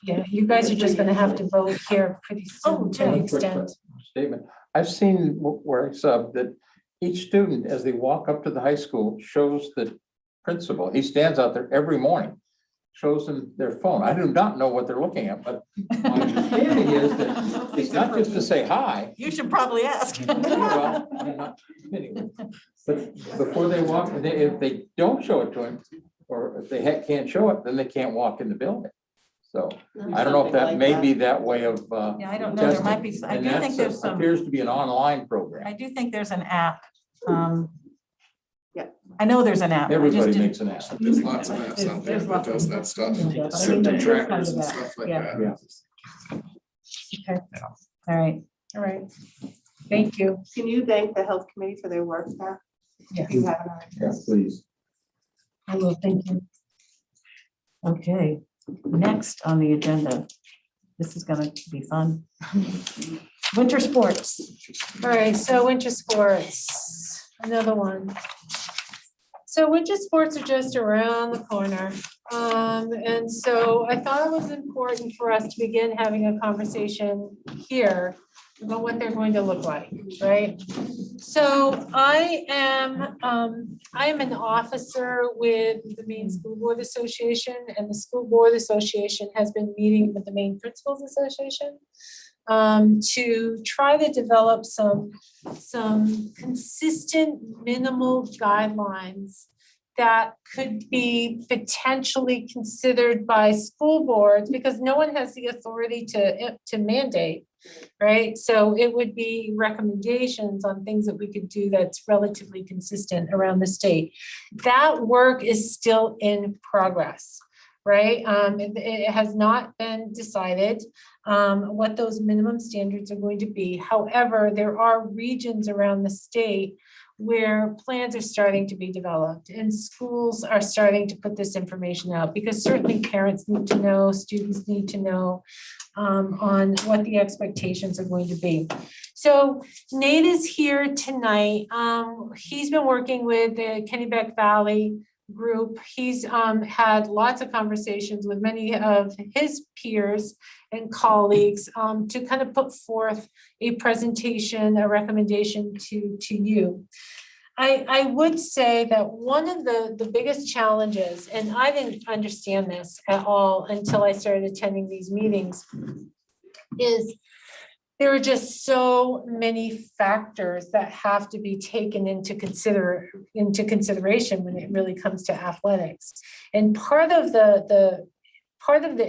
Yeah, you guys are just gonna have to vote here pretty soon to the extent. Statement. I've seen where it's that each student, as they walk up to the high school, shows the principal. He stands out there every morning, shows them their phone. I do not know what they're looking at, but my understanding is that it's not just to say hi. You should probably ask. Well, I'm not kidding. But before they walk, if they don't show it to him, or if they can't show it, then they can't walk in the building. So I don't know if that may be that way of. Yeah, I don't know. There might be, I do think there's some. Appears to be an online program. I do think there's an app I know there's an app. I just Everybody didn't- makes an app. There's lots of apps out there There's that lots of does that stuff, Yeah, but I mean, symptom there's trackers and tons of stuff like apps, yeah. that. Yeah. Okay, all right, all right. Thank you. Can you thank the health committee for their work, Pat? Yeah. If you haven't already. Yeah, please. I will, thank you. Okay, next on the agenda. This is gonna be fun. Winter sports. All right, so winter sports, another one. So winter sports are just around the corner. And so I thought it was important for us to begin having a conversation here about what they're going to look like, right? So I am an officer with the Maine School Board Association, and the School Board Association has been meeting with the Maine Principals Association to try to develop some consistent minimal guidelines that could be potentially considered by school boards, because no one has the authority to mandate, right? So it would be recommendations on things that we could do that's relatively consistent around the state. That work is still in progress, right? It has not been decided what those minimum standards are going to be. However, there are regions around the state where plans are starting to be developed and schools are starting to put this information out, because certainly parents need to know, students need to know on what the expectations are going to be. So Nate is here tonight. He's been working with the Kennebec Valley group. He's had lots of conversations with many of his peers and colleagues to kind of put forth a presentation, a recommendation to you. I would say that one of the biggest challenges, and I didn't understand this at all until I started attending these meetings, is there are just so many factors that have to be taken into consideration when it really comes to athletics. And part of the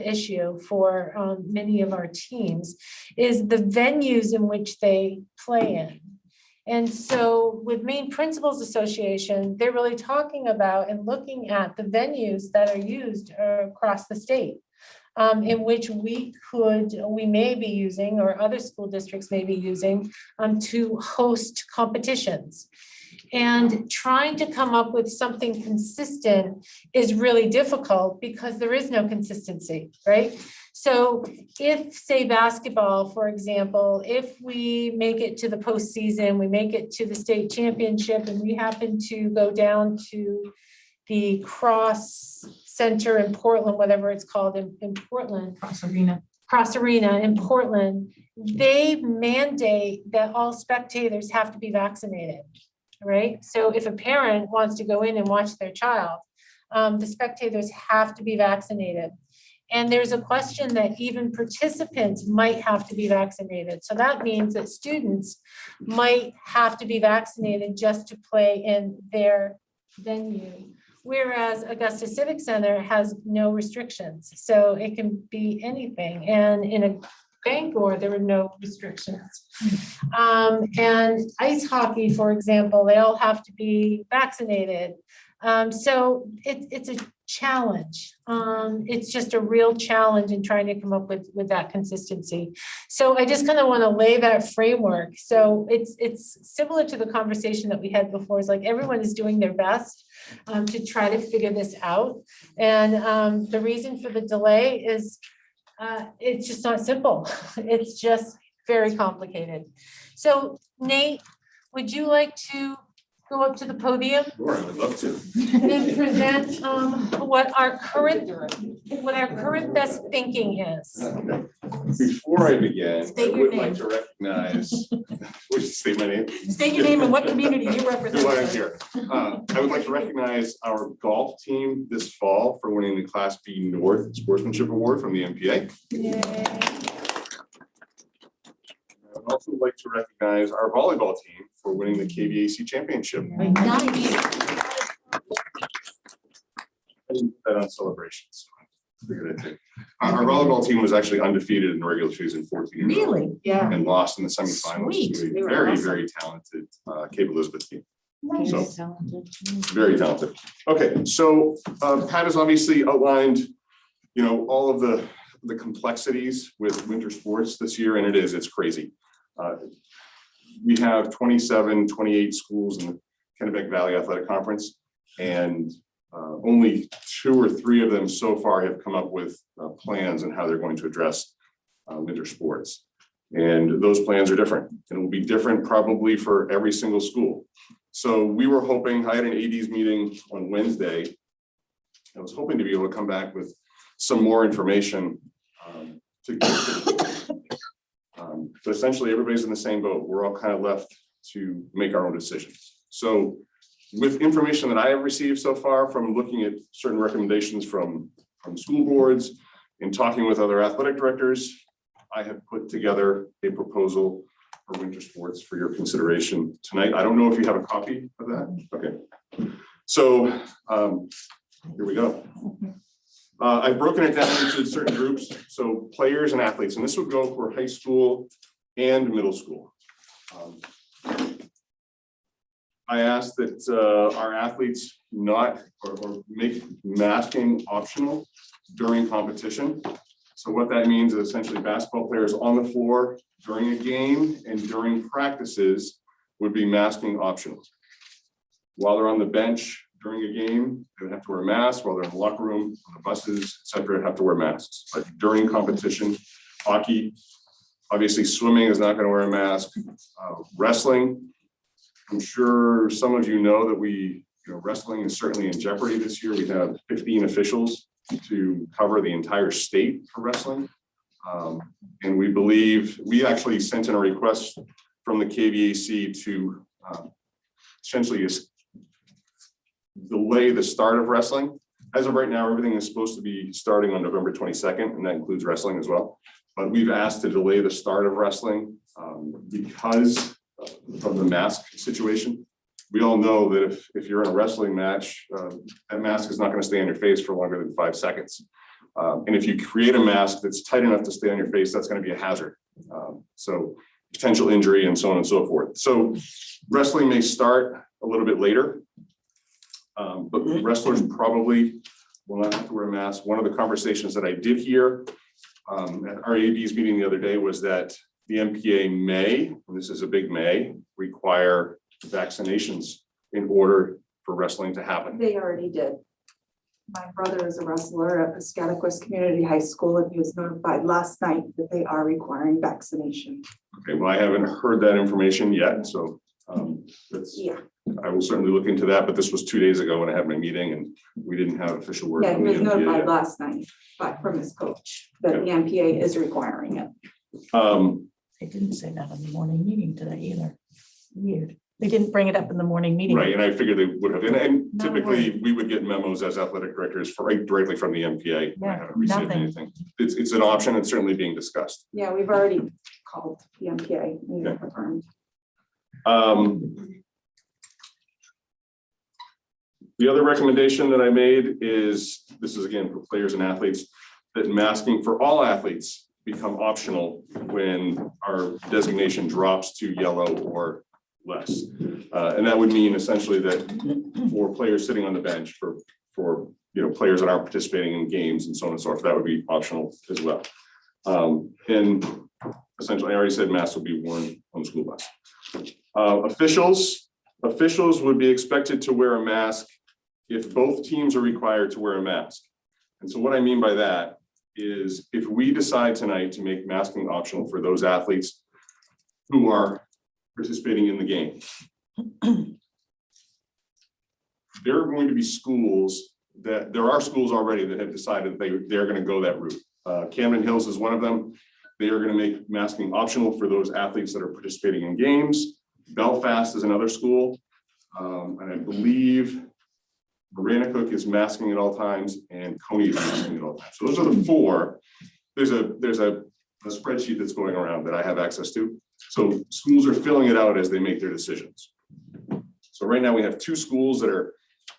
issue for many of our teams is the venues in which they play in. And so with Maine Principals Association, they're really talking about and looking at the venues that are used across the state, in which we may be using, or other school districts may be using, to host competitions. And trying to come up with something consistent is really difficult because there is no consistency, right? So if, say, basketball, for example, if we make it to the postseason, we make it to the state championship, and we happen to go down to the Cross Center in Portland, whatever it's called in Portland. Cross Arena in Portland, they mandate that all spectators have to be vaccinated, right? So if a parent wants to go in and watch their child, the spectators have to be vaccinated. And there's a question that even participants might have to be vaccinated. So that means that students might have to be vaccinated just to play in their venue. Whereas Augusta Civic Center has no restrictions. So it can be anything. And in a Bangor, there were no restrictions. And ice hockey, for example, they all have to be vaccinated. So it's a challenge. It's just a real challenge in trying to come up with that consistency. So I just kind of want to lay that framework. So it's similar to the conversation that we had before. It's like everyone is doing their best to try to figure this out. And the reason for the delay is it's just not simple. It's just very complicated. So Nate, would you like to go up to the podium Sure, I would love to. and present what our current best thinking is? Before I begin, I State your would like name. to recognize, would you state my name? State your name and what community you represent. Why I'm here. I would like to recognize our golf team this fall for winning the Class B North Sportsmanship Award from the MPA. I would also like to recognize our volleyball team for winning the KVAC championship. That on celebrations. Figured I'd take. Our volleyball team was actually undefeated in the regular season 14 in a row. Really? Yeah. And lost in the semifinals Sweet. to They a were very, awesome. very talented Cape Elizabeth team. So, very talented. Okay, so Pat has obviously outlined, all of the complexities with winter sports this year, and it's crazy. We have 27, 28 schools in the Kennebec Valley Athletic Conference, and only 2 or 3 of them so far have come up with plans on how they're going to address winter sports. And those plans are different, and it will be different probably for every single school. So we were hoping, I had an AD's meeting on Wednesday. I was hoping to be able to come back with some more information but essentially everybody's in the same boat. We're all kind of left to make our own decisions. So with information that I have received so far from looking at certain recommendations from school boards and talking with other athletic directors, I have put together a proposal for winter sports for your consideration tonight. I don't know if you have a copy of that. Okay. So here we go. I've broken it down into certain groups. So players and athletes, and this would go for high school and middle school. I asked that our athletes not or make masking optional during competition. So what that means is essentially basketball players on the floor during a game and during practices would be masking optional. While they're on the bench during a game, they would have to wear a mask. While they're in the locker room, on the buses, etc., have to wear masks. But during competition, hockey, obviously swimming is not going to wear a mask. Wrestling, I'm sure some of you know that wrestling is certainly in jeopardy this year. We have 15 officials to cover the entire state for wrestling. And we actually sent in a request from the KVAC to essentially delay the start of wrestling. As of right now, everything is supposed to be starting on November 22nd, and that includes wrestling as well. But we've asked to delay the start of wrestling because of the mask situation. We all know that if you're in a wrestling match, that mask is not going to stay on your face for longer than 5 seconds. And if you create a mask that's tight enough to stay on your face, that's going to be a hazard. So potential injury and so on and so forth. So wrestling may start a little bit later, but wrestlers probably will not have to wear a mask. One of the conversations that I did hear at our AD's meeting the other day was that the MPA may, and this is a big may, require vaccinations in order for wrestling to happen. They already did. My brother is a wrestler at Piscataquis Community High School, and he was notified last night that they are requiring vaccination. Okay, well, I haven't heard that information yet, so I will certainly look into that, but this was 2 days ago when I had my meeting and we didn't have official word. Yeah, from he the was MPA notified yet. last night, but from his coach, that the MPA is requiring it. They didn't say that in the morning meeting today either. Weird. They didn't bring it up in the morning meeting. Right, and I figured they would have, and typically we would get memos as athletic directors directly from the MPA. I haven't received nothing. anything. It's an option. It's certainly being discussed. Yeah, we've already called the MPA and they're confirmed. The other recommendation that I made is, this is again for players and athletes, that masking for all athletes become optional when our designation drops to yellow or less. And that would mean essentially that for players sitting on the bench, for players that aren't participating in games and so on and so forth, that would be optional as well. And essentially, I already said masks will be worn on the school bus. Officials would be expected to wear a mask if both teams are required to wear a mask. And so what I mean by that is if we decide tonight to make masking optional for those athletes who are participating in the game, there are going to be schools there are schools already that have decided they're going to go that route. Camden Hills is one of them. They are going to make masking optional for those athletes that are participating in games. Belfast is another school. And I believe Maranacook is masking at all times and Coney is masking at all times. So those are the 4. There's a spreadsheet that's going around that I have access to. So schools are filling it out as they make their decisions. So right now we have 2 schools that are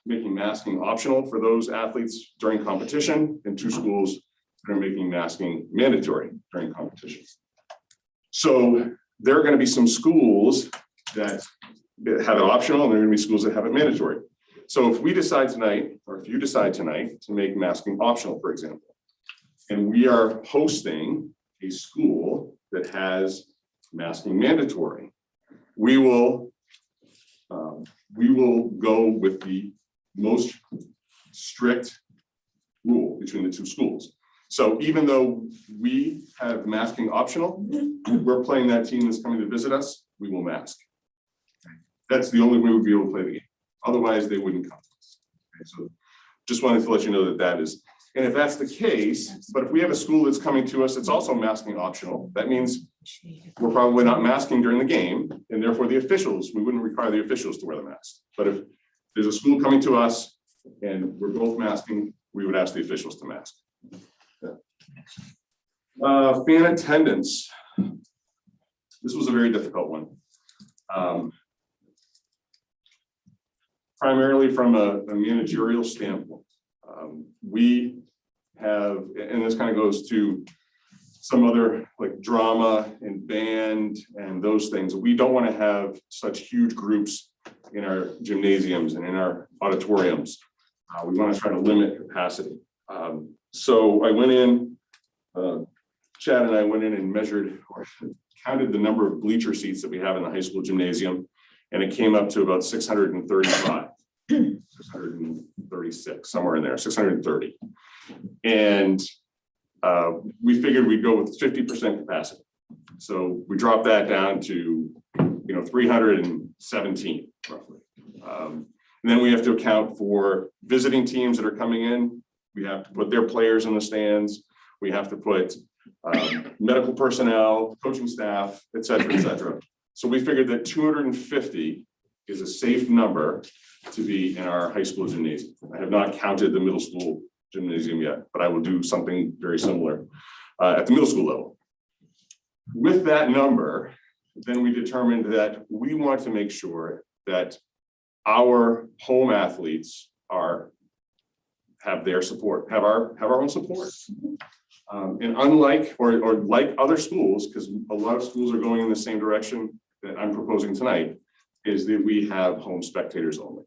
making masking optional for those athletes during competition and 2 schools that are making masking mandatory during competition. So there are going to be some schools that have it optional, and there are gonna be schools that have it mandatory. So if we decide tonight, or if you decide tonight to make masking optional, for example, and we are hosting a school that has masking mandatory, we will go with the most strict rule between the two schools. So even though we have masking optional, we're playing that team that's coming to visit us, we will mask. That's the only way we'd be able to play the game. Otherwise, they wouldn't come to us. Okay, so just wanted to let you know that that is, and if that's the case, but if we have a school that's coming to us, it's also masking optional, that means we're probably not masking during the game, and therefore the officials, we wouldn't require the officials to wear the mask. But if there's a school coming to us and we're both masking, we would ask the officials to mask. Fan attendance. This was a very difficult one. Primarily from a managerial standpoint. We have, and this kind of goes to some other like drama and band and those things. We don't want to have such huge groups in our gymnasiums and in our auditoriums. We want to try to limit capacity. So I went in, Chad and I went in and measured or counted the number of bleacher seats that we have in the high school gymnasium, and it came up to about 635, 636, somewhere in there, 630. And we figured we'd go with 50% capacity. So we dropped that down to 317 roughly. And then we have to account for visiting teams that are coming in. We have to put their players in the stands. We have to put medical personnel, coaching staff, et cetera, et cetera. So we figured that 250 is a safe number to be in our high school gymnasium. I have not counted the middle school gymnasium yet, but I will do something very similar at the middle school level. With that number, then we determined that we want to make sure that our home athletes have their support, have our own support. And unlike or like other schools, because a lot of schools are going in the same direction that I'm proposing tonight, is that we have home spectators only.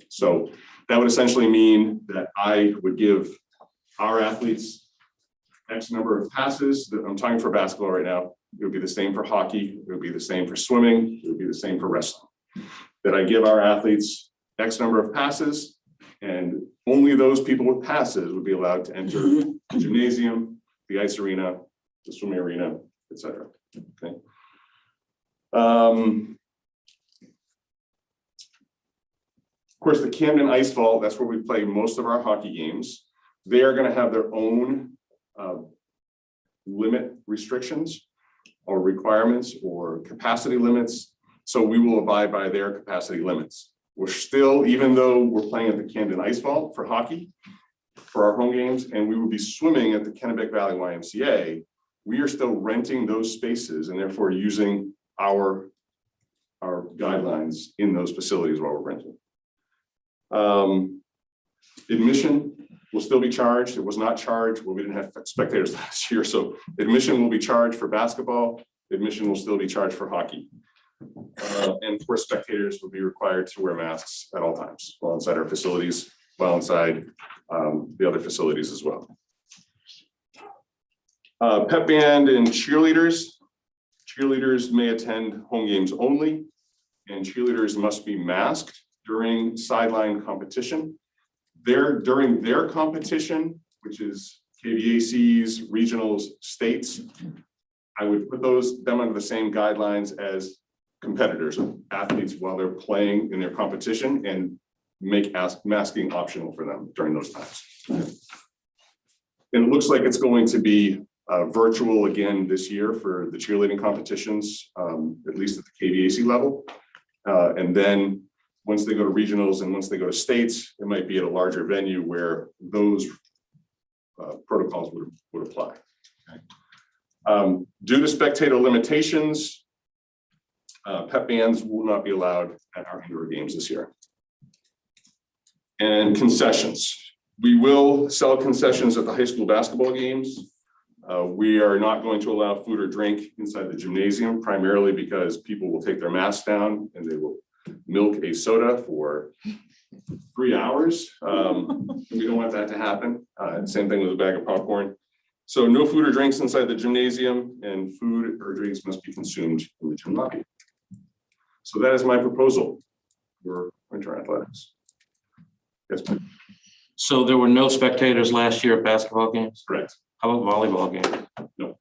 So that would essentially mean that I would give our athletes X number of passes. I'm talking for basketball right now. It would be the same for hockey. It would be the same for swimming. It would be the same for wrestling. That I give our athletes X number of passes, and only those people with passes would be allowed to enter the gymnasium, the ice arena, the swimming arena, et cetera. Okay. Of course, the Camden Ice Vault, that's where we play most of our hockey games. They are going to have their own limit restrictions or requirements or capacity limits. So we will abide by their capacity limits. We're still, even though we're playing at the Camden Ice Vault for hockey, for our home games, and we will be swimming at the Kennebec Valley YMCA, we are still renting those spaces and therefore using our guidelines in those facilities while we're renting. Admission will still be charged. It was not charged. Well, we didn't have spectators last year, so admission will be charged for basketball. Admission will still be charged for hockey. And for spectators will be required to wear masks at all times while inside our facilities, while inside the other facilities as well. Pep band and cheerleaders. Cheerleaders may attend home games only, and cheerleaders must be masked during sideline competition. During their competition, which is KVACs, regionals, states, I would put them under the same guidelines as competitors, athletes, while they're playing in their competition, and make masking optional for them during those times. And it looks like it's going to be virtual again this year for the cheerleading competitions, at least at the KVAC level. And then once they go to regionals and once they go to states, it might be at a larger venue where those protocols would apply. Okay. Due to spectator limitations, pep bands will not be allowed at our indoor games this year. And concessions. We will sell concessions at the high school basketball games. We are not going to allow food or drink inside the gymnasium, primarily because people will take their masks down and they will milk a soda for 3 hours. We don't want that to happen. Same thing with a bag of popcorn. So no food or drinks inside the gymnasium, and food or drinks must be consumed in the gym lobby. So that is my proposal for winter athletics. Yes, ma'am. So there were no spectators last year at basketball games? Correct. How about volleyball games? No.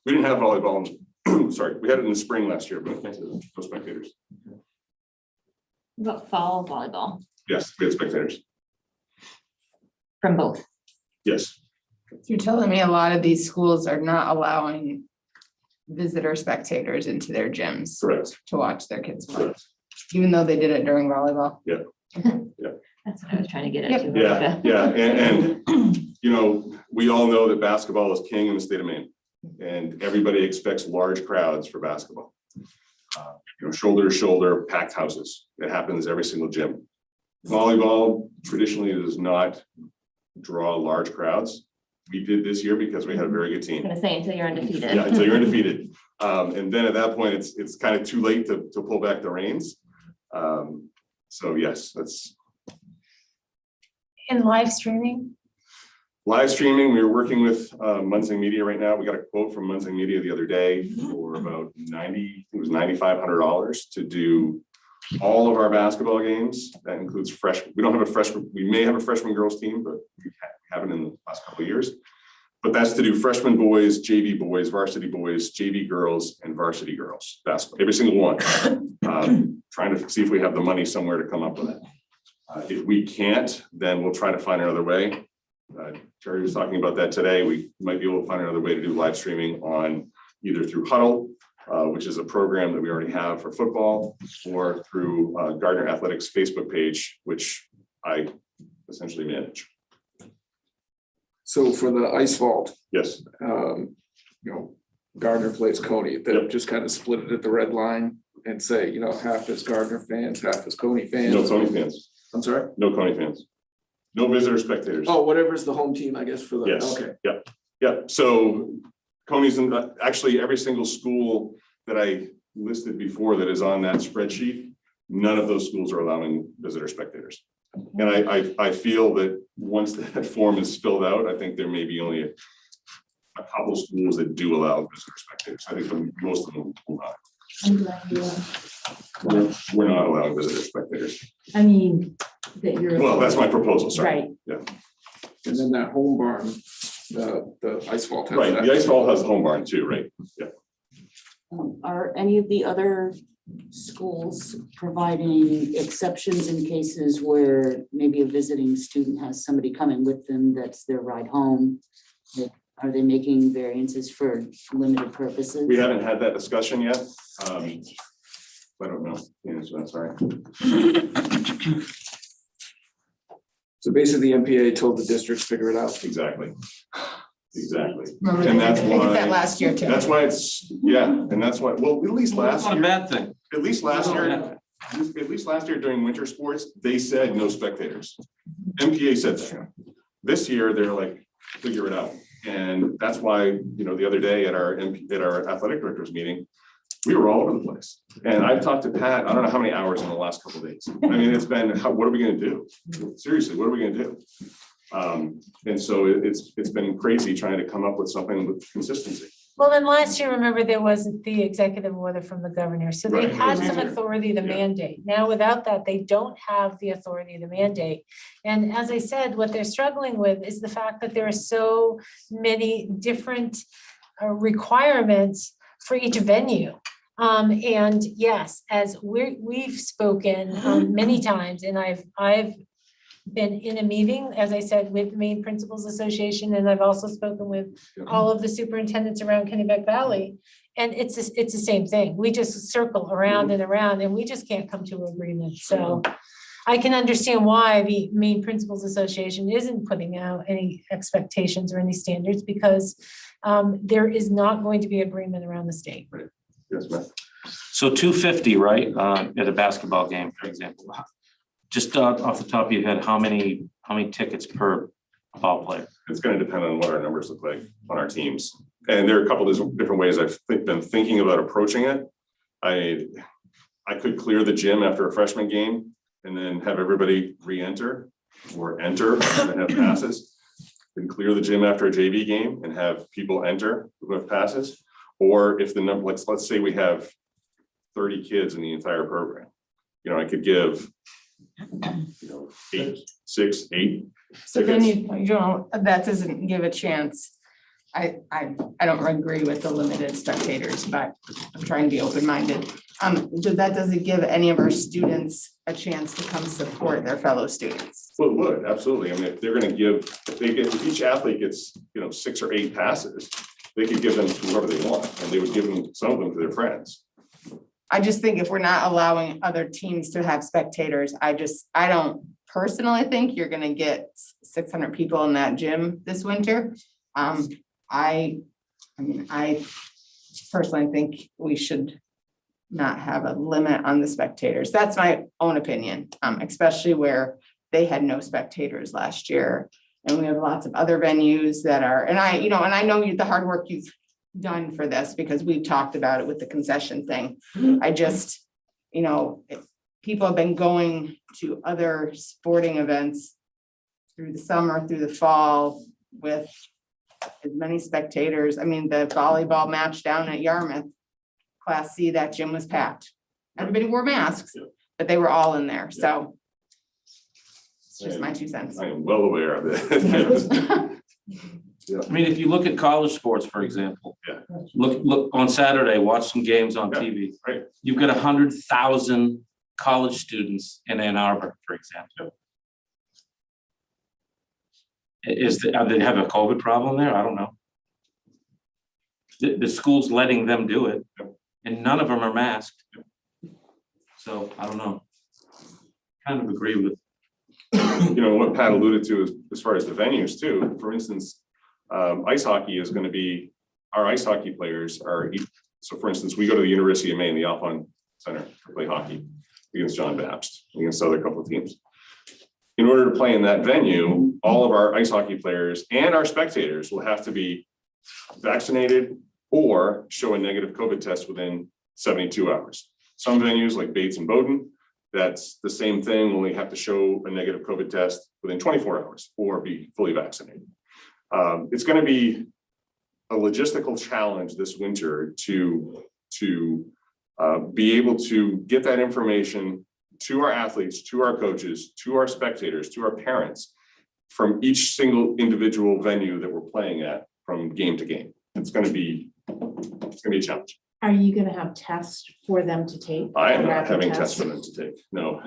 We didn't have volleyball. Sorry, we had it in the spring last year, but no spectators. About fall volleyball Yes, we had spectators. from both. Yes. You're telling me a lot of these schools are not allowing visitor spectators into their gyms Correct. to watch their kids play, even though they did it during volleyball. Yeah. That's what I was trying to get at. Yeah, and you know, we all know that basketball is king in the state of Maine, and everybody expects large crowds for basketball. You know, shoulder to shoulder, packed houses. It happens every single gym. Volleyball traditionally does not draw large crowds. We did this year because we had a very good team. I'm gonna say until you're undefeated. Yeah, until you're undefeated. And then at that point, it's kind of too late to pull back the reins. So yes, that's In live streaming? live streaming. We're working with Munsing Media right now. We got a quote from Munsing Media the other day for about $9,500 to do all of our basketball games. That includes freshmen. We don't have a freshman. We may have a freshman girls team, but we haven't in the last couple of years. But that's to do freshman boys, JV boys, varsity boys, JV girls, and varsity girls basketball. Every single one. Trying to see if we have the money somewhere to come up with it. If we can't, then we'll try to find another way. Terry was talking about that today. We might be able to find another way to do live streaming on either through Huddle, which is a program that we already have for football, or through Gardner Athletics Facebook page, which I essentially manage. So for the ice vault, Yes, you know, Gardner plays Coney, they'll just kind of split it at the red line and say, you know, half is Gardner fans, half is Coney fans. no Coney fans, I'm sorry? no Coney fans, no visitor spectators. Oh, whatever's the home team, I guess, for the, Yes. okay. Yep. Yep. So Coney's in actually every single school that I listed before that is on that spreadsheet. None of those schools are allowing visitor spectators. And I feel that once that form is filled out, I think there may be only a couple schools that do allow visitor spectators. I think most of them will not. I'm glad you are. We're not allowing visitor spectators. I mean, that you're. Well, that's my proposal, sorry. Right. Yeah. And then that home barn, the ice vault. has Right, that. the ice vault has a home barn too, right? Yeah. Are any of the other schools providing exceptions in cases where maybe a visiting student has somebody coming with them that's their ride home? Are they making variances for limited purposes? We haven't had that discussion yet. I don't know. The answer to that, sorry. So basically the MPA told the districts figure it out. Exactly. Exactly. Remember And that's they did why. that last year too. That's why it's, yeah, and that's why, well, at least That's last not a year, bad thing. at least last No, year, at least last year during winter sports, they said no spectators. MPA said that. This year, they're like, figure it out. And that's why, you know, the other day at our athletic directors meeting, we were all over the place. And I've talked to Pat, I don't know how many hours in the last couple of days. I mean, it's been, what are we gonna do? Seriously, what are we gonna do? And so it's been crazy trying to come up with something with consistency. Well, then last year, remember, there wasn't the executive order from the governor, so they Right. had some authority to Yeah. mandate. Now, without that, they don't have the authority to mandate. And as I said, what they're struggling with is the fact that there are so many different requirements for each venue. And yes, as we've spoken many times, and I've been in a meeting, as I said, with the Maine Principals Association, and I've also spoken with all of the superintendents around Kennebec Valley. And it's the same thing. We just circle around and around, and we just can't come to an agreement. So I can understand why the Maine Principals Association isn't putting out any expectations or any standards, because there is not going to be agreement around the state. Right. Yes, ma'am. So 250, right, at a basketball game, for example. Just off the top of your head, how many tickets per ball player? It's going to depend on what our numbers look like on our teams. And there are a couple of different ways I've been thinking about approaching it. I could clear the gym after a freshman game and then have everybody re-enter or enter and have passes. Then clear the gym after a JV game and have people enter who have passes. Or if the number, let's say we have 30 kids in the entire program, I could give, 6, 8. So then you don't, that doesn't give a chance. I don't agree with the limited spectators, but I'm trying to be open-minded. That doesn't give any of our students a chance to come support their fellow students. Well, it would, absolutely. I mean, if they're gonna give, if each athlete gets, 6 or 8 passes, they could give them to whoever they want, and they would give them, some of them to their friends. I just think if we're not allowing other teams to have spectators, I don't personally think you're gonna get 600 people in that gym this winter. I personally think we should not have a limit on the spectators. That's my own opinion, especially where they had no spectators last year. And we have lots of other venues that are, and I know the hard work you've done for this because we've talked about it with the concession thing. I just, people have been going to other sporting events through the summer, through the fall with as many spectators. I mean, the volleyball match down at Yarmouth, Class C, that gym was packed. Everybody wore masks, but they were all in there. So it's just my 2 cents. I am well aware of it. I mean, if you look at college sports, for example, look on Saturday, watch some games on TV. Right. You've got 100,000 college students in Ann Arbor, for example. Do they have a COVID problem there? I don't know. The school's letting them do it, and none of them are masked. So I don't know. Kind of agree with. What Pat alluded to as far as the venues too. For instance, ice hockey is going to be, our ice hockey players are, so for instance, we go to the University of Maine, the Alphon Center to play hockey against John Baptist, against other couple of teams. In order to play in that venue, all of our ice hockey players and our spectators will have to be vaccinated or show a negative COVID test within 72 hours. Some venues like Bates and Bowdoin, that's the same thing, only have to show a negative COVID test within 24 hours or be fully vaccinated. It's going to be a logistical challenge this winter to be able to get that information to our athletes, to our coaches, to our spectators, to our parents from each single individual venue that we're playing at from game to game. It's going to be a challenge. Are you gonna have tests for them to take? I am not Rapid having tests for them to take, no.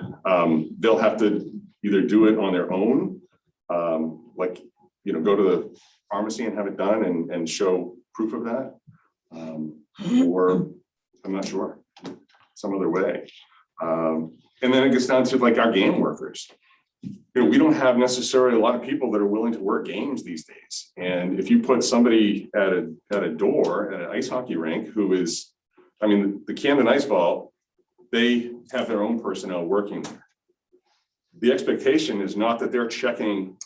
They'll have to either do it on their own, go to the pharmacy and have it done and show proof of that. Or I'm not sure, some other way. And then it gets down to like our game workers. We don't have necessarily a lot of people that are willing to work games these days. And if you put somebody at a door at an ice hockey rink who is, the Camden Ice Ball, they have their own personnel working there. The expectation is not that they're checking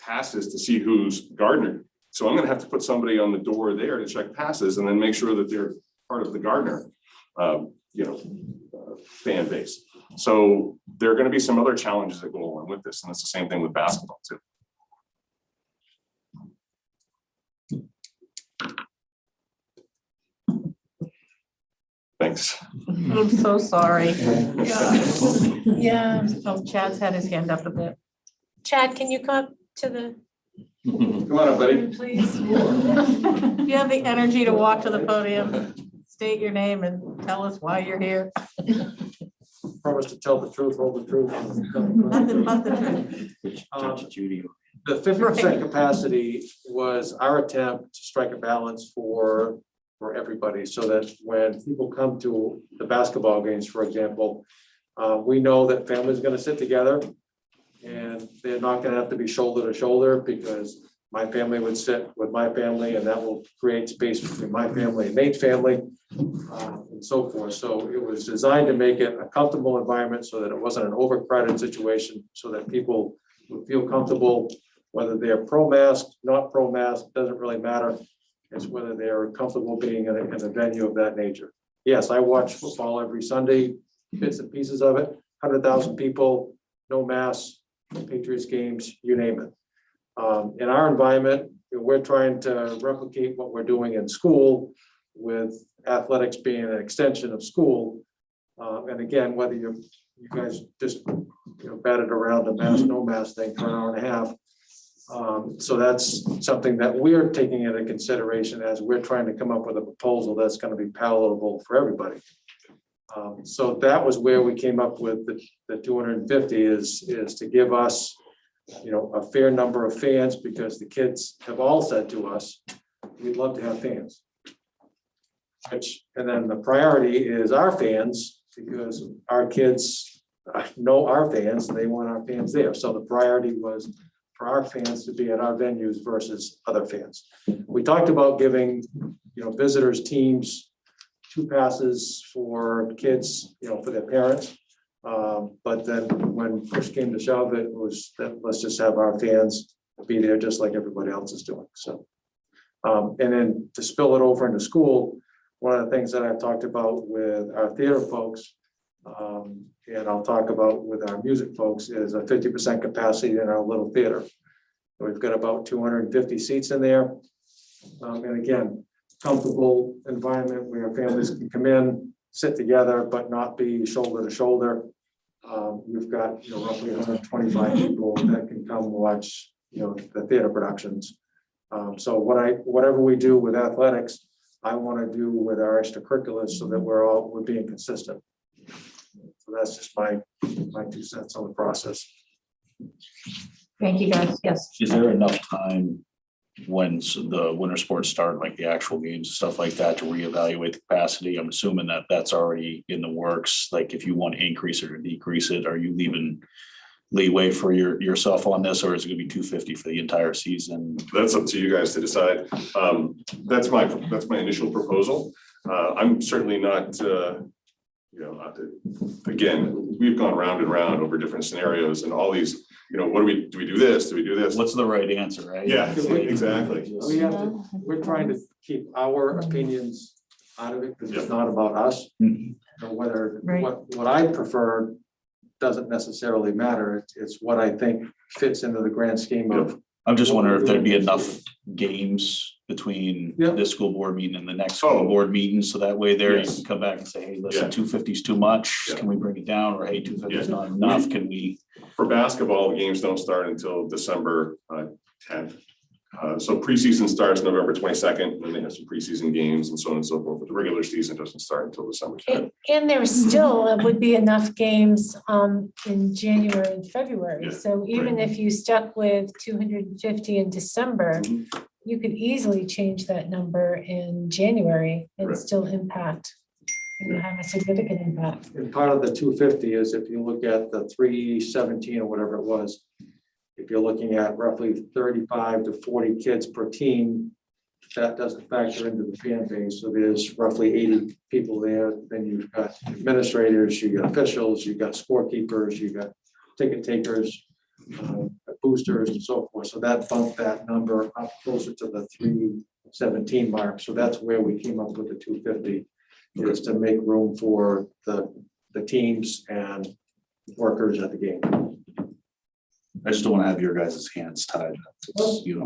passes to see who's Gardner. So I'm going to have to put somebody on the door there to check passes and then make sure that they're part of the Gardner, fan base. So there are going to be some other challenges that go along with this, and it's the same thing with basketball too. Thanks. I'm so sorry. Yeah, Chad's had his hand up a bit. Chad, can you come up to the, Come on up, buddy. please? You have the energy to walk to the podium, state your name and tell us why you're here. Promise to tell the truth, hold the truth. Nothing but the truth. Judge Judy. The 50% capacity was our attempt to strike a balance for everybody, so that when people come to the basketball games, for example, we know that families are going to sit together and they're not going to have to be shoulder to shoulder, because my family would sit with my family and that will create space between my family and Nate's family, and so forth. So it was designed to make it a comfortable environment so that it wasn't an overcrowded situation, so that people would feel comfortable, whether they're pro-mask, not pro-mask, doesn't really matter. It's whether they're comfortable being in a venue of that nature. Yes, I watch football every Sunday. bits and pieces of it, 100,000 people, no mass, Patriots games, you name it. In our environment, we're trying to replicate what we're doing in school with athletics being an extension of school. And again, whether you guys just, batted around the mask, no mask thing for an hour and a half. So that's something that we're taking into consideration as we're trying to come up with a proposal that's going to be palatable for everybody. So that was where we came up with the 250 is to give us, a fair number of fans, because the kids have all said to us, we'd love to have fans. And then the priority is our fans, because our kids know our fans, they want our fans there. So the priority was for our fans to be at our venues versus other fans. We talked about giving, visitors teams 2 passes for kids, for their parents. But then when push came to shove, it was that let's just have our fans be there just like everybody else is doing. So, and then to spill it over into school, one of the things that I've talked about with our theater folks, and I'll talk about with our music folks, is a 50% capacity in our little theater. We've got about 250 seats in there. And again, comfortable environment where families can come in, sit together, but not be shoulder to shoulder. We've got roughly 125 people that can come watch the theater productions. So whatever we do with athletics, I want to do with our extracurriculars so that we're being consistent. So that's just my 2 cents on the process. Thank you, guys. Yes. Is there enough time when the winter sports start, like the actual games, stuff like that, to reevaluate the capacity? I'm assuming that that's already in the works. Like if you want to increase it or decrease it, are you leaving leeway for yourself on this, or is it gonna be 250 for the entire season? That's up to you guys to decide. That's my initial proposal. I'm certainly not, again, we've gone round and round over different scenarios and all these, what do we do this? Do we do this? What's the right answer, right? Yeah, exactly. We're trying to keep our opinions out of it because it's not about us. Whether what I prefer doesn't necessarily matter. It's what I think fits into the grand scheme of. I'm just wondering if there'd be enough games between this school board meeting and the next school board meeting, so that way there you can come back and say, hey, listen, 250 is too much. Can we bring it down? Or hey, 250 is not enough. Can we? For basketball, the games don't start until December 10th. So preseason starts November 22nd, and they have some preseason games and so on and so forth. But the regular season doesn't start until December 10th. And there still would be enough games in January and February. So even if you stuck with 250 in December, you could easily change that number in January and still impact, have a significant impact. And part of the 250 is if you look at the 317 or whatever it was, if you're looking at roughly 35 to 40 kids per team, that doesn't factor into the fan base. So there's roughly 80 people there. Then you've got administrators, you got officials, you got scorekeepers, you got ticket takers, boosters and so forth. So that bumped that number up closer to the 317 mark. So that's where we came up with the 250, is to make room for the teams and workers at the game. I just don't want to have your guys' hands tied. Appreciate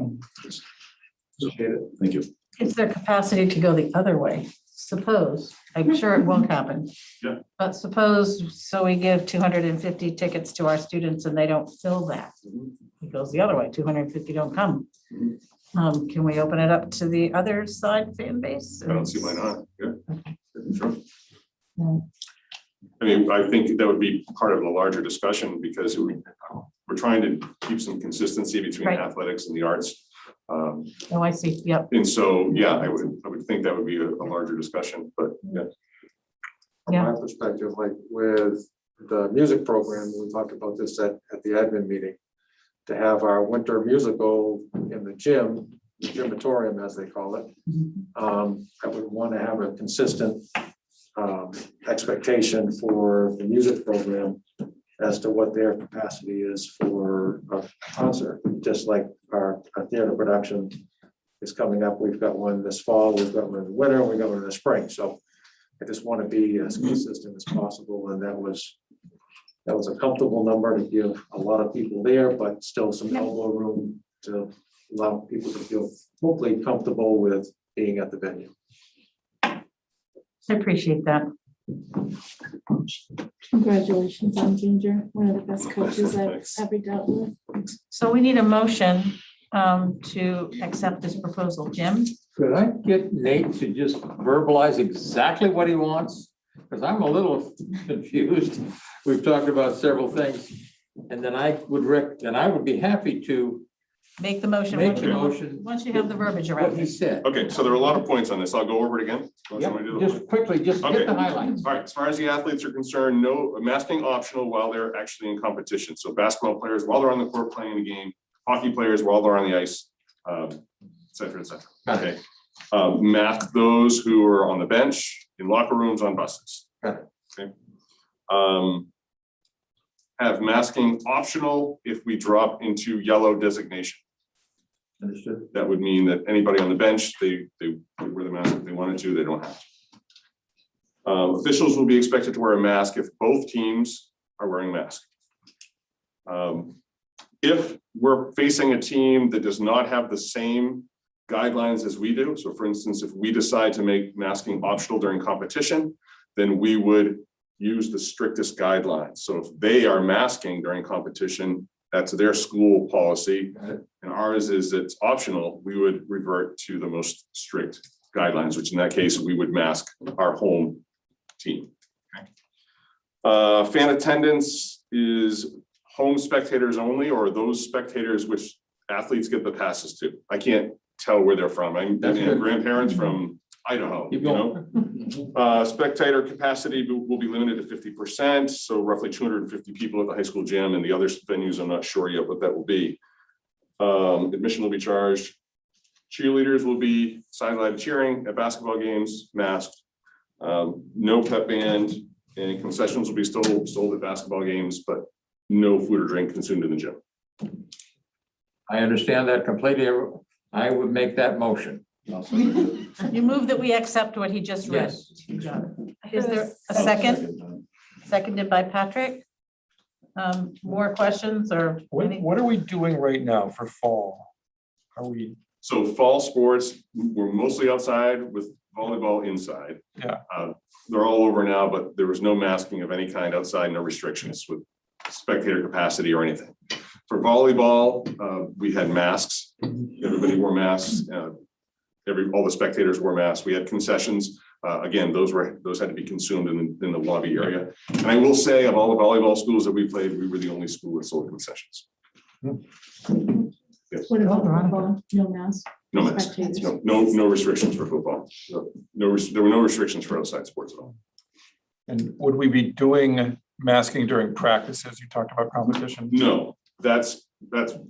it. Thank you. Is there capacity to go the other way? Suppose, I'm sure it won't happen. But suppose, so we give 250 tickets to our students and they don't fill that. It goes the other way, 250 don't come. Can we open it up to the other side fan base? I don't see why not. Sure. I mean, I think that would be part of the larger discussion because we're trying to keep some consistency between athletics and the arts. Oh, I see. Yep. And so, I would think that would be a larger discussion, but From my perspective, like with the music program, we talked about this at the admin meeting, to have our winter musical in the gymatorium, as they call it. I would want to have a consistent expectation for the music program as to what their capacity is for a concert, just like our theater production is coming up. We've got one this fall, we've got one in the winter, we've got one in the spring. So I just want to be as consistent as possible, and that was a comfortable number to give a lot of people there, but still some elbow room to allow people to feel hopefully comfortable with being at the venue. I appreciate that. Congratulations on Ginger, one of the best coaches I've ever dealt with. So we need a motion to accept this proposal. Jim? Could I get Nate to just verbalize exactly what he wants? Because I'm a little confused. We've talked about several things. And then I would be happy to Make the motion. make the motion. Once you have the verbiage What around he it. said. Okay, so there are a lot of points on this. I'll go over it again. Yep, just quickly, just Okay. hit the highlights. All right, as far as the athletes are concerned, no masking optional while they're actually in competition. So basketball players while they're on the court playing a game, hockey players while they're on the ice, et cetera, et cetera. Okay. Mask those who are on the bench, in locker rooms, on buses. Got Okay. Have masking optional if we drop into yellow designation. Understood. That would mean that anybody on the bench, they wear the mask if they wanted to, they don't have to. Officials will be expected to wear a mask if both teams are wearing masks. If we're facing a team that does not have the same guidelines as we do, so for instance, if we decide to make masking optional during competition, then we would use the strictest guidelines. So if they are masking during competition, that's their school policy, and ours is it's optional, we would revert to the most strict guidelines, which in that case, we would mask our home team. Fan attendance is home spectators only, or those spectators which athletes get the passes to. I can't tell where they're from. I mean, grandparents from Idaho, you know? Spectator capacity will be limited to 50%, so roughly 250 people at the high school gym, and the other venues, I'm not sure yet what that will be. Admission will be charged. Cheerleaders will be sideline cheering at basketball games, masked. No pep band, and concessions will be sold at basketball games, but no food or drink consumed in the gym. I understand that completely. I would make that motion. You move that we accept what he just read. Yes. Is there a second? Seconded by Patrick. More questions or? What are we doing right now for fall? Are we? So fall sports, we're mostly outside with volleyball inside. Yeah. They're all over now, but there was no masking of any kind outside, no restrictions with spectator capacity or anything. For volleyball, we had masks. Everybody wore masks. All the spectators wore masks. We had concessions. Again, those had to be consumed in the lobby area. And I will say, of all the volleyball schools that we played, we were the only school that sold concessions. Yes. What about football? No mask? No masks. Spectators. No restrictions for football. There were no restrictions for outside sports at all. And would we be doing masking during practices? You talked about competition. No, that's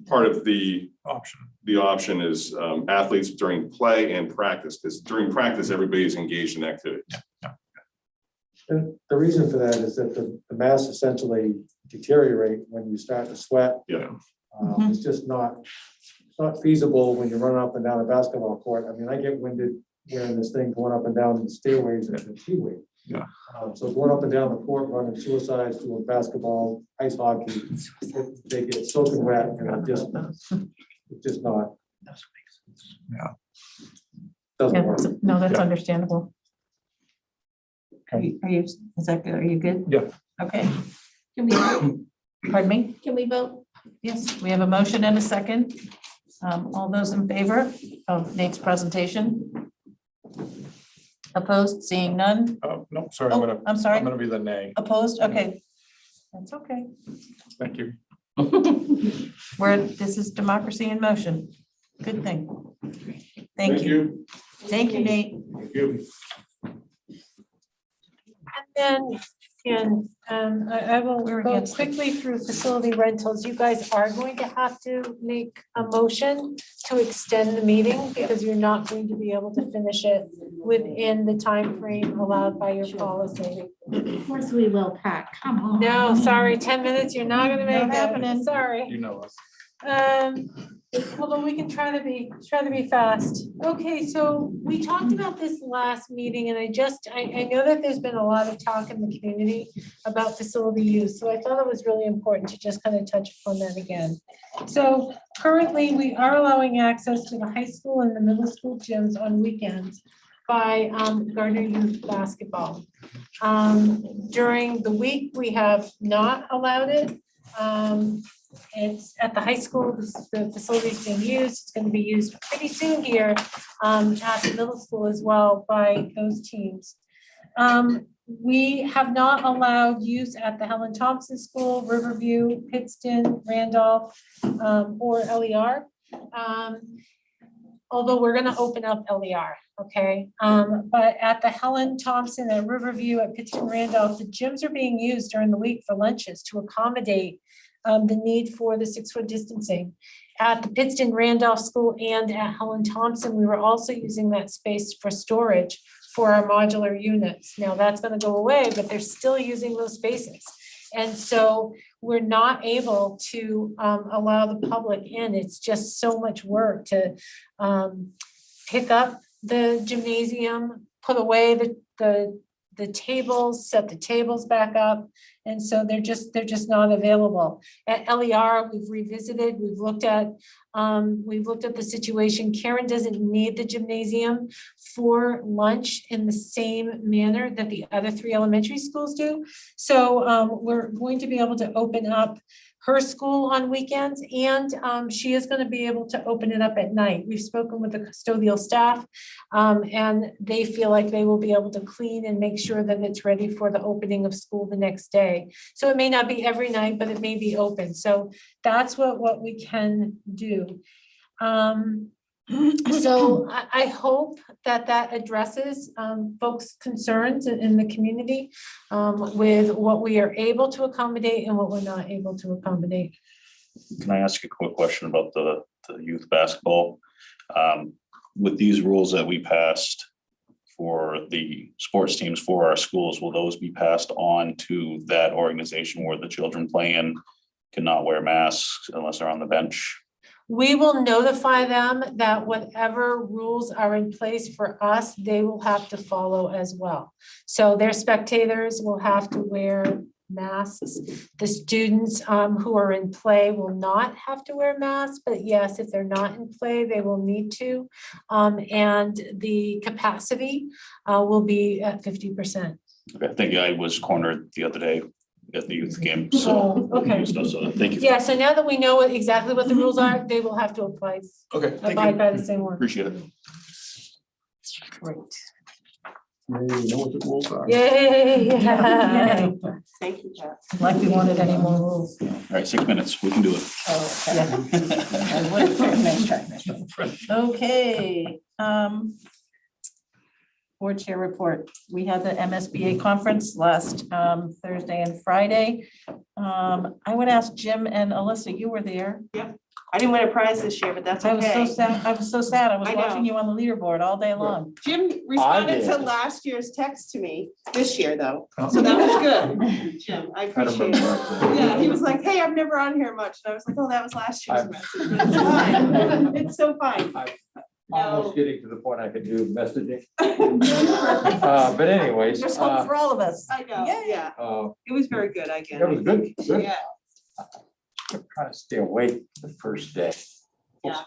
part of the option. The option is athletes during play and practice, because during practice, everybody's engaged in activities. And the reason for that is that the masks essentially deteriorate when you start to sweat. Yeah. It's just it's not feasible when you're running up and down a basketball court. I mean, I get winded wearing this thing going up and down the stairways and the T-way. Yeah. So going up and down the court, running suicides, doing basketball, ice hockey, they get soaking wet, and it's just not. Yeah. Doesn't work. No, that's understandable. Are you, is that good? Are you good? Yeah. Okay. Can we vote? Pardon me? Can we vote? Yes, we have a motion and a second. All those in favor of Nate's presentation? Opposed, seeing none? Oh, no, sorry. Oh, I'm sorry. I'm gonna be the nay. Opposed? Okay. That's okay. Thank you. This is democracy in motion. Good thing. Thank you. Thank you, Nate. Thank you. And I will go quickly through facility rentals. You guys are going to have to make a motion to extend the meeting because you're not going to be able to finish it within the time frame allowed by your policy. Of course we will, Pat. Come on. No, sorry, 10 minutes, you're not gonna make Not it happening. Sorry. You know us. Although we can try to be fast. Okay, so we talked about this last meeting and I know that there's been a lot of talk in the community about facility use. So I thought it was really important to just kind of touch upon that again. So currently we are allowing access to the high school and the middle school gyms on weekends by Gardner Youth Basketball. During the week, we have not allowed it. It's at the high school, the facility is being used. It's going to be used pretty soon here at the middle school as well by those teams. We have not allowed use at the Helen Thompson School, Riverview, Pittston, Randolph, or LER. Although we're gonna open up LER, okay? But at the Helen Thompson, at Riverview, at Pittston, Randolph, the gyms are being used during the week for lunches to accommodate the need for the 6-foot distancing. At the Pittston Randolph School and at Helen Thompson, we were also using that space for storage for our modular units. Now that's gonna go away, but they're still using those spaces. And so we're not able to allow the public in. It's just so much work to pick up the gymnasium, put away the tables, set the tables back up. And so they're just not available. At LER, we've revisited, we've looked at the situation. Karen doesn't need the gymnasium for lunch in the same manner that the other 3 elementary schools do. So we're going to be able to open up her school on weekends, and she is going to be able to open it up at night. We've spoken with the custodial staff, and they feel like they will be able to clean and make sure that it's ready for the opening of school the next day. So it may not be every night, but it may be open. So that's what we can do. So I hope that addresses folks' concerns in the community with what we are able to accommodate and what we're not able to accommodate. Can I ask a quick question about the youth basketball? With these rules that we passed for the sports teams for our schools, will those be passed on to that organization where the children play in cannot wear masks unless they're on the bench? We will notify them that whatever rules are in place for us, they will have to follow as well. So their spectators will have to wear masks. The students who are in play will not have to wear masks, but yes, if they're not in play, they will need to. And the capacity will be at 50%. Okay, I think I was cornered the other day at the youth game, so. Okay. So thank you. Yeah, so now that we know exactly what the rules are, they will have to abide by the same one. Appreciate it. Great. You know what the rules are. Yay. Thank you, Pat. Like we wanted any more rules. All right, 6 minutes, we can do it. Okay, board chair report. We had the MSBA conference last Thursday and Friday. I would ask Jim and Alyssa, you were there. Yep. I didn't win a prize this year, but that's I was so okay. sad. I was so sad. I was I know. watching you on the leaderboard all day long. Jim responded to did. last year's text to me this year, though. So that was good. Jim, I appreciate it. Yeah, he was like, hey, I'm never on here much. And I was like, oh, that was last year's message. But it's fine. It's so fine. Almost getting to the point I could do messaging. But anyways, There's hope for all of us. I know, Yay. yeah. It was very good, I guess. it was good, good. Yeah. I'm trying to stay awake the first day. Yeah.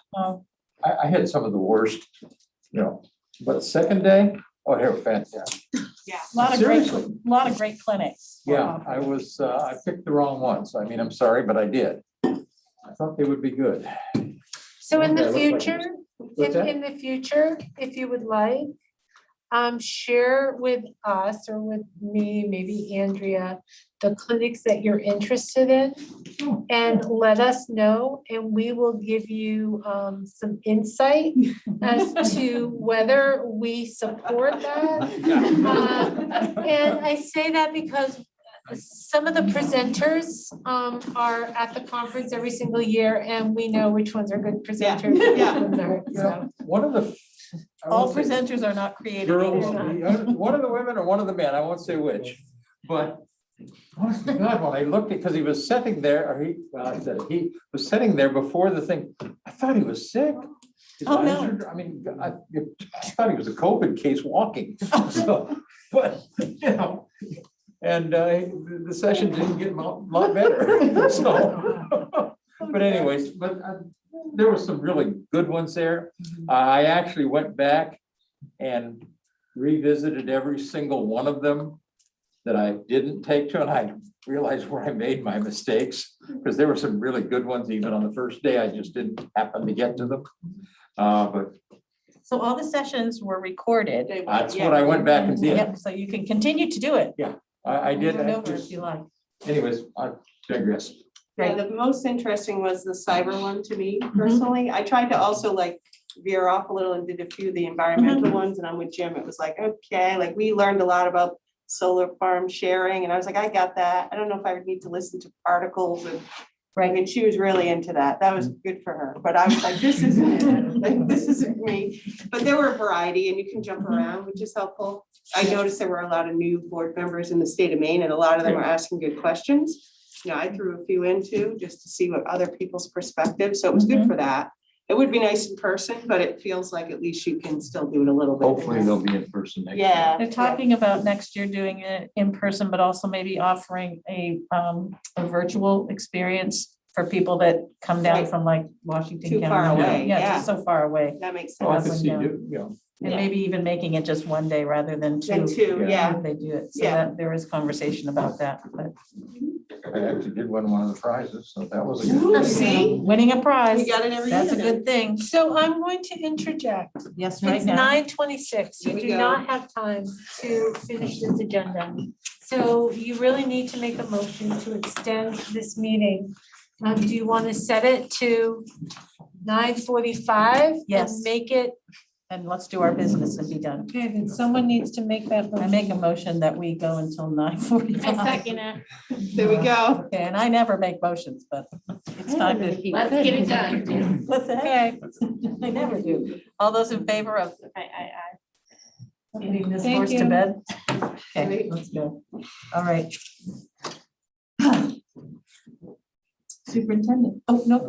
I had some of the worst, but the second day, oh, they were fantastic. Yeah. Lot of great clinics. Yeah, I picked the wrong ones. I mean, I'm sorry, but I did. I thought they would be good. So in the Okay, looks like future, What's that? in the future, if you would like, share with us or with me, maybe Andrea, the clinics that you're interested in and let us know, and we will give you some insight as to whether we support that. And I say that because some of the presenters are at the conference every single year, and we know which ones are good presenters. Yeah. and which ones aren't, so. One of the. I All won't say presenters are not creative. Girls, either. one of the women or one of the men, I won't say which, but honest to God, when I looked, because he was sitting there, or he was sitting there before the thing, I thought he was sick. His Oh, eyes no. I mean, I thought he was a COVID case walking, so, but, you know. And the session didn't get a lot better, so. But anyways, there were some really good ones there. I actually went back and revisited every single one of them that I didn't take to, and I realized where I made my mistakes, because there were some really good ones even on the first day. I just didn't happen to get to them. But So all the sessions were recorded. that's what I went back and did. Yep, so you can continue to do it. Yeah, I did. Over and I over just- if you like. Anyways, I digress. Yeah, the most interesting was the cyber one to me personally. I tried to also like veer off a little and did a few of the environmental ones, and I'm with Jim. It was like, okay, like we learned a lot about solar farm sharing, and I was like, I got that. I don't know if I would need to listen to articles and right, and she was really into that. That was good for her. But I was like, this isn't it. Like, this isn't me. But there were a variety and you can jump around, which is helpful. I noticed there were a lot of new board members in the state of Maine, and a lot of them were asking good questions. You know, I threw a few in too, just to see what other people's perspectives. So it was good for that. It would be nice in person, but it feels like at least you can still do it a little bit. Hopefully they'll be in person next year. Yeah. They're talking about next year doing it in person, but also maybe offering a virtual experience for people that come down Right. from like Washington Too County. far away, Yeah, yeah. just so far away. That makes Oh, I sense. could see you, you know. And maybe even making it just one day rather than two. Then two, yeah. If they do it. So Yeah. that there is conversation about that, but. I actually did win one of the prizes, so that was a good. See? Winning a prize. We got it every That's a year. good thing. So I'm going to interject. Yes, right It's now. 9:26. Here You we do go. not have time to finish this agenda. So you really need to make a motion to extend this meeting. Do you want to set it to 9:45? Yes. And make it, And let's do our business and be done. okay, then someone needs to make that. I make a motion that we go until 9:45. I second it. There we go. Okay, and I never make motions, but it's time to. Let's get it done. What's that? Okay. I never do. All those in favor of putting this Thank horse to you. bed? Okay, let's go. All right. Superintendent. Oh, no,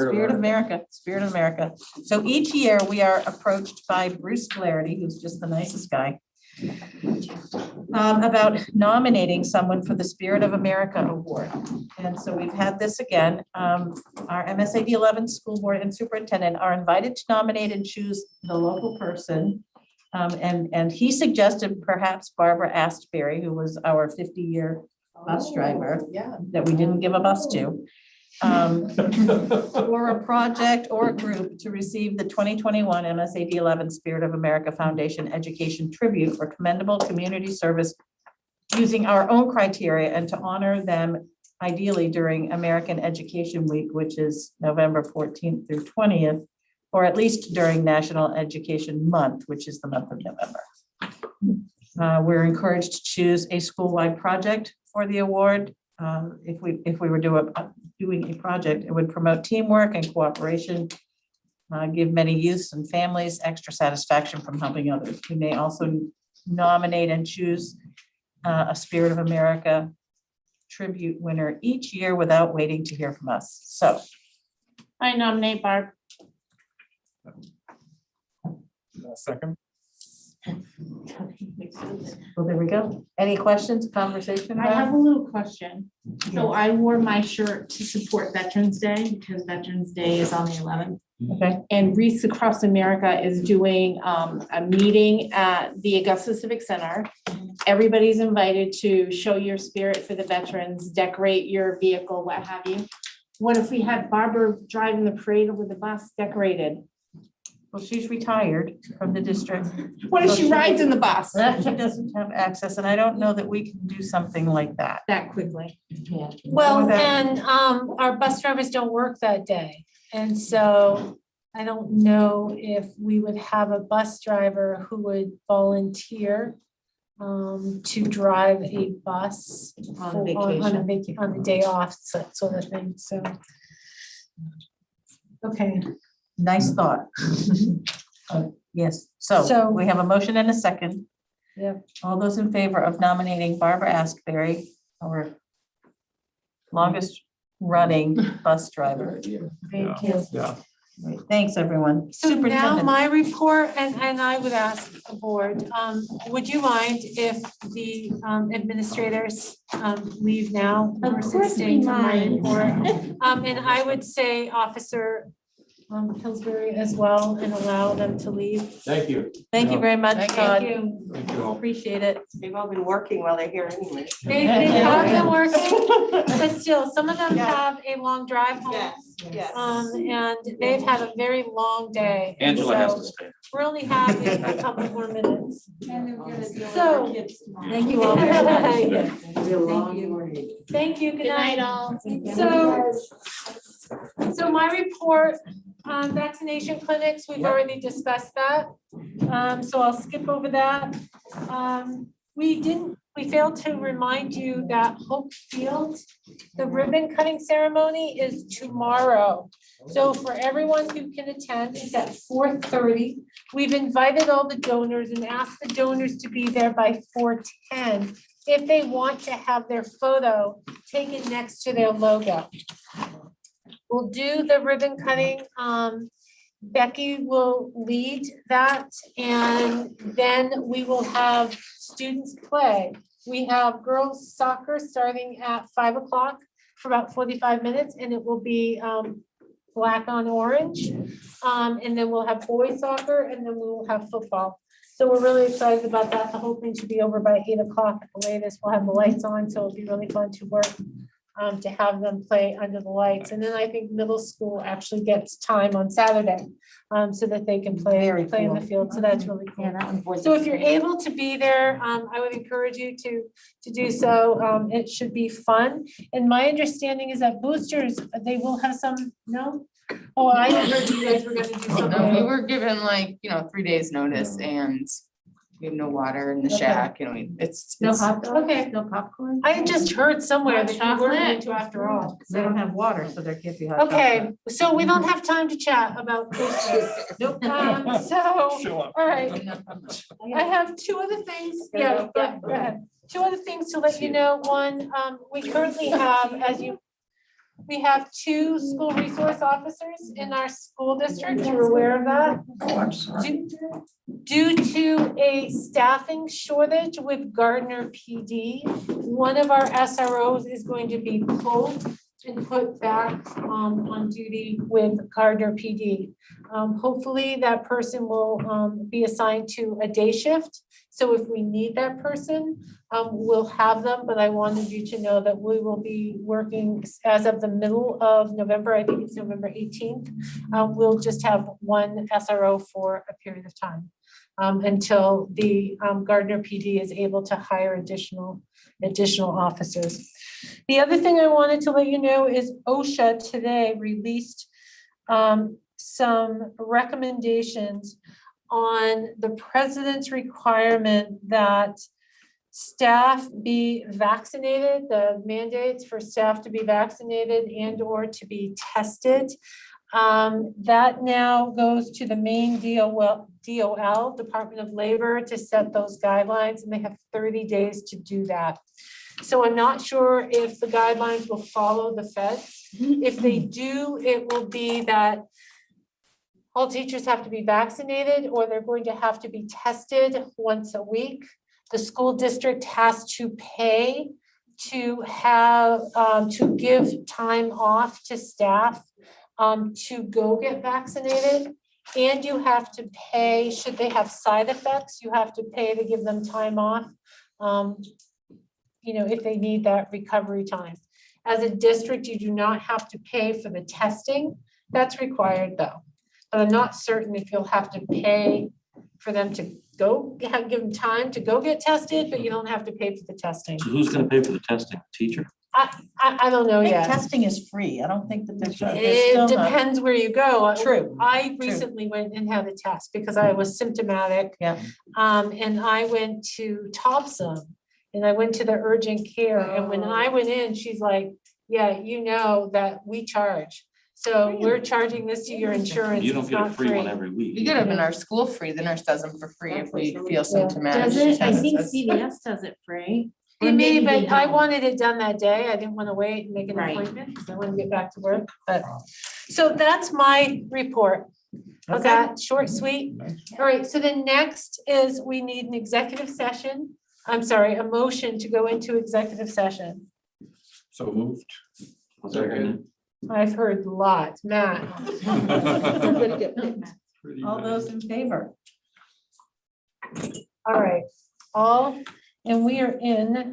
Spirit of America, Spirit of America. So each year we are approached by Bruce Flaherty, who's just the nicest guy, about nominating someone for the Spirit of America Award. And so we've had this again. Our MSAD11 school board and superintendent are invited to nominate and choose the local person. And he suggested perhaps Barbara Astbury, who was our 50-year bus driver that we didn't give a bus to. Or a project or a group to receive the 2021 MSAD11 Spirit of America Foundation Education Tribute for commendable community service using our own criteria, and to honor them ideally during American Education Week, which is November 14th through 20th, or at least during National Education Month, which is the month of November. We're encouraged to choose a school-wide project for the award. If we were doing a project, it would promote teamwork and cooperation, give many youths and families extra satisfaction from helping others. We may also nominate and choose a Spirit of America tribute winner each year without waiting to hear from us. So I nominate Barb. Second. well, there we go. Any questions, conversation? I have a little question. So I wore my shirt to support Veterans Day because Veterans Day is on the 11th. Okay. And Wreaths Across America is doing a meeting at the Augusta Civic Center. Everybody's invited to show your spirit for the veterans, decorate your vehicle, what have you. What if we had Barbara driving the parade with the bus decorated? Well, she's retired from the district. What if So she rides in the bus That she doesn't have access, and I don't know that we can do something like that. that quickly? Well, and our bus drivers don't work that day. And so I don't know if we would have a bus driver who would volunteer to drive a bus On vacation. on the day off, sort of thing, so. Okay, Nice thought. Yes, so So- we have a motion and a second. yeah, All those in favor of nominating Barbara Asbury our longest running bus driver. Thank you. Yeah. Thanks, everyone. So now Superintendent. my report, and I would ask the board, would you mind if the administrators leave now? Of versus course we staying for my mind. report? And I would say Officer Pillsbury as well and allow them to leave. Thank you. Thank you very much, Todd. Thank you. Thank you all. Appreciate it. They've all been working while they're here anyway. They have been working, but still, some of them have a long drive home. Yes. And they've had a very long day. and Angela has so to stay. We're only having a couple more minutes. So. Thank you all very much. Thank you, good Good night, night. all. So my report on vaccination clinics, we've already discussed that. So I'll skip over that. We failed to remind you that Hope Field, the ribbon cutting ceremony is tomorrow. So for everyone who can attend, it's at 4:30. We've invited all the donors and asked the donors to be there by 4:10 if they want to have their photo taken next to their logo. We'll do the ribbon cutting. Becky will lead that, and then we will have students play. We have girls soccer starting at 5 o'clock for about 45 minutes, and it will be black on orange. And then we'll have boys soccer, and then we will have football. So we're really excited about that. The whole thing should be over by 8 o'clock at the latest. We'll have the lights on, so it'll be really fun to work. To have them play under the lights. And then I think middle school actually gets time on Saturday, so that they can play in the field. So that's really cool. So if you're able to be there, I would encourage you to do so. It should be fun. And my understanding is that boosters, they will have some, no? Oh, I heard you guys were gonna do No, we something. were given 3 days notice and we have no water in the shack and it's. No hot dogs? Okay. No popcorn? I just heard somewhere that you were Chocolate? going to after all. They don't have water, so there can't be hot Okay, so we don't have time to chat about boosters. Nope. So, all right. I have two other things. Yeah, go ahead. Two other things to let you know. One, we currently have, we have 2 school resource officers in our school district. You're aware of that? Oh, I'm sorry. Due to a staffing shortage with Gardner PD, one of our SROs is going to be pulled and put back on duty with Gardner PD. Hopefully that person will be assigned to a day shift. So if we need that person, we'll have them, but I wanted you to know that we will be working as of the middle of November. I think it's November 18th. We'll just have one SRO for a period of time until the Gardner PD is able to hire additional officers. The other thing I wanted to let you know is OSHA today released some recommendations on the president's requirement that staff be vaccinated, the mandates for staff to be vaccinated and or to be tested. That now goes to the main DOL, Department of Labor, to set those guidelines, and they have 30 days to do that. So I'm not sure if the guidelines will follow the feds. If they do, it will be that all teachers have to be vaccinated or they're going to have to be tested once a week. The school district has to pay to have, to give time off to staff to go get vaccinated. And you have to pay, should they have side effects, you have to pay to give them time off. If they need that recovery time. As a district, you do not have to pay for the testing. That's required though. But I'm not certain if you'll have to pay for them to go, give them time to go get tested, but you don't have to pay for the testing. So who's gonna pay for the testing? Teacher? I don't know I think yet. testing is free. I don't think that there's. It depends where you go. True. I recently went and had a test because I was symptomatic. Yeah. And I went to Thompson and I went to the urgent care. And when I went in, she's like, yeah, you know that we charge. So we're charging this to your insurance. You don't It's get a not free one every week. We get them in our school free, the nurse does them for free if we feel symptomatic. Does it? I think Tests us. CVS does it free. They may, maybe they but I don't. wanted it done that day. I didn't want to wait and make an Right. appointment because I want to get back to work, but. So that's my report. How's Okay. that? Short, sweet? All right, so the next is we need an executive session. I'm sorry, a motion to go into executive session. So moved. Second. I've heard lots. Matt? All those in favor? All right, and we are in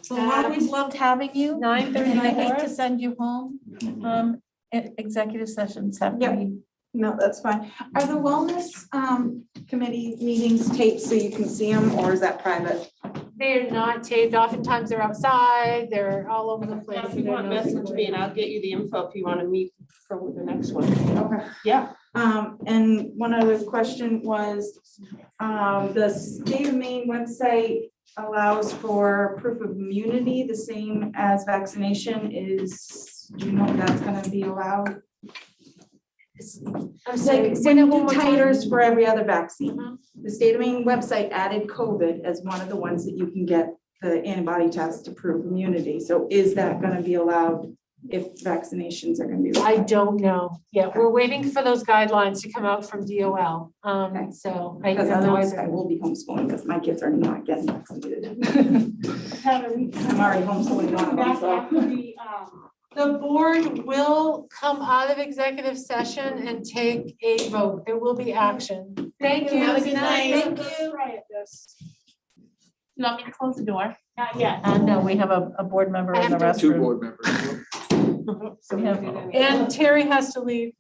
Well, I always loved having you. 9:34. And I hate to send you home. Executive sessions have to be. No, that's fine. Are the wellness committee meetings taped so you can see them, or is that private? They're not taped. Oftentimes they're outside. They're all over the place. If you want, message me and I'll get you the info if you want to meet for the next one. Okay. Yeah. And one other question was, the state of Maine website allows for proof of immunity, the same as vaccination is, do you know if that's gonna be allowed? I'm sorry, Like, say when that you one do more time. titers for every other vaccine, the state of Maine website added COVID as one of the ones that you can get the antibody test to prove immunity. So is that gonna be allowed if vaccinations are gonna be? I don't know. Yeah, we're waiting for those guidelines to come out from DOL. So. Because otherwise I will be homeschooling because my kids are not getting vaccinated. I'm already homeschooling one of them, so. The board will come out of executive session and take a vote. There will be action. Thank you. Have a good night. Thank you. You want me to close the door? Not yet. No, we have a board member I in the have Two restroom. board members. So we have. And Terry has to leave.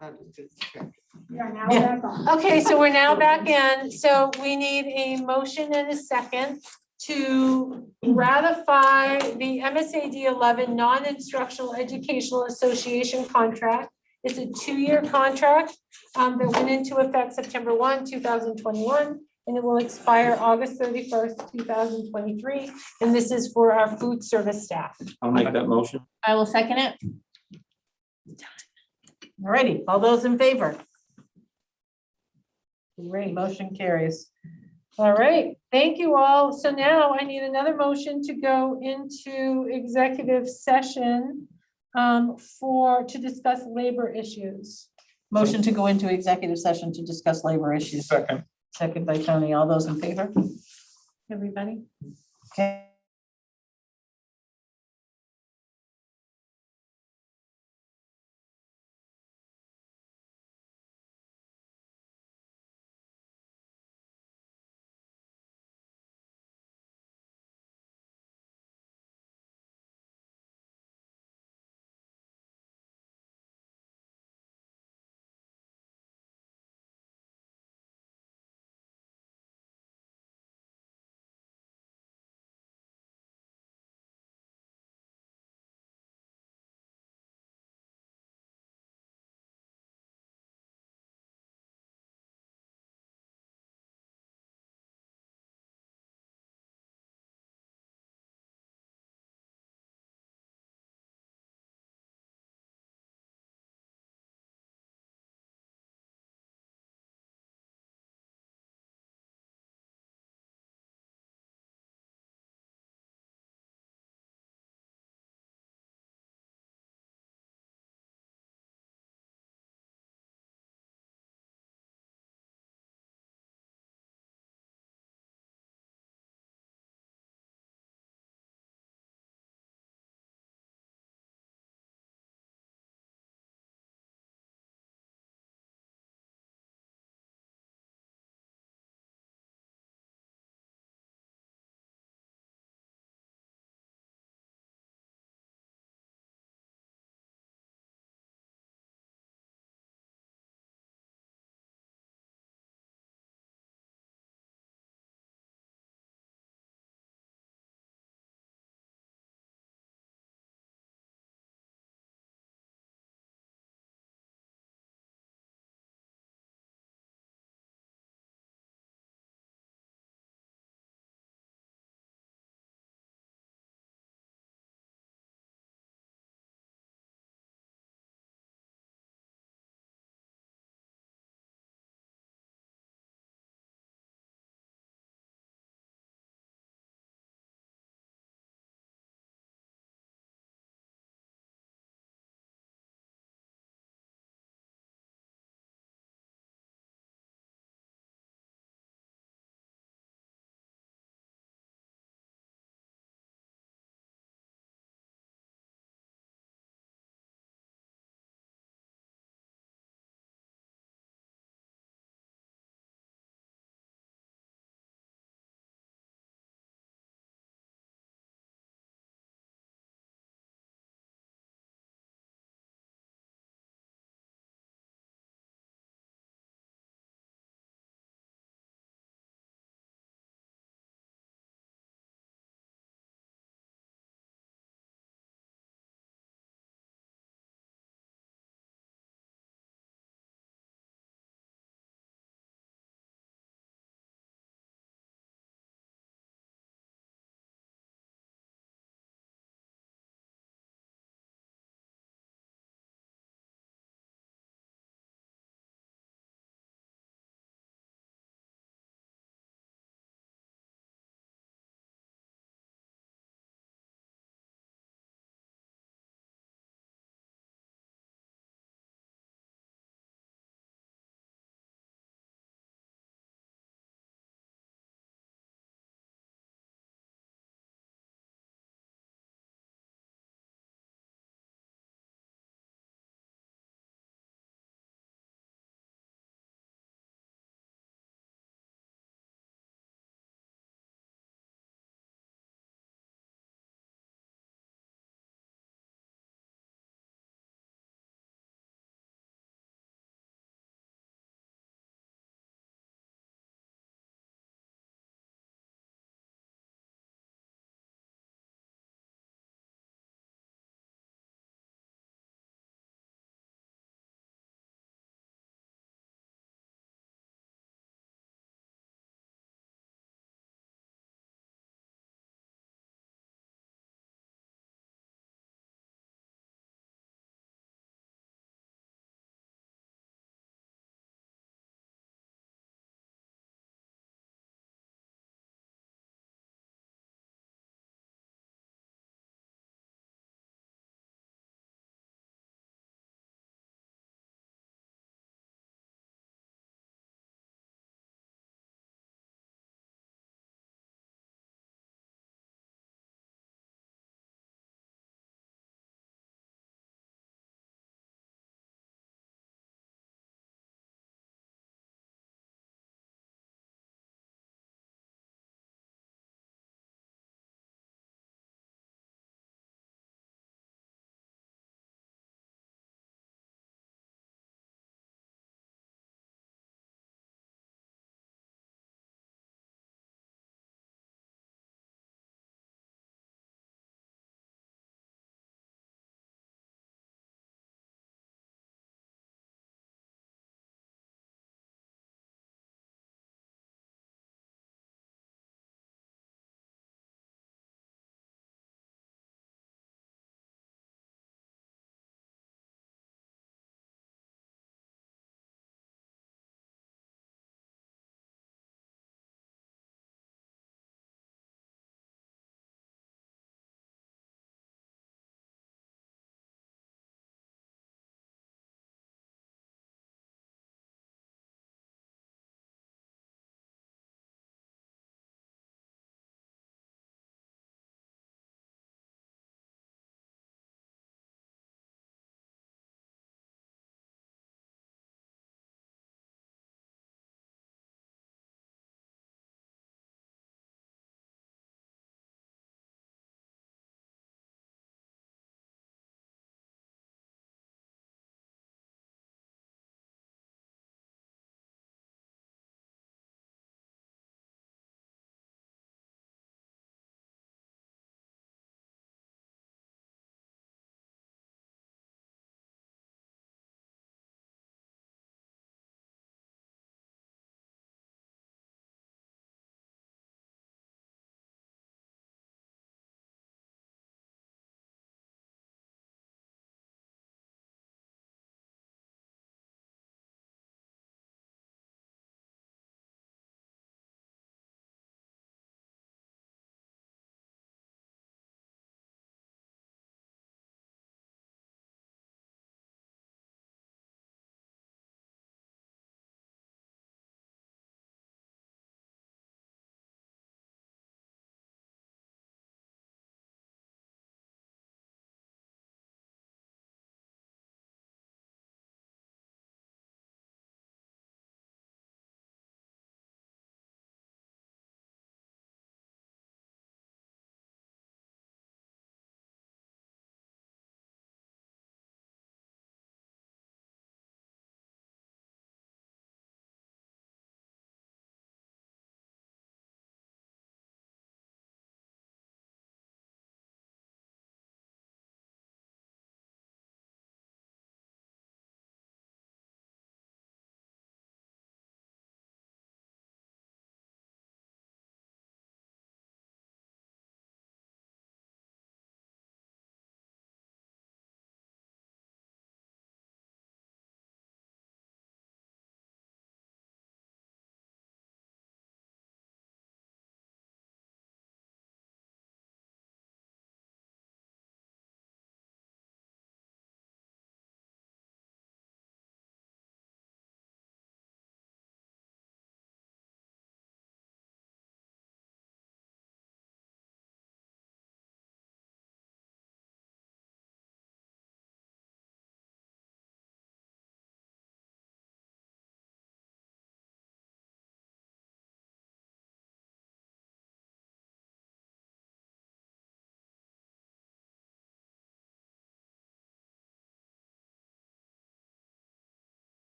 Yeah, now we're back on. Okay, so we're now back in. So we need a motion and a second to ratify the MSAD11 Non-Instructional Educational Association contract. It's a 2-year contract that went into effect September 1, 2021, and it will expire August 31st, 2023. And this is for our food service staff. I'll make that motion. I will second it. Alrighty, all those in favor? Great, motion carries. All right, thank you all. So now I need another motion to go into executive session to discuss labor issues. Motion to go into executive session to discuss labor issues. Second. Second by Tony. All those in favor? Everybody? Okay.